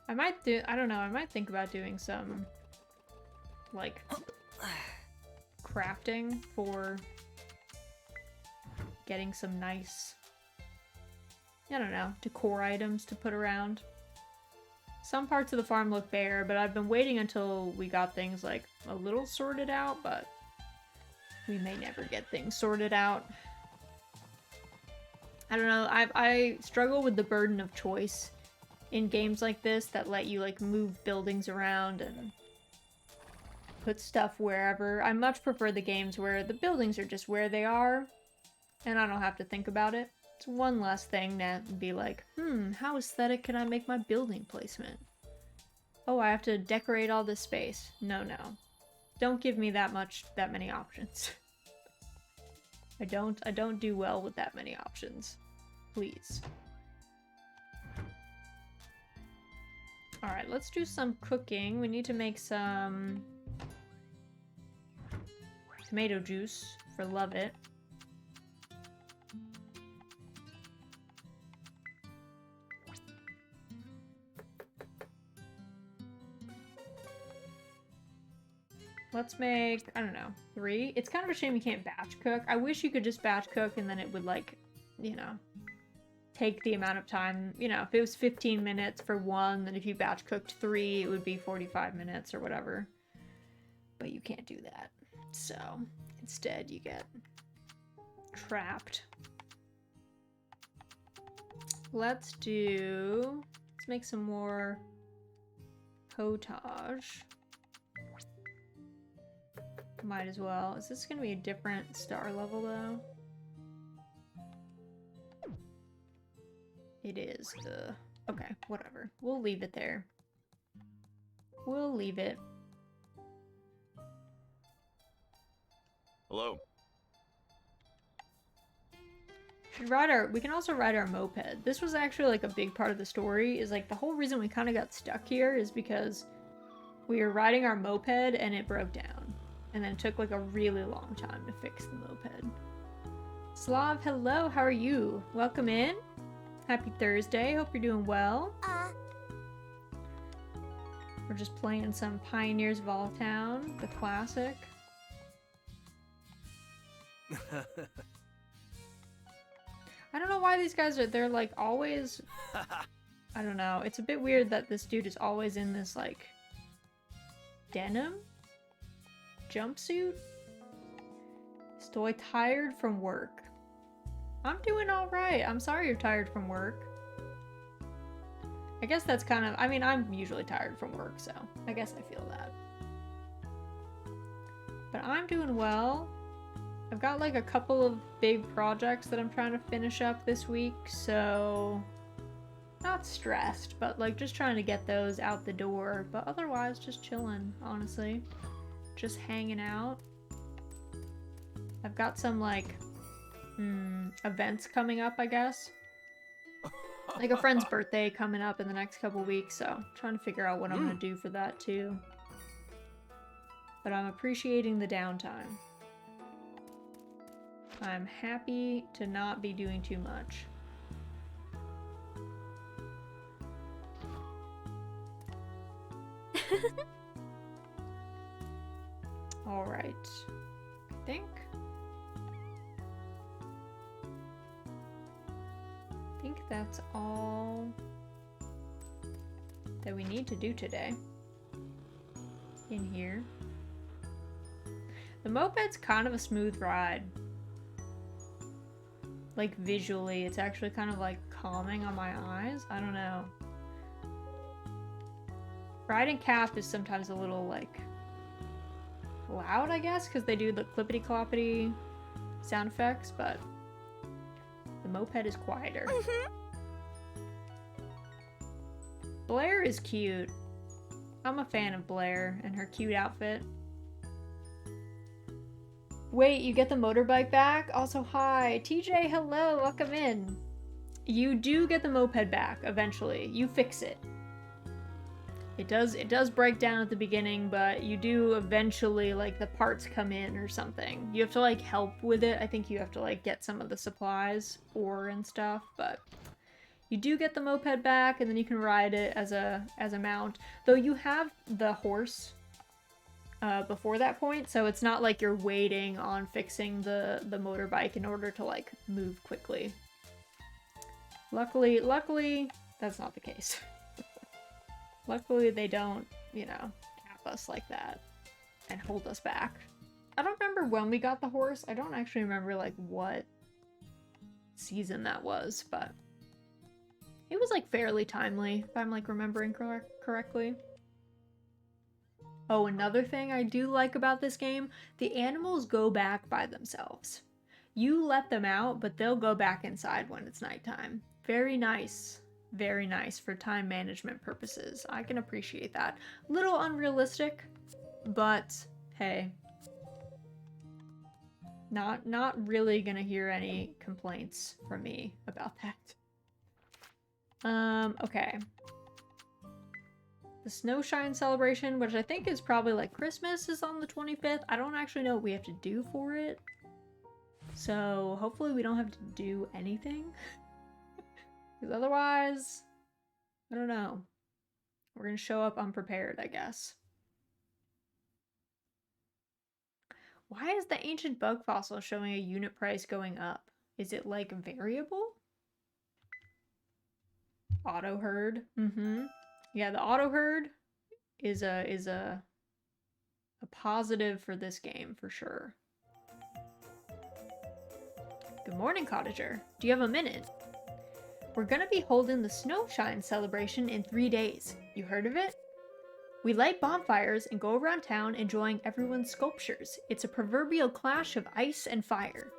I don't know, I might think about doing some, like, crafting for getting some nice, I don't know, decor items to put around. Some parts of the farm look bare, but I've been waiting until we got things, like, a little sorted out, but we may never get things sorted out. I don't know, I struggle with the burden of choice in games like this that let you, like, move buildings around and put stuff wherever. I much prefer the games where the buildings are just where they are, and I don't have to think about it. It's one less thing to be like, how aesthetic can I make my building placement? Oh, I have to decorate all this space. No. Don't give me that many options. I don't do well with that many options. Please. Alright, let's do some cooking. We need to make some tomato juice for Love It. Let's make, I don't know, 3? It's kind of a shame you can't batch cook. I wish you could just batch cook and then it would, like, you know, take the amount of time. You know, if it was 15 minutes for one, then if you batch cooked 3, it would be 45 minutes or whatever. But you can't do that. So, instead you get trapped. Let's make some more potage. Might as well. Is this gonna be a different star level though? It is. Okay, whatever. We'll leave it there. We'll leave it. Hello. We can also ride our moped. This was actually like a big part of the story, is like the whole reason we kind of got stuck here is because we were riding our moped and it broke down. And then it took like a really long time to fix the moped. Slav, hello, how are you? Welcome in. Happy Thursday, hope you're doing well. We're just playing some Pioneers of All Town, the classic. I don't know why these guys they're like always, I don't know, it's a bit weird that this dude is always in this like denim jumpsuit. Estoy tired from work. I'm doing alright. I'm sorry you're tired from work. I guess that's kind of, I mean, I'm usually tired from work, so I guess I feel that. But I'm doing well. I've got like a couple of big projects that I'm trying to finish up this week, so not stressed, but like just trying to get those out the door. But otherwise, just chilling, honestly. Just hanging out. I've got some like events coming up, I guess. Like a friend's birthday coming up in the next couple weeks, so I'm trying to figure out what I'm gonna do for that too. But I'm appreciating the downtime. I'm happy to not be doing too much. Alright. I think that's all that we need to do today in here. The moped's kind of a smooth ride. Like visually, it's actually kind of like calming on my eyes. I don't know. Riding calf is sometimes a little like loud, I guess, because they do the clippity-cloppity sound effects, but the moped is quieter. Blair is cute. I'm a fan of Blair and her cute outfit. Wait, you get the motorbike back? Also, hi. TJ, hello. Welcome in. you do get the moped back eventually. You fix it. It does break down at the beginning, but you do eventually, like, the parts come in or something. You have to, like, help with it. I think you have to, like, get some of the supplies, ore and stuff, but you do get the moped back, and then you can ride it as a mount. Though you have the horse before that point, so it's not like you're waiting on fixing the motorbike in order to, like, move quickly. Luckily, that's not the case. Luckily, they don't, you know, cap us like that and hold us back. I don't remember when we got the horse. I don't actually remember, like, what season that was, but it was, like, fairly timely, if I'm, like, remembering correctly. Oh, another thing I do like about this game, the animals go back by themselves. You let them out, but they'll go back inside when it's nighttime. Very nice. Very nice for time management purposes. I can appreciate that. Little unrealistic, but hey. Not really gonna hear any complaints from me about that. Okay. The Snowshine celebration, which I think is probably like Christmas, is on the 25th. I don't actually know what we have to do for it. So hopefully we don't have to do anything. Because otherwise, I don't know. We're gonna show up unprepared, I guess. Why is the ancient bug fossil showing a unit price going up? Is it, like, variable? Auto herd. Yeah, the auto herd is a positive for this game for sure. Good morning, cottager. Do you have a minute? We're gonna be holding the Snowshine celebration in 3 days. You heard of it? We light bonfires and go around town enjoying everyone's sculptures. It's a proverbial clash of ice and fire.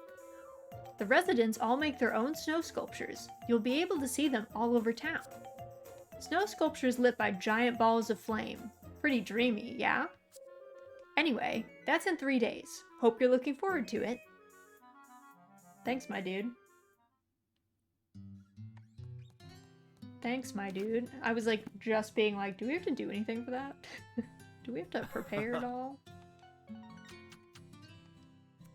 The residents all make their own snow sculptures. You'll be able to see them all over town. Snow sculptures lit by giant balls of flame. Pretty dreamy, yeah? Anyway, that's in 3 days. Hope you're looking forward to it. Thanks, my dude. Thanks, my dude. I was, like, just being like, do we have to do anything for that? Do we have to prepare it all?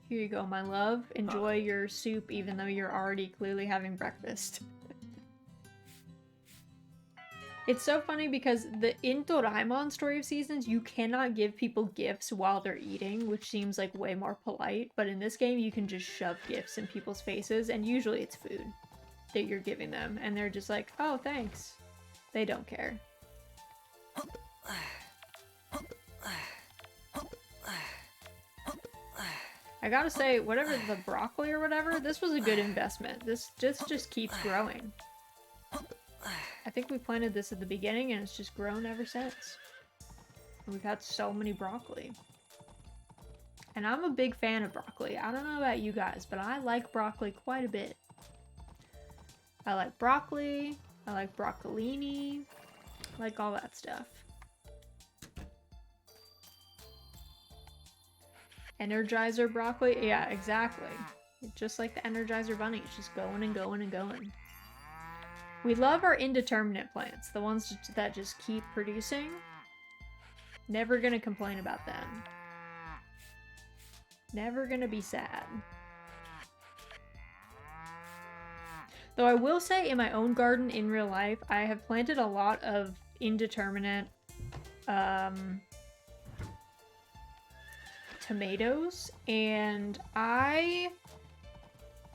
Here you go, my love. Enjoy your soup even though you're already clearly having breakfast. It's so funny because in Doraemon Story of Seasons, you cannot give people gifts while they're eating, which seems like way more polite, but in this game you can just shove gifts in people's faces, and usually it's food that you're giving them, and they're just like, oh, thanks. They don't care. I gotta say, whatever the broccoli or whatever, this was a good investment. This just keeps growing. I think we planted this at the beginning and it's just grown ever since. And we've had so many broccoli. And I'm a big fan of broccoli. I don't know about you guys, but I like broccoli quite a bit. I like broccoli, I like broccolini, I like all that stuff. Energizer broccoli? Yeah, exactly. It's just like the Energizer bunny, it's just going and going and going. We love our indeterminate plants, the ones that just keep producing. Never gonna complain about them. Never gonna be sad. Though I will say, in my own garden in real life, I have planted a lot of indeterminate tomatoes, and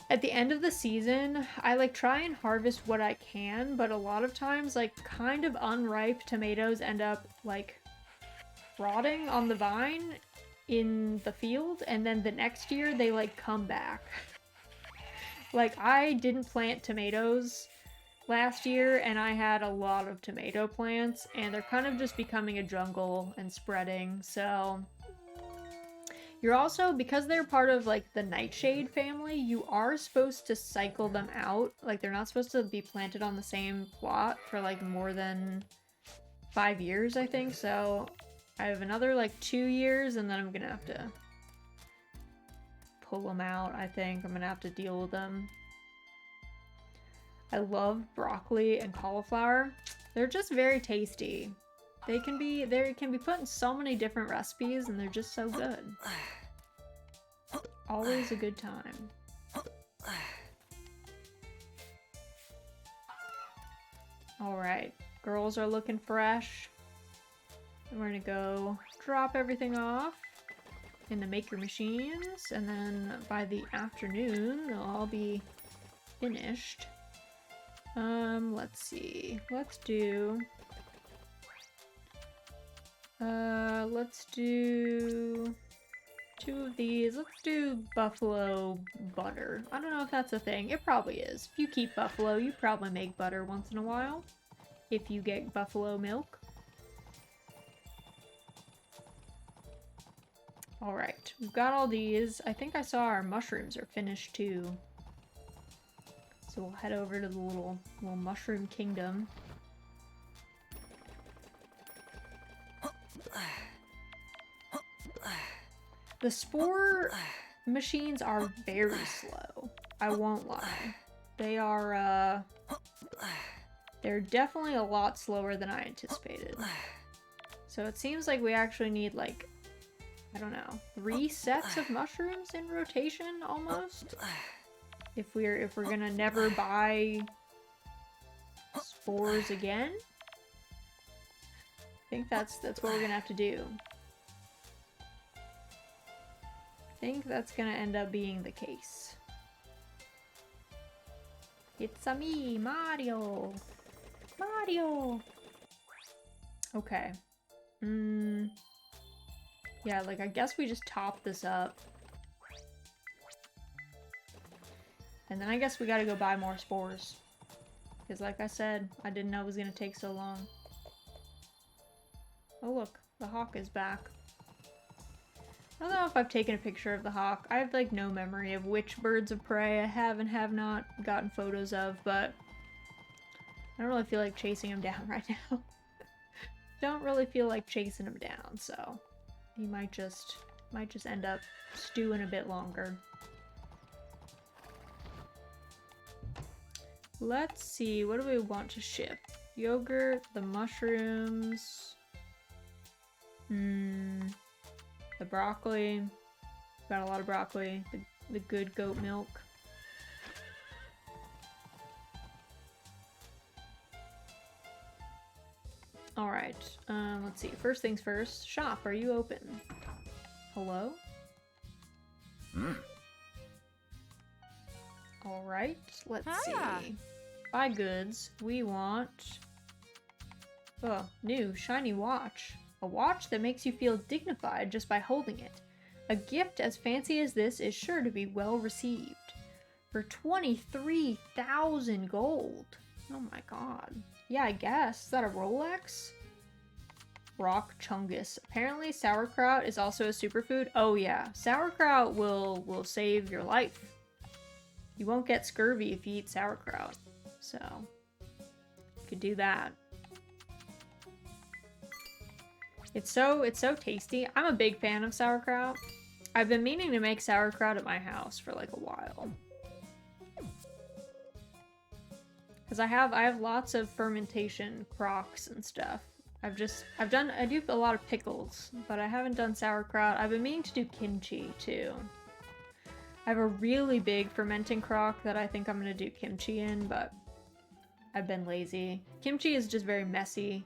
at the end of the season, I like try and harvest what I can, but a lot of times, like, kind of unripe tomatoes end up like rotting on the vine in the field, and then the next year they like come back. Like, I didn't plant tomatoes last year, and I had a lot of tomato plants, and they're kind of just becoming a jungle and spreading, so... You're also, because they're part of, like, the nightshade family, you are supposed to cycle them out. Like, they're not supposed to be planted on the same plot for, like, more than 5 years, I think, so... I have another, like, 2 years, and then I'm gonna have to pull them out, I think. I'm gonna have to deal with them. I love broccoli and cauliflower. They're just very tasty. They can be put in so many different recipes and they're just so good. Always a good time. Alright, girls are looking fresh. And we're gonna go drop everything off in the maker machines, and then by the afternoon they'll all be finished. Let's see. Let's do 2 of these. Let's do buffalo butter. I don't know if that's a thing. It probably is. If you keep buffalo, you probably make butter once in a while. If you get buffalo milk. Alright, we've got all these. I think I saw our mushrooms are finished too. So we'll head over to the little mushroom kingdom. The spore machines are very slow. I won't lie. They are, they're definitely a lot slower than I anticipated. So it seems like we actually need, like, I don't know, 3 sets of mushrooms in rotation almost. If we're gonna never buy spores again. I think that's what we're gonna have to do. I think that's gonna end up being the case. It's-a me, Mario! Mario! Okay. Yeah, like, I guess we just top this up. And then I guess we gotta go buy more spores. Because like I said, I didn't know it was gonna take so long. Oh look, the hawk is back. I don't know if I've taken a picture of the hawk. I have, like, no memory of which birds of prey I have and have not gotten photos of, but I don't really feel like chasing him down right now. Don't really feel like chasing him down, so he might just end up stewing a bit longer. Let's see, what do we want to ship? Yogurt, the mushrooms, the broccoli. Got a lot of broccoli. The good goat milk. Alright, let's see. First things first. Shop, are you open? Hello? Alright, let's see. Buy goods. We want... Oh, new, shiny watch. A watch that makes you feel dignified just by holding it. A gift as fancy as this is sure to be well received. For 23,000 gold. Oh my god. Yeah, I guess. Is that a Rolex? Rock Chungus. Apparently sauerkraut is also a superfood. Oh yeah, sauerkraut will save your life. You won't get scurvy if you eat sauerkraut. So, you could do that. It's so tasty. I'm a big fan of sauerkraut. I've been meaning to make sauerkraut at my house for like a while. Cause I have lots of fermentation crocks and stuff. I do a lot of pickles, but I haven't done sauerkraut. I've been meaning to do kimchi too. I have a really big fermenting crock that I think I'm gonna do kimchi in, but I've been lazy. Kimchi is just very messy.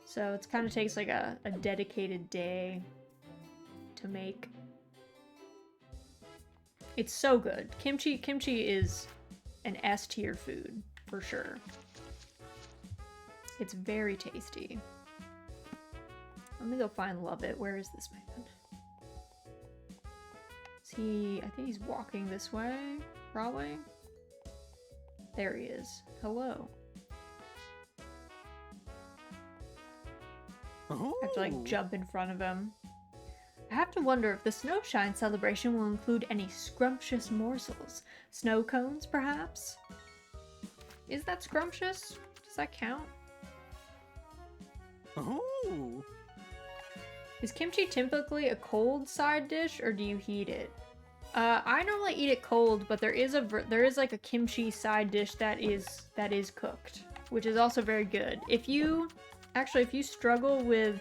So it kind of takes like a dedicated day to make. It's so good. Kimchi is an S tier food, for sure. It's very tasty. Let me go find Love It. Where is this man? Is he... I think he's walking this way, probably. There he is. Hello. I have to, like, jump in front of him. I have to wonder if the Snowshine celebration will include any scrumptious morsels. Snow cones, perhaps? Is that scrumptious? Does that count? Oh. Is kimchi typically a cold side dish, or do you heat it? I normally eat it cold, but there is like a kimchi side dish that is cooked, which is also very good. If you struggle with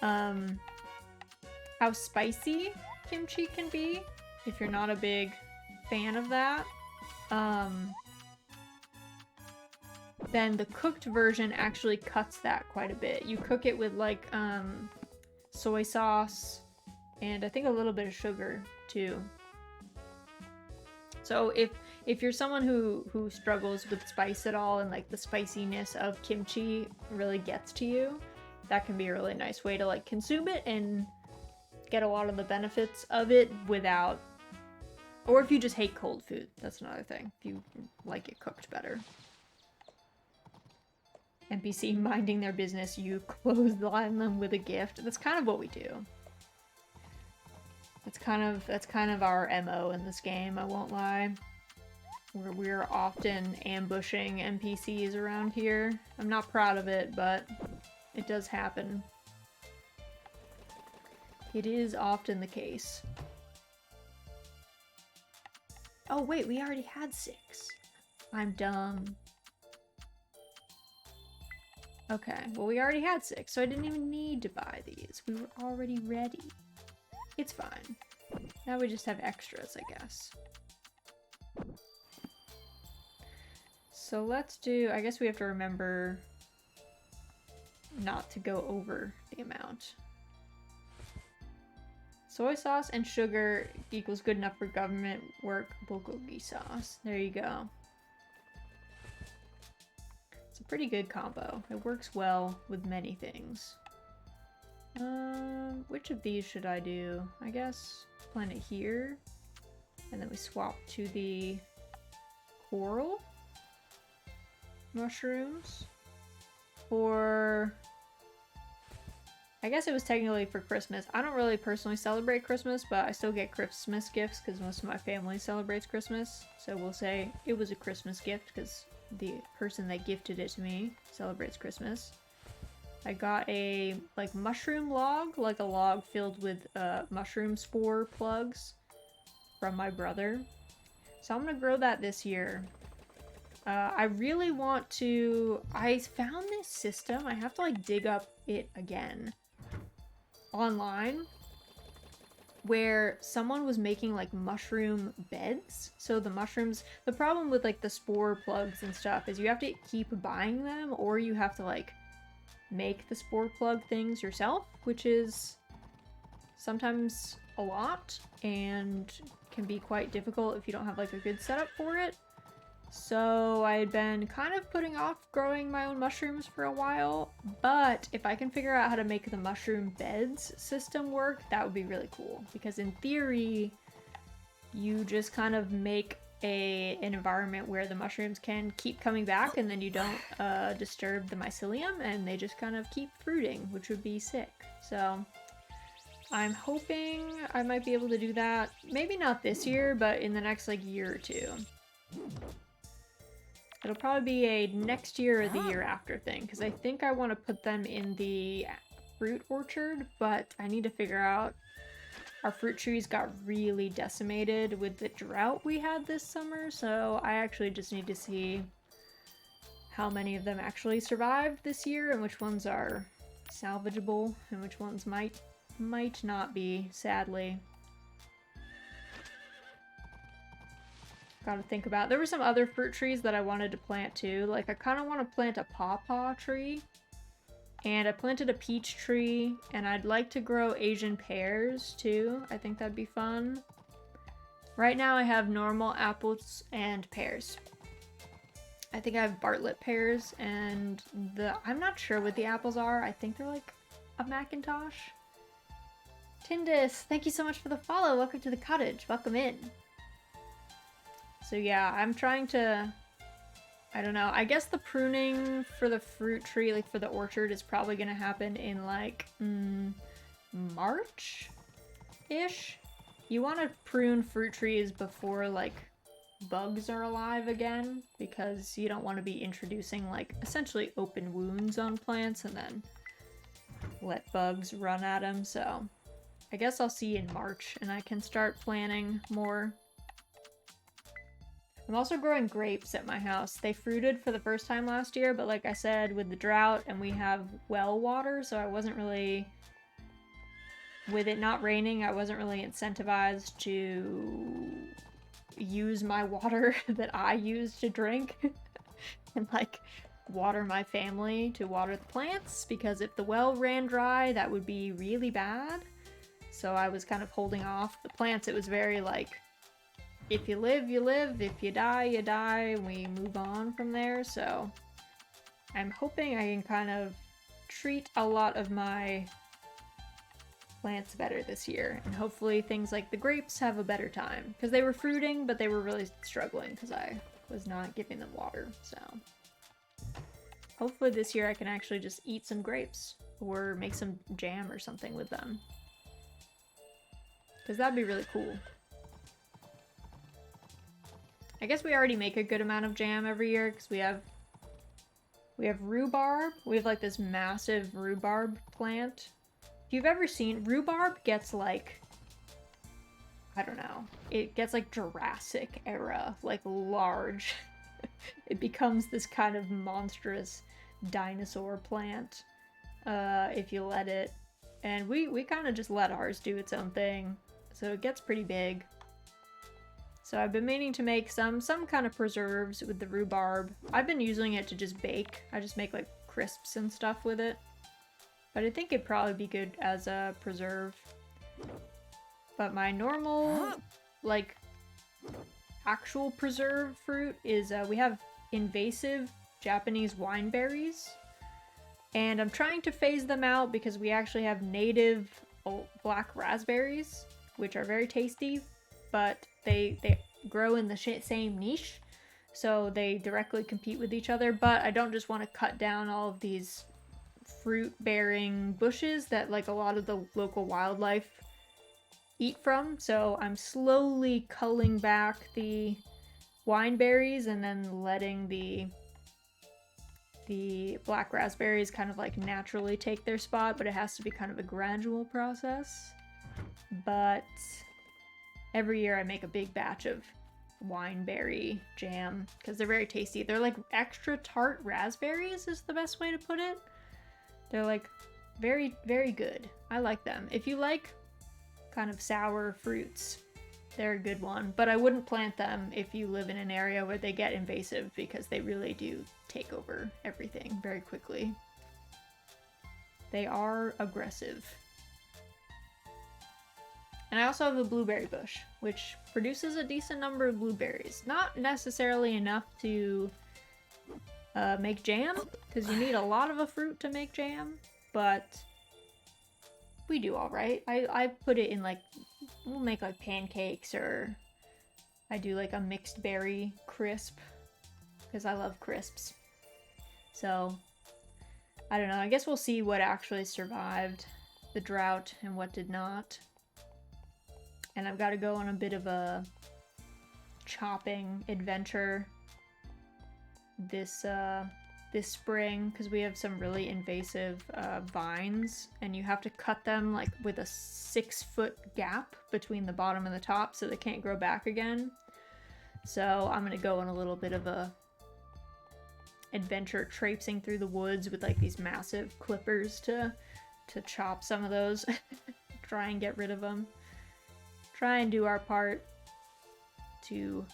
how spicy kimchi can be, if you're not a big fan of that, then the cooked version actually cuts that quite a bit. You cook it with like soy sauce and I think a little bit of sugar too. So if you're someone who struggles with spice at all and like the spiciness of kimchi really gets to you, that can be a really nice way to like consume it and get a lot of the benefits of it without, or if you just hate cold food, that's another thing. If you like it cooked better. NPC minding their business, you clothesline them with a gift. That's kind of what we do. That's kind of our MO in this game, I won't lie. We're often ambushing NPCs around here. I'm not proud of it, but it does happen. It is often the case. Oh wait, we already had 6. I'm dumb. Okay, well we already had 6, so I didn't even need to buy these. We were already ready. It's fine. Now we just have extras, I guess. So let's do, I guess we have to remember not to go over the amount. Soy sauce and sugar equals good enough for government work bulgogi sauce. There you go. It's a pretty good combo. It works well with many things. Which of these should I do? I guess plant it here. And then we swap to the coral mushrooms. Or I guess it was technically for Christmas. I don't really personally celebrate Christmas, but I still get Christmas gifts because most of my family celebrates Christmas. So we'll say it was a Christmas gift because the person that gifted it to me celebrates Christmas. I got a like mushroom log, like a log filled with mushroom spore plugs from my brother. So I'm gonna grow that this year. I really want to, I found this system, I have to like dig up it again online, where someone was making like mushroom beds. So the mushrooms, the problem with like the spore plugs and stuff is you have to keep buying them, or you have to like make the spore plug things yourself, which is sometimes a lot and can be quite difficult if you don't have like a good setup for it. So I had been kind of putting off growing my own mushrooms for a while, but if I can figure out how to make the mushroom beds system work, that would be really cool. Because in theory, you just kind of make an environment where the mushrooms can keep coming back and then you don't disturb the mycelium and they just kind of keep fruiting, which would be sick. So I'm hoping I might be able to do that. Maybe not this year, but in the next like year or two. It'll probably be a next year or the year after thing, because I think I want to put them in the fruit orchard, but I need to figure out. Our fruit trees got really decimated with the drought we had this summer, so I actually just need to see how many of them actually survived this year and which ones are salvageable and which ones might not be, sadly. Gotta think about. There were some other fruit trees that I wanted to plant too. Like I kind of want to plant a pawpaw tree. And I planted a peach tree, and I'd like to grow Asian pears too. I think that'd be fun. Right now I have normal apples and pears. I think I have Bartlett pears, and I'm not sure what the apples are. I think they're like a Macintosh. Tindus, thank you so much for the follow. Welcome to the cottage. Welcome in. So yeah, I'm trying to, I don't know, I guess the pruning for the fruit tree, like for the orchard, is probably gonna happen in like March-ish. You want to prune fruit trees before like bugs are alive again, because you don't want to be introducing like essentially open wounds on plants and then let bugs run at them. So I guess I'll see in March and I can start planning more. I'm also growing grapes at my house. They fruited for the first time last year, but like I said, with the drought and we have well water, so I wasn't really... With it not raining, I wasn't really incentivized to use my water that I use to drink and like water my family to water the plants, because if the well ran dry, that would be really bad. So I was kind of holding off. The plants, it was very like, if you live, you live. If you die, you die. And we move on from there. So I'm hoping I can kind of treat a lot of my plants better this year. And hopefully things like the grapes have a better time. Because they were fruiting, but they were really struggling because I was not giving them water. So hopefully this year I can actually just eat some grapes or make some jam or something with them. Because that'd be really cool. I guess we already make a good amount of jam every year because we have rhubarb. We have like this massive rhubarb plant. If you've ever seen, rhubarb gets like, I don't know, it gets like Jurassic era, like large. It becomes this kind of monstrous dinosaur plant if you let it. And we kind of just let ours do its own thing. So it gets pretty big. So I've been meaning to make some kind of preserves with the rhubarb. I've been using it to just bake. I just make like crisps and stuff with it. But I think it'd probably be good as a preserve. But my normal, like, actual preserve fruit is we have invasive Japanese wine berries. And I'm trying to phase them out because we actually have native black raspberries, which are very tasty, but they grow in the same niche, so they directly compete with each other. But I don't just want to cut down all of these fruit-bearing bushes that like a lot of the local wildlife eat from, so I'm slowly culling back the wine berries and then letting the black raspberries kind of like naturally take their spot, but it has to be kind of a gradual process. But every year I make a big batch of wineberry jam because they're very tasty. They're like extra tart raspberries is the best way to put it. They're like very, very good. I like them. If you like kind of sour fruits, they're a good one. But I wouldn't plant them if you live in an area where they get invasive because they really do take over everything very quickly. They are aggressive. And I also have a blueberry bush, which produces a decent number of blueberries. Not necessarily enough to make jam, because you need a lot of a fruit to make jam, but we do alright. I put it in like, we'll make like pancakes, or I do like a mixed berry crisp, because I love crisps. So, I don't know, I guess we'll see what actually survived the drought and what did not. And I've got to go on a bit of a chopping adventure this spring because we have some really invasive vines, and you have to cut them like with a 6-foot gap between the bottom and the top so they can't grow back again. So I'm gonna go on a little bit of a adventure traipsing through the woods with like these massive clippers to chop some of those. Try and get rid of them. Try and do our part to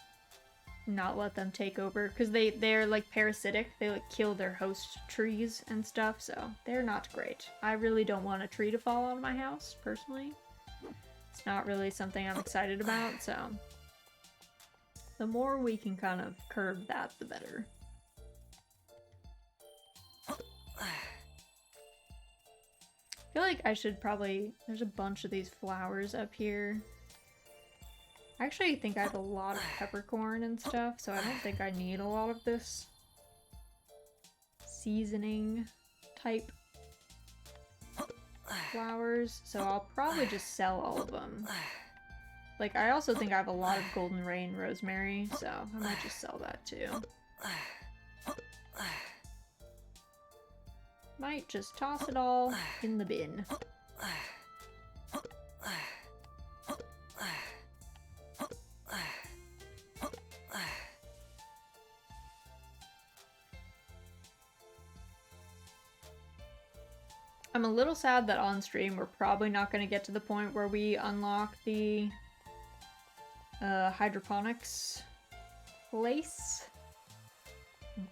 not let them take over, because they're like parasitic. They like kill their host trees and stuff, so they're not great. I really don't want a tree to fall on my house, personally. It's not really something I'm excited about, so the more we can kind of curb that, the better. I feel like I should probably... There's a bunch of these flowers up here. I actually think I have a lot of peppercorn and stuff, so I don't think I need a lot of this seasoning type flowers, so I'll probably just sell all of them. Like, I also think I have a lot of golden rain rosemary, so I might just sell that too. Might just toss it all in the bin. I'm a little sad that on stream we're probably not going to get to the point where we unlock the hydroponics place.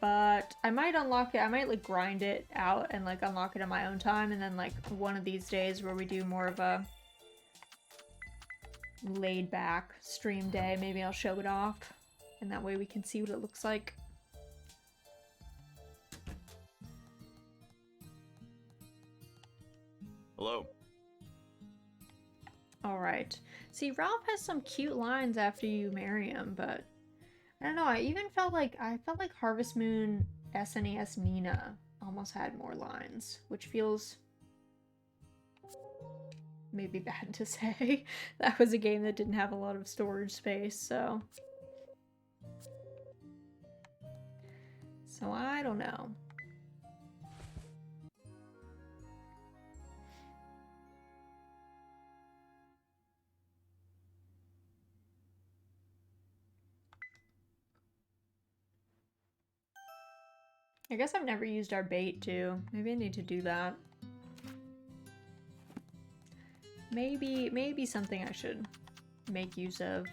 But I might unlock it, I might like grind it out and like unlock it in my own time, and then like one of these days where we do more of a laid back stream day, maybe I'll show it off, and that way we can see what it looks like. Hello. Alright. See, Ralph has some cute lines after you marry him, but I don't know, I felt like Harvest Moon SNES Nina almost had more lines, which feels maybe bad to say. That was a game that didn't have a lot of storage space, so I don't know. I guess I've never used our bait too. Maybe I need to do that. Maybe something I should make use of.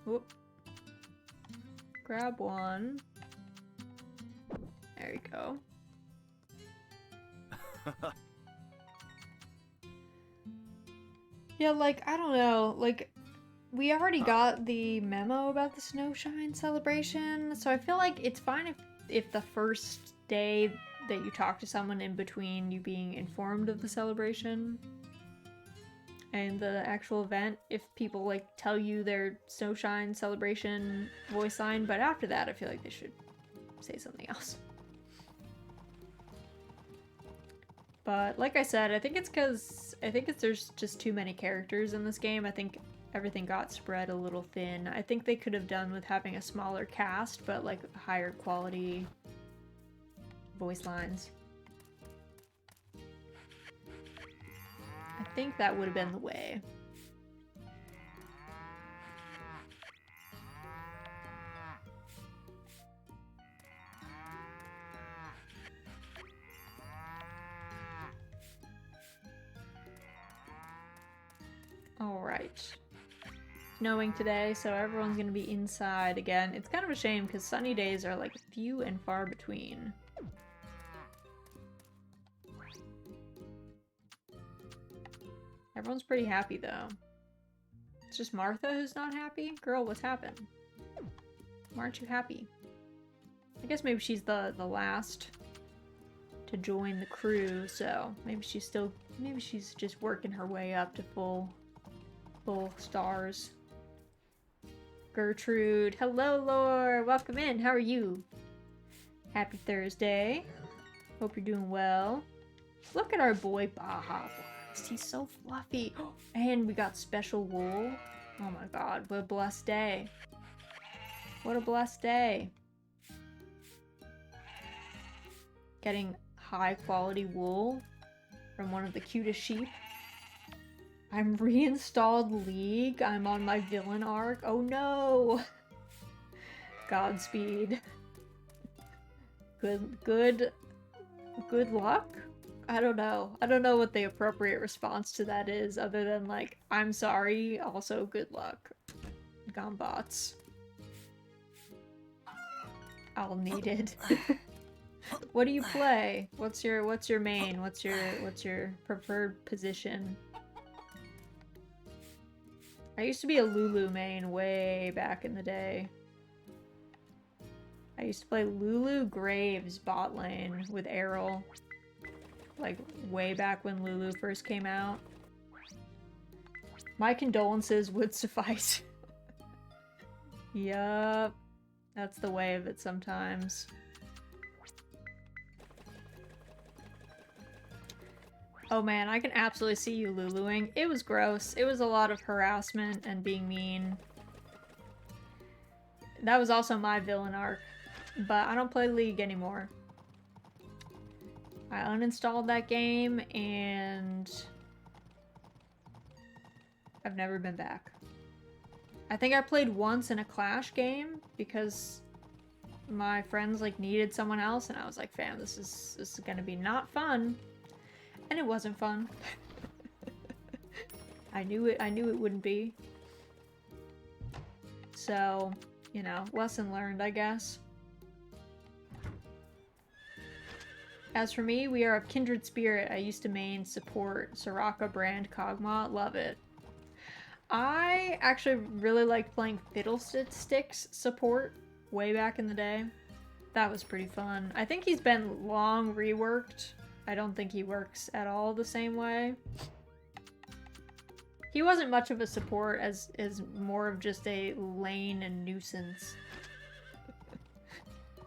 Whoop. Grab one. There you go. Yeah, like, I don't know, like, we already got the memo about the Snowshine celebration, so I feel like it's fine if the first day that you talk to someone in between you being informed of the celebration and the actual event, if people like tell you their Snowshine celebration voice line, but after that I feel like they should say something else. But like I said, I think it's because there's just too many characters in this game. I think everything got spread a little thin. I think they could have done with having a smaller cast, but like higher quality voice lines. I think that would have been the way. All right. Snowing today, so everyone's gonna be inside again. It's kind of a shame because sunny days are like few and far between. Everyone's pretty happy though. It's just Martha who's not happy? Girl, what's happened? Why aren't you happy? I guess maybe she's the last to join the crew, so maybe she's just working her way up to full stars. Gertrude. Hello, Lore. Welcome in. How are you? Happy Thursday. Hope you're doing well. Look at our boy Baja Blast. He's so fluffy. And we got special wool. Oh my god. What a blessed day. What a blessed day. Getting high quality wool from one of the cutest sheep. I'm reinstalled League. I'm on my villain arc. Oh no! Godspeed. Good luck? I don't know. I don't know what the appropriate response to that is, other than like, I'm sorry, also good luck. Gombots. I'll need it. What do you play? What's your main? What's your preferred position? I used to be a Lulu main way back in the day. I used to play Lulu Graves bot lane with Errol. Like, way back when Lulu first came out. My condolences would suffice. Yup. That's the way of it sometimes. Oh man, I can absolutely see you Luluing. It was gross. It was a lot of harassment and being mean. That was also my villain arc. But I don't play League anymore. I uninstalled that game and I've never been back. I think I played once in a Clash game because my friends like needed someone else and I was like, fam, this is gonna be not fun. And it wasn't fun. I knew it wouldn't be. So, you know, lesson learned, I guess. As for me, we are of kindred spirit. I used to main support Soraka brand Kog'Maw. Love it. I actually really liked playing Fiddlesticks support way back in the day. That was pretty fun. I think he's been long reworked. I don't think he works at all the same way. He wasn't much of a support as more of just a lane and nuisance.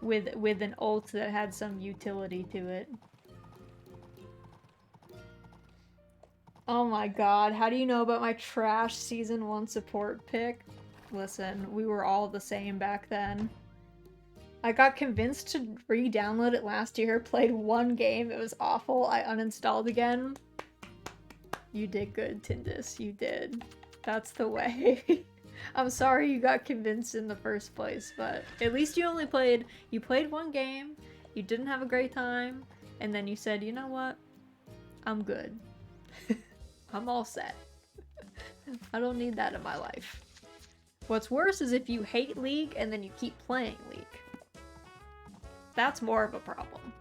with an ult that had some utility to it. Oh my god, how do you know about my trash Season 1 support pick? Listen, we were all the same back then. I got convinced to re-download it last year, played one game, it was awful, I uninstalled again. You did good, Tindus, you did. That's the way. I'm sorry you got convinced in the first place, but at least you played one game, you didn't have a great time, and then you said, you know what? I'm good. I'm all set. I don't need that in my life. What's worse is if you hate League and then you keep playing League. That's more of a problem.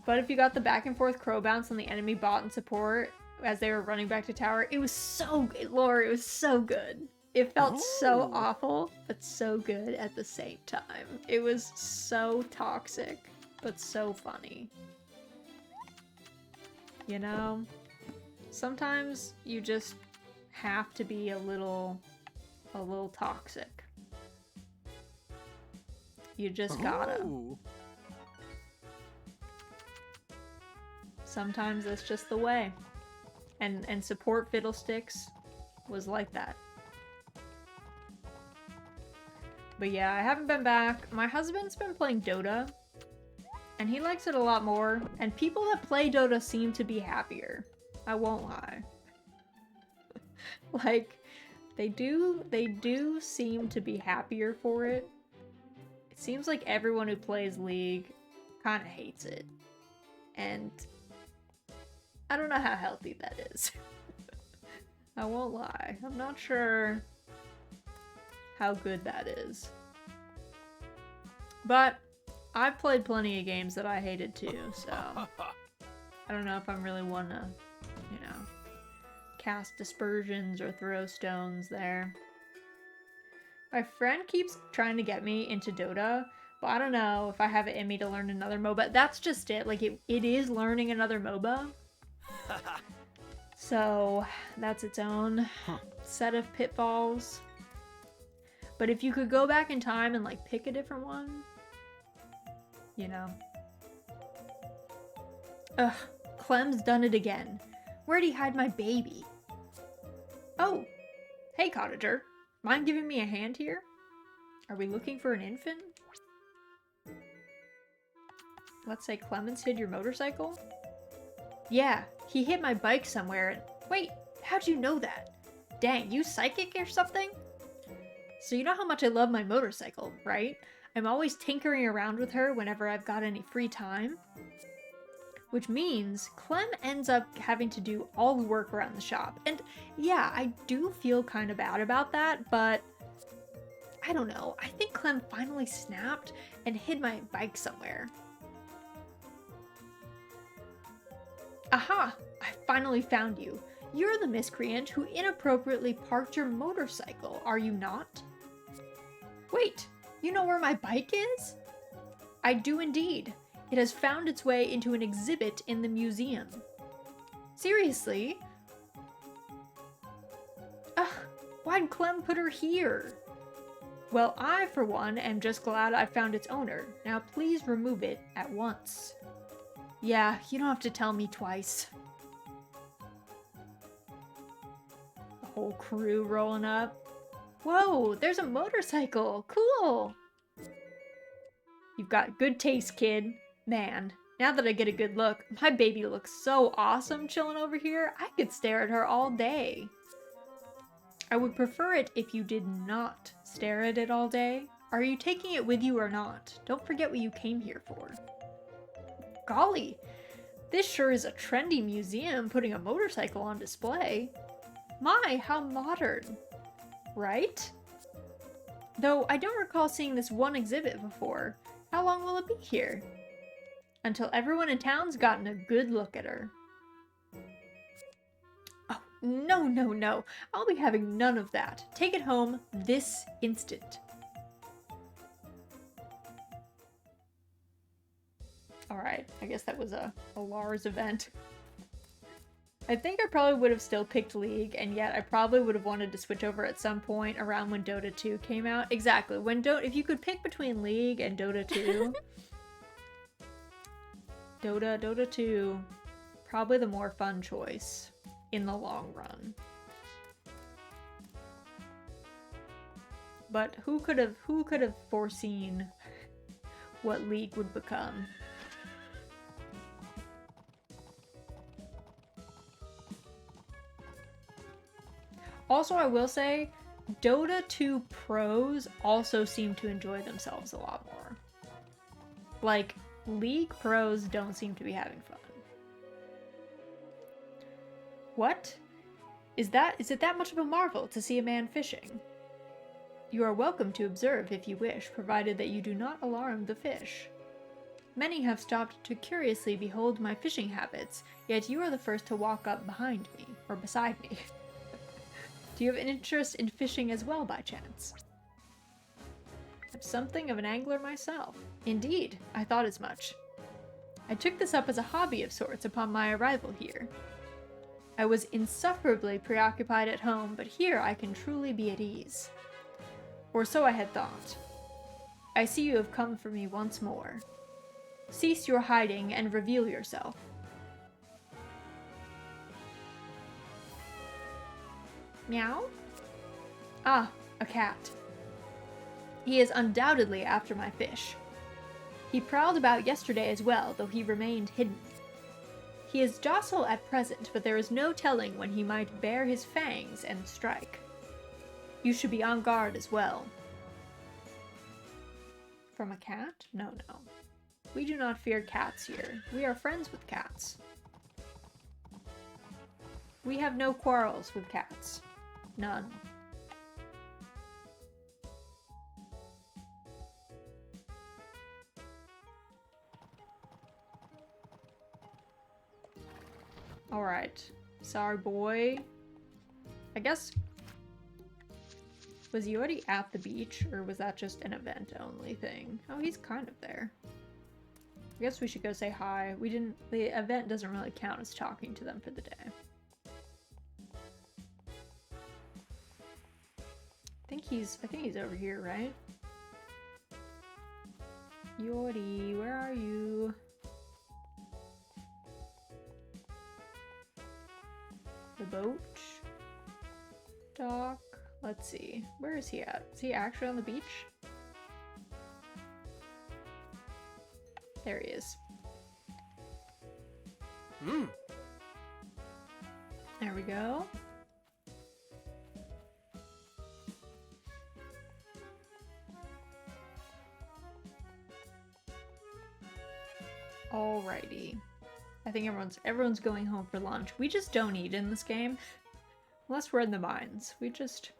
But if you got the back and forth crow bounce on the enemy bot and support as they were running back to tower, it was so good, Laura, it was so good. It felt so awful, but so good at the same time. It was so toxic, but so funny. You know? Sometimes you just have to be a little toxic. You just gotta. Ooh. Sometimes that's just the way. And support Fiddlesticks was like that. But yeah, I haven't been back. My husband's been playing Dota, and he likes it a lot more, and people that play Dota seem to be happier. I won't lie. Like, they do seem to be happier for it. It seems like everyone who plays League kind of hates it. And I don't know how healthy that is. I won't lie. I'm not sure how good that is. But I've played plenty of games that I hated too, so I don't know if I'm really one to, you know, cast dispersions or throw stones there. My friend keeps trying to get me into Dota, but I don't know if I have it in me to learn another MOBA. That's just it. Like, it is learning another MOBA. So, that's its own set of pitfalls. But if you could go back in time and, like, pick a different one, you know. Ugh, Clem's done it again. Where'd he hide my baby? Oh, hey, Cottager. Mind giving me a hand here? Are we looking for an infant? Let's say Clemens hid your motorcycle? Yeah, he hit my bike somewhere and... Wait, how'd you know that? Dang, you psychic or something? So you know how much I love my motorcycle, right? I'm always tinkering around with her whenever I've got any free time. Which means Clem ends up having to do all the work around the shop. And yeah, I do feel kind of bad about that, but I don't know. I think Clem finally snapped and hid my bike somewhere. Aha! I finally found you. You're the miscreant who inappropriately parked your motorcycle, are you not? Wait, you know where my bike is? I do indeed. It has found its way into an exhibit in the museum. Seriously? Ugh, why'd Clem put her here? Well, I, for one, am just glad I found its owner. Now please remove it at once. Yeah, you don't have to tell me twice. The whole crew rolling up. Whoa, there's a motorcycle. Cool. You've got good taste, kid. Man, Now that I get a good look, my baby looks so awesome chilling over here. I could stare at her all day. I would prefer it if you did not stare at it all day. Are you taking it with you or not? Don't forget what you came here for. Golly, this sure is a trendy museum putting a motorcycle on display. My, how modern. Right? Though I don't recall seeing this one exhibit before. How long will it be here? Until everyone in town's gotten a good look at her. Oh, no, no, no. I'll be having none of that. Take it home this instant. Alright, I guess that was a Lars event. I think I probably would have still picked League, and yet I probably would have wanted to switch over at some point around when Dota 2 came out. Exactly, if you could pick between League and Dota 2... Dota 2, probably the more fun choice in the long run. But who could have foreseen what League would become? Also, I will say, Dota 2 pros also seem to enjoy themselves a lot more. Like, League pros don't seem to be having fun. What? Is it that much of a marvel to see a man fishing? You are welcome to observe if you wish, provided that you do not alarm the fish. Many have stopped to curiously behold my fishing habits, yet you are the first to walk up behind me, or beside me. Do you have an interest in fishing as well, by chance? I'm something of an angler myself. Indeed, I thought as much. I took this up as a hobby of sorts upon my arrival here. I was insufferably preoccupied at home, but here I can truly be at ease. Or so I had thought. I see you have come for me once more. Cease your hiding and reveal yourself. Meow? Ah, a cat. He is undoubtedly after my fish. He prowled about yesterday as well, though he remained hidden. He is docile at present, but there is no telling when he might bare his fangs and strike. You should be on guard as well. From a cat? No, no. We do not fear cats here. We are friends with cats. We have no quarrels with cats. None. Alright. Sorry, boy. I guess... Was he already at the beach, or was that just an event-only thing? Oh, he's kind of there. I guess we should go say hi. The event doesn't really count as talking to them for the day. I think he's over here, right? Yori, where are you? The boat? Dock? Let's see. Where is he at? Is he actually on the beach? There he is. There we go. Alrighty. I think everyone's going home for lunch. We just don't eat in this game. Unless we're in the mines. We just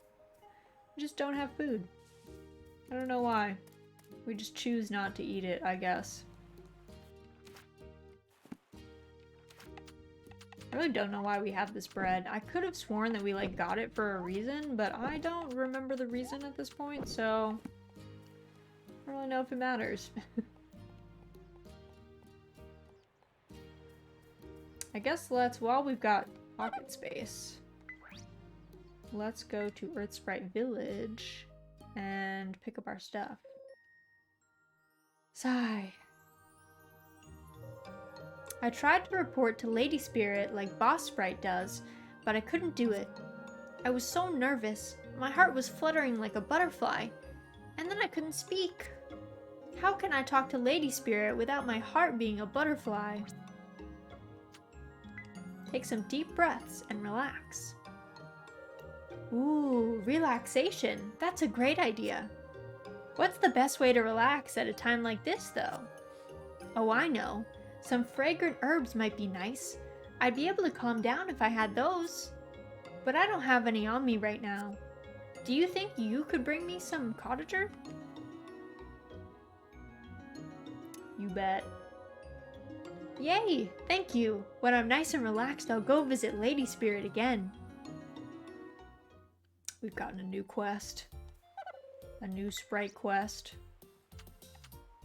don't have food. I don't know why. We just choose not to eat it, I guess. I really don't know why we have this bread. I could have sworn that we got it for a reason, but I don't remember the reason at this point, so I don't really know if it matters. I guess while we've got pocket space, let's go to Earthsprite Village and pick up our stuff. Sigh. I tried to report to Lady Spirit like Boss Sprite does, but I couldn't do it. I was so nervous, my heart was fluttering like a butterfly, and then I couldn't speak. How can I talk to Lady Spirit without my heart being a butterfly? Take some deep breaths and relax. Ooh, relaxation. That's a great idea. What's the best way to relax at a time like this, though? Oh, I know. Some fragrant herbs might be nice. I'd be able to calm down if I had those. But I don't have any on me right now. Do you think you could bring me some cottager? You bet. Yay! Thank you! When I'm nice and relaxed, I'll go visit Lady Spirit again. We've gotten a new quest. A new sprite quest.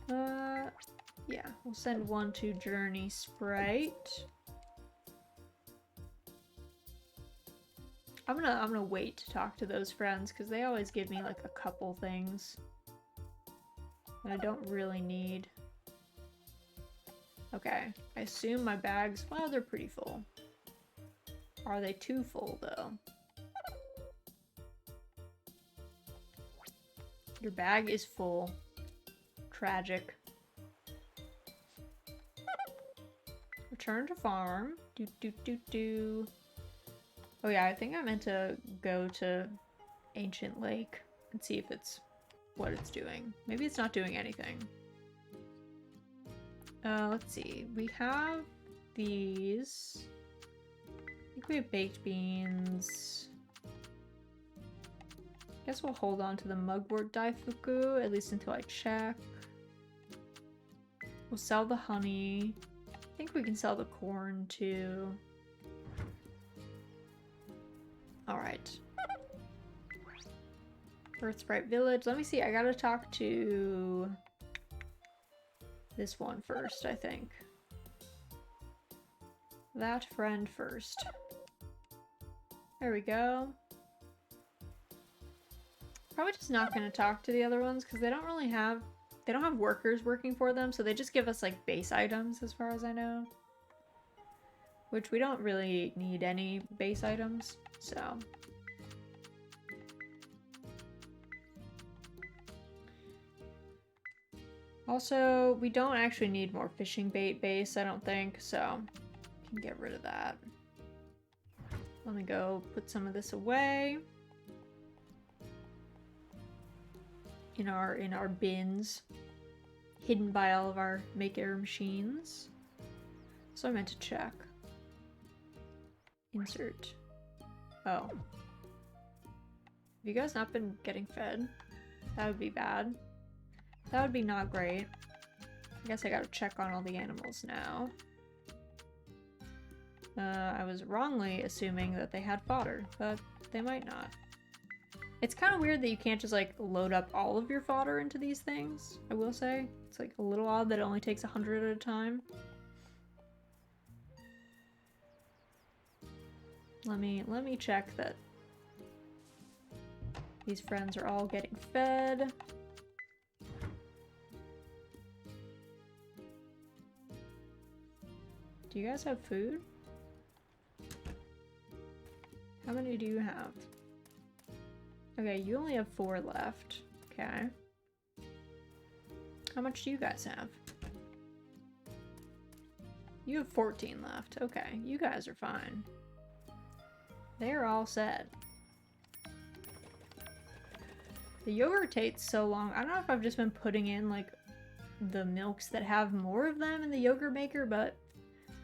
Yeah, we'll send one to Journey Sprite. I'm gonna wait to talk to those friends because they always give me like a couple things that I don't really need. Okay, I assume my bags, well, they're pretty full. Are they too full though? Your bag is full. Tragic. Return to farm. Do. Oh yeah, I think I meant to go to Ancient Lake and see if it's what it's doing. Maybe it's not doing anything. Let's see. We have these. I think we have baked beans. Guess we'll hold on to the mugwort daifuku, at least until I check. We'll sell the honey. I think we can sell the corn too. Alright. Earth Sprite Village. Let me see. I gotta talk to this one first, I think. That friend first. There we go. Probably just not gonna talk to the other ones because they don't really have, they don't have workers working for them, so they just give us like base items as far as I know. Which we don't really need any base items, so. Also, we don't actually need more fishing bait base, I don't think, so we can get rid of that. Let me go put some of this away. In our bins. Hidden by all of our make-air machines. So I meant to check. Insert. Oh. Have you guys not been getting fed? That would be bad. That would be not great. I guess I gotta check on all the animals now. I was wrongly assuming that they had fodder, but they might not. It's kind of weird that you can't just like load up all of your fodder into these things, I will say. It's like a little odd that it only takes 100 at a time. Let me check that these friends are all getting fed. Do you guys have food? How many do you have? Okay, you only have 4 left. Okay. How much do you guys have? You have 14 left. Okay, you guys are fine. They're all set. The yogurt takes so long. I don't know if I've just been putting in like the milks that have more of them in the yogurt maker, but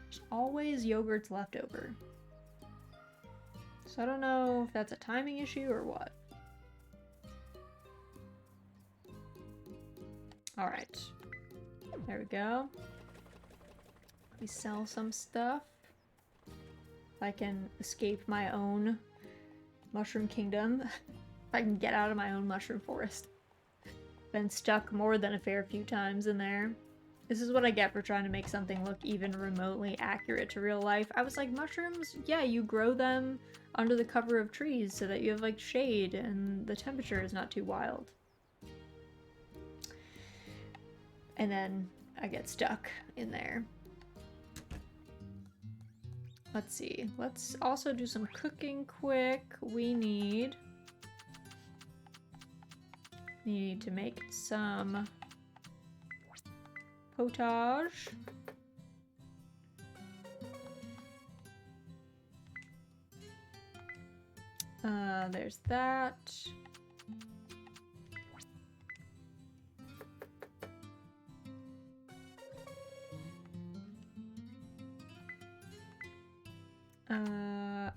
there's always yogurts left over. So I don't know if that's a timing issue or what. Alright. There we go. Let me sell some stuff. I can escape my own mushroom kingdom. If I can get out of my own mushroom forest. Been stuck more than a fair few times in there. This is what I get for trying to make something look even remotely accurate to real life. I was like, mushrooms, yeah, you grow them under the cover of trees so that you have like shade and the temperature is not too wild. And then I get stuck in there. Let's see. Let's also do some cooking quick. We need to make some Potage. There's that.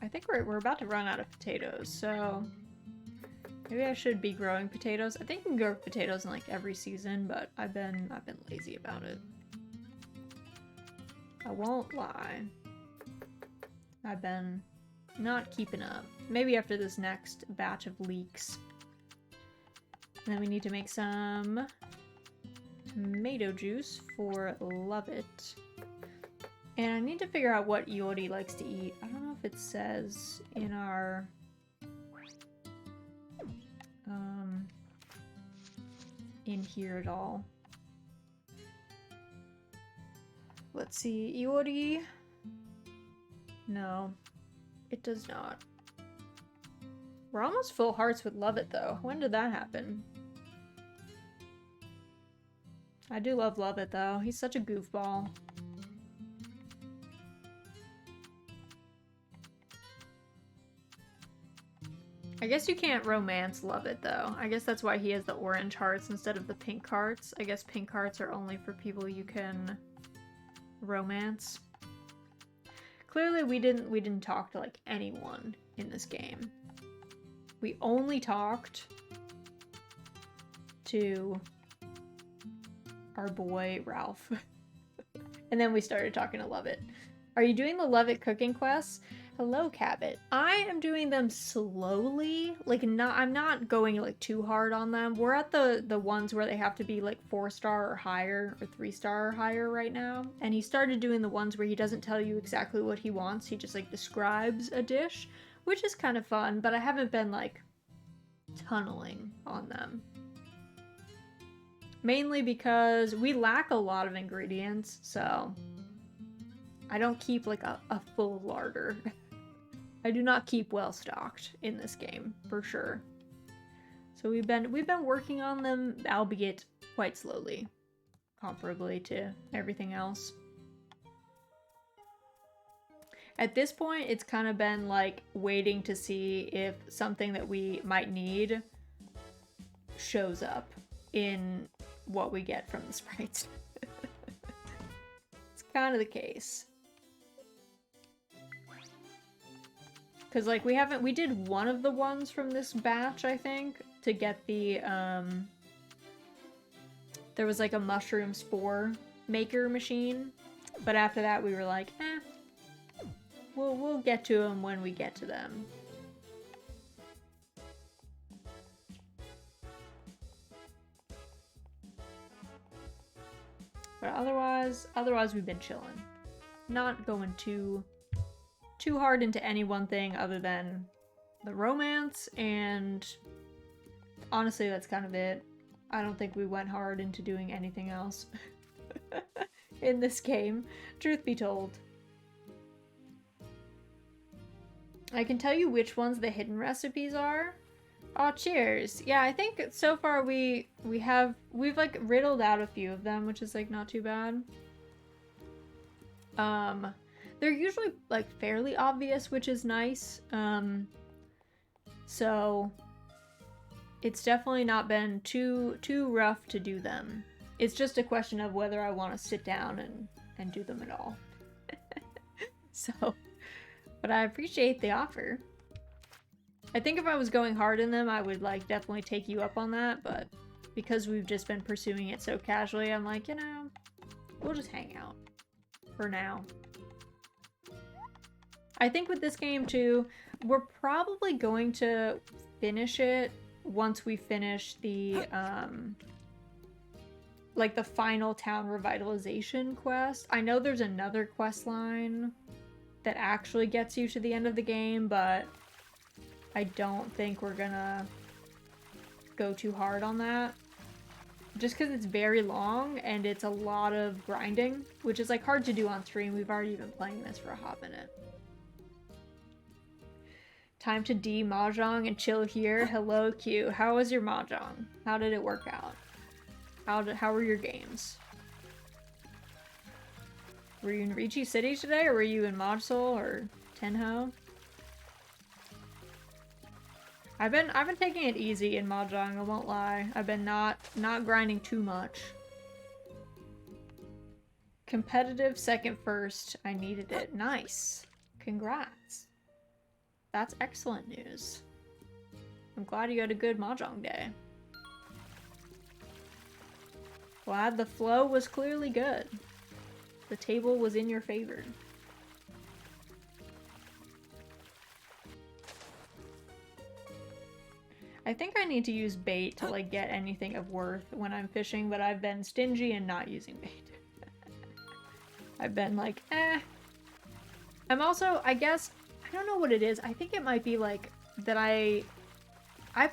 I think we're about to run out of potatoes, so maybe I should be growing potatoes. I think you can grow potatoes in like every season, but I've been lazy about it. I won't lie. I've been not keeping up. Maybe after this next batch of leeks. And then we need to make some tomato juice for Love It. And I need to figure out what Iori likes to eat. I don't know if it says in our in here at all. Let's see, Iori. No, it does not. We're almost full hearts with Love It though. When did that happen? I do love It though. He's such a goofball. I guess you can't romance Love It though. I guess that's why he has the orange hearts instead of the pink hearts. I guess pink hearts are only for people you can romance. Clearly we didn't talk to like anyone in this game. We only talked to our boy Ralph. And then we started talking to Love It. Are you doing the Love It cooking quests? Hello, Cabot. I am doing them slowly. Like, I'm not going like too hard on them. We're at the ones where they have to be like 4-star or higher or 3-star or higher right now. And he started doing the ones where he doesn't tell you exactly what he wants. He just like describes a dish, which is kind of fun, but I haven't been like tunneling on them. Mainly because we lack a lot of ingredients, so I don't keep like a full larder. I do not keep well stocked in this game, for sure. So we've been working on them, albeit quite slowly, comparably to everything else. At this point, it's kind of been like waiting to see if something that we might need shows up in what we get from the sprites. It's kind of the case. Because, like, we did one of the ones from this batch, I think, to get the, there was, like, a mushroom spore maker machine. But after that, we were like, we'll get to them when we get to them. But otherwise we've been chilling. Not going too hard into any one thing other than the romance, and honestly that's kind of it. I don't think we went hard into doing anything else in this game, truth be told. I can tell you which ones the hidden recipes are. Oh, cheers. Yeah, I think so far we've like riddled out a few of them, which is like not too bad. They're usually like fairly obvious, which is nice. So it's definitely not been too rough to do them. It's just a question of whether I want to sit down and do them at all. So, but I appreciate the offer. I think if I was going hard in them, I would like definitely take you up on that, but because we've just been pursuing it so casually, I'm like, you know, we'll just hang out for now. I think with this game too, we're probably going to finish it once we finish the like the final town revitalization quest. I know there's another quest line that actually gets you to the end of the game, but I don't think we're gonna go too hard on that. Just because it's very long and it's a lot of grinding, which is like hard to do on stream. We've already been playing this for a hot minute. Time to Mahjong and chill here. Hello, Q. How was your Mahjong? How did it work out? How were your games? Were you in Riichi City today, or were you in Modsol or Tenho? I've been taking it easy in Mahjong, I won't lie. I've been not grinding too much. Competitive second first. I needed it. Nice. Congrats. That's excellent news. I'm glad you had a good Mahjong day. Glad the flow was clearly good. The table was in your favor. I think I need to use bait to like get anything of worth when I'm fishing, but I've been stingy and not using bait. I've been like, eh. I'm also, I guess, I don't know what it is. I think it might be like that I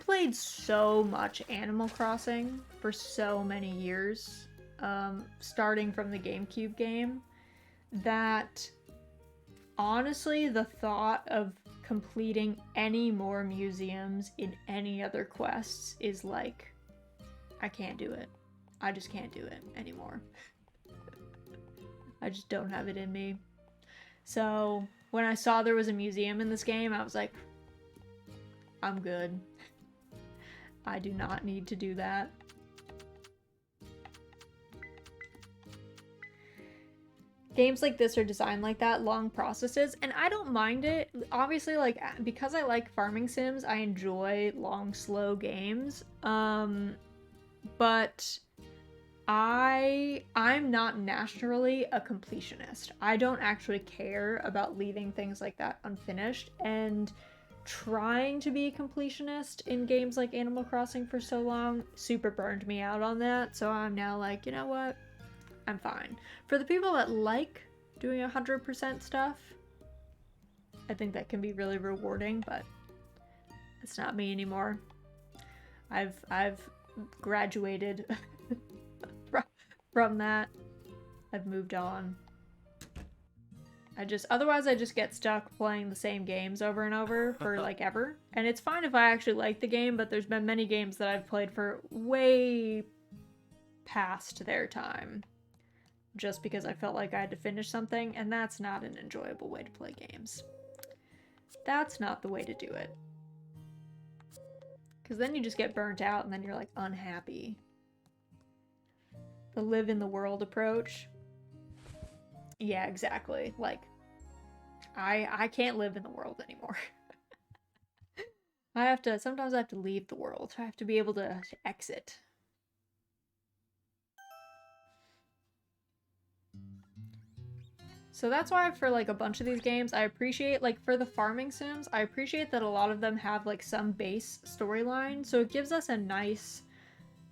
played so much Animal Crossing for so many years, starting from the GameCube game, that honestly the thought of completing any more museums in any other quests is like, I can't do it. I just can't do it anymore. I just don't have it in me. So when I saw there was a museum in this game, I was like, I'm good. I do not need to do that. Games like this are designed like that, long processes, and I don't mind it. Obviously, like, because I like farming sims, I enjoy long, slow games. But I'm not naturally a completionist. I don't actually care about leaving things like that unfinished, and trying to be a completionist in games like Animal Crossing for so long super burned me out on that. So I'm now like, you know what? I'm fine. For the people that like doing 100% stuff, I think that can be really rewarding, but it's not me anymore. I've graduated from that. I've moved on. Otherwise I just get stuck playing the same games over and over for like ever. And it's fine if I actually like the game, but there's been many games that I've played for way past their time, just because I felt like I had to finish something, and that's not an enjoyable way to play games. That's not the way to do it. Because then you just get burnt out, and then you're like unhappy. The live in the world approach. Yeah, exactly. Like, I can't live in the world anymore. Sometimes I have to leave the world. I have to be able to exit. So that's why for like a bunch of these games, I appreciate, like for the farming sims, I appreciate that a lot of them have like some base storyline. So it gives us a nice,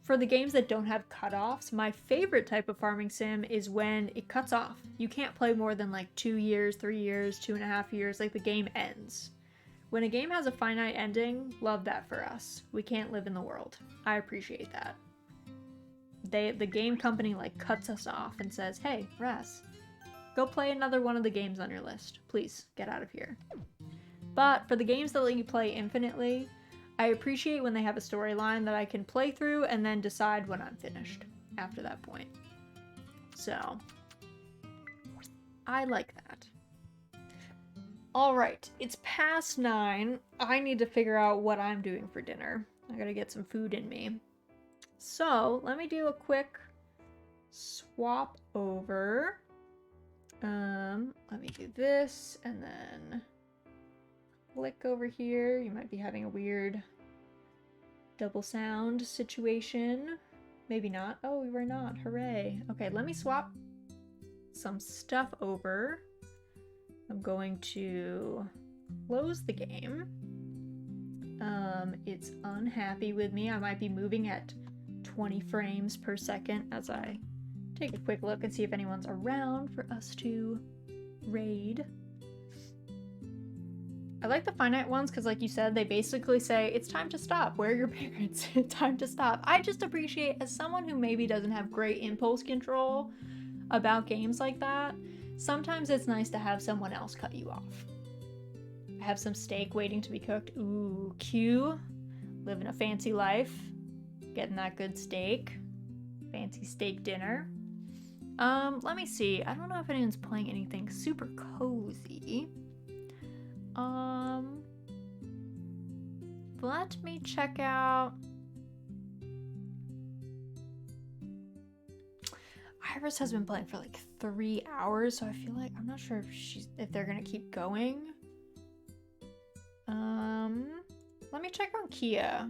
for the games that don't have cutoffs, my favorite type of farming sim is when it cuts off. You can't play more than like 2 years, 3 years, 2.5 years, like the game ends. When a game has a finite ending, love that for us. We can't live in the world. I appreciate that. The game company like cuts us off and says, hey, Raz, go play another one of the games on your list. Please, get out of here. But for the games that let you play infinitely, I appreciate when they have a storyline that I can play through and then decide when I'm finished after that point. So, I like that. Alright, it's past 9. I need to figure out what I'm doing for dinner. I gotta get some food in me. So, let me do a quick swap over. Let me do this, and then click over here. You might be having a weird double sound situation. Maybe not. Oh, we were not. Hooray. Okay, let me swap some stuff over. I'm going to close the game. It's unhappy with me. I might be moving at 20 frames per second as I take a quick look and see if anyone's around for us to raid. I like the finite ones because, like you said, they basically say, it's time to stop. Where are your parents? It's time to stop. I just appreciate, as someone who maybe doesn't have great impulse control about games like that, sometimes it's nice to have someone else cut you off. I have some steak waiting to be cooked. Ooh, Q. Living a fancy life. Getting that good steak. Fancy steak dinner. Let me see. I don't know if anyone's playing anything super cozy. Let me check out. Iris has been playing for like 3 hours, so I feel like I'm not sure if they're gonna keep going. Let me check on Kia.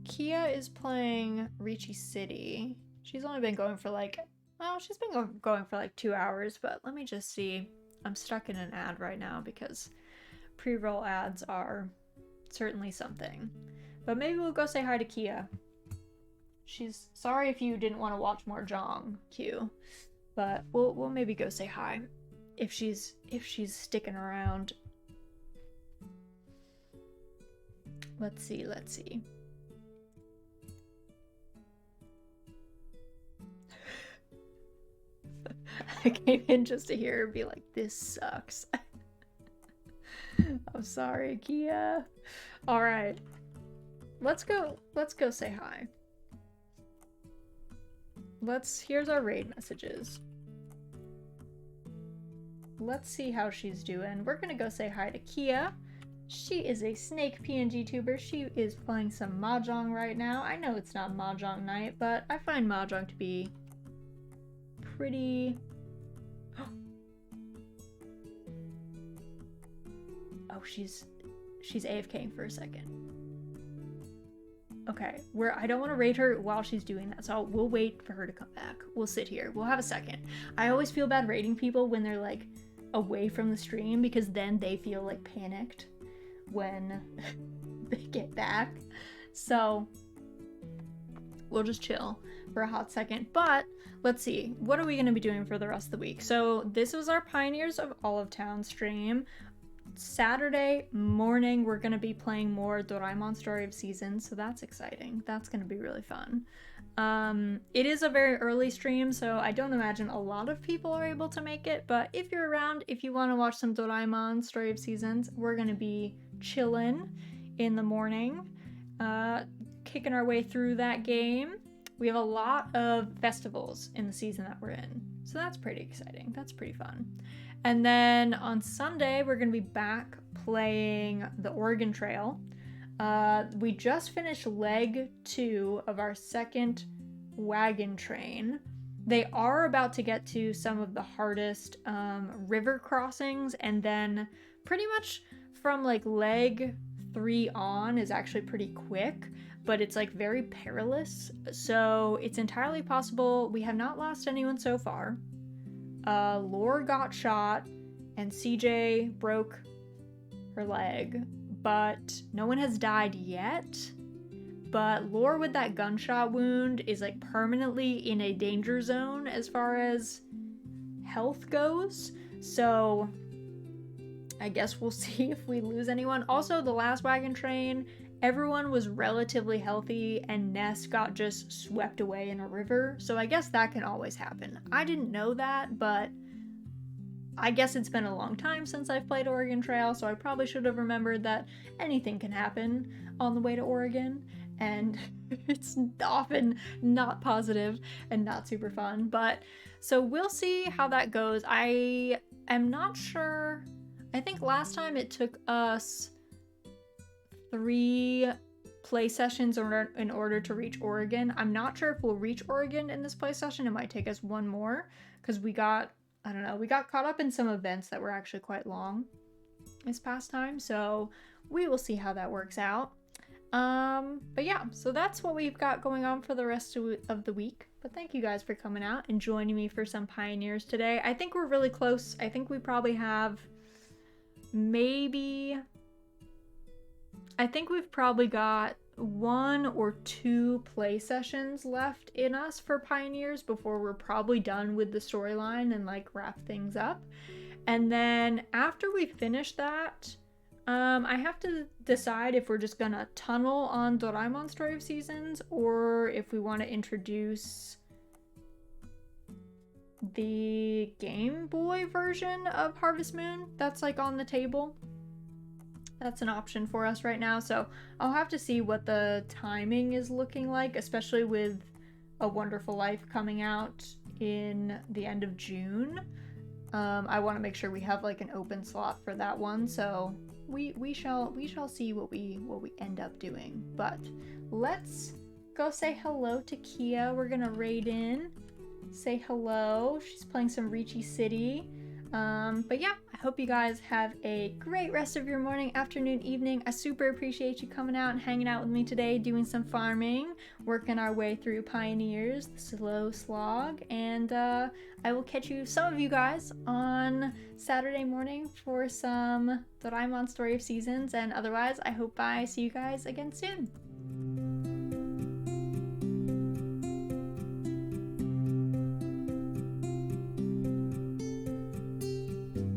Kia is playing Riichi City. She's only been going for like, well, she's been going for like 2 hours, but let me just see. I'm stuck in an ad right now because pre-roll ads are certainly something. But maybe we'll go say hi to Kia. She's sorry if you didn't want to watch more Mahjong, Q, but we'll maybe go say hi if she's sticking around. Let's see. I came in just to hear her be like, "This sucks." I'm sorry, Kia. All right, let's go say hi. Here's our raid messages. Let's see how she's doing. We're gonna go say hi to Kia. She is a Snake PNG tuber. She is playing some Mahjong right now. I know it's not Mahjong night, but I find Mahjong to be pretty... Oh, she's AFKing for a second. Okay, I don't want to raid her while she's doing that, so we'll wait for her to come back. We'll sit here. We'll have a second. I always feel bad raiding people when they're like away from the stream because then they feel like panicked when they get back. So we'll just chill for a hot second. But let's see, what are we going to be doing for the rest of the week? So this was our Pioneers of Olive Town stream. Saturday morning we're going to be playing more Doraemon Story of Seasons, so that's exciting. That's going to be really fun. It is a very early stream, so I don't imagine a lot of people are able to make it, but if you're around, if you want to watch some Doraemon Story of Seasons, we're going to be chilling in the morning, kicking our way through that game. We have a lot of festivals in the season that we're in, so that's pretty exciting. That's pretty fun. And then on Sunday, we're going to be back playing the Oregon Trail. We just finished leg 2 of our second wagon train. They are about to get to some of the hardest river crossings, and then pretty much from like leg 3 on is actually pretty quick, but it's like very perilous. So it's entirely possible. We have not lost anyone so far. Lore got shot and CJ broke her leg, but no one has died yet. But Lore with that gunshot wound is like permanently in a danger zone as far as health goes. So I guess we'll see if we lose anyone. Also, the last wagon train, everyone was relatively healthy and Ness got just swept away in a river. So I guess that can always happen. I didn't know that, but I guess it's been a long time since I've played Oregon Trail, so I probably should have remembered that anything can happen on the way to Oregon, and it's often not positive and not super fun. But so we'll see how that goes. I am not sure. I think last time it took us 3 play sessions in order to reach Oregon. I'm not sure if we'll reach Oregon in this play session. It might take us one more because we got caught up in some events that were actually quite long this past time. So we will see how that works out. But yeah, so that's what we've got going on for the rest of the week. But thank you guys for coming out and joining me for some Pioneers today. I think we're really close. I think we probably have I think we've probably got 1 or 2 play sessions left in us for Pioneers before we're probably done with the storyline and like wrap things up. And then after we finish that, I have to decide if we're just gonna tunnel on Doraemon Story of Seasons or if we want to introduce the Game Boy version of Harvest Moon that's like on the table. That's an option for us right now, so I'll have to see what the timing is looking like, especially with A Wonderful Life coming out in the end of June. I want to make sure we have like an open slot for that one, so we shall see what we end up doing. But let's go say hello to Kia. We're gonna raid in, say hello. She's playing some Riichi City. But yeah, I hope you guys have a great rest of your morning, afternoon, evening. I super appreciate you coming out and hanging out with me today, doing some farming, working our way through Pioneers, the slow slog, and I will catch some of you guys on Saturday morning for some Doraemon Story of Seasons, and otherwise I hope I see you guys again soon.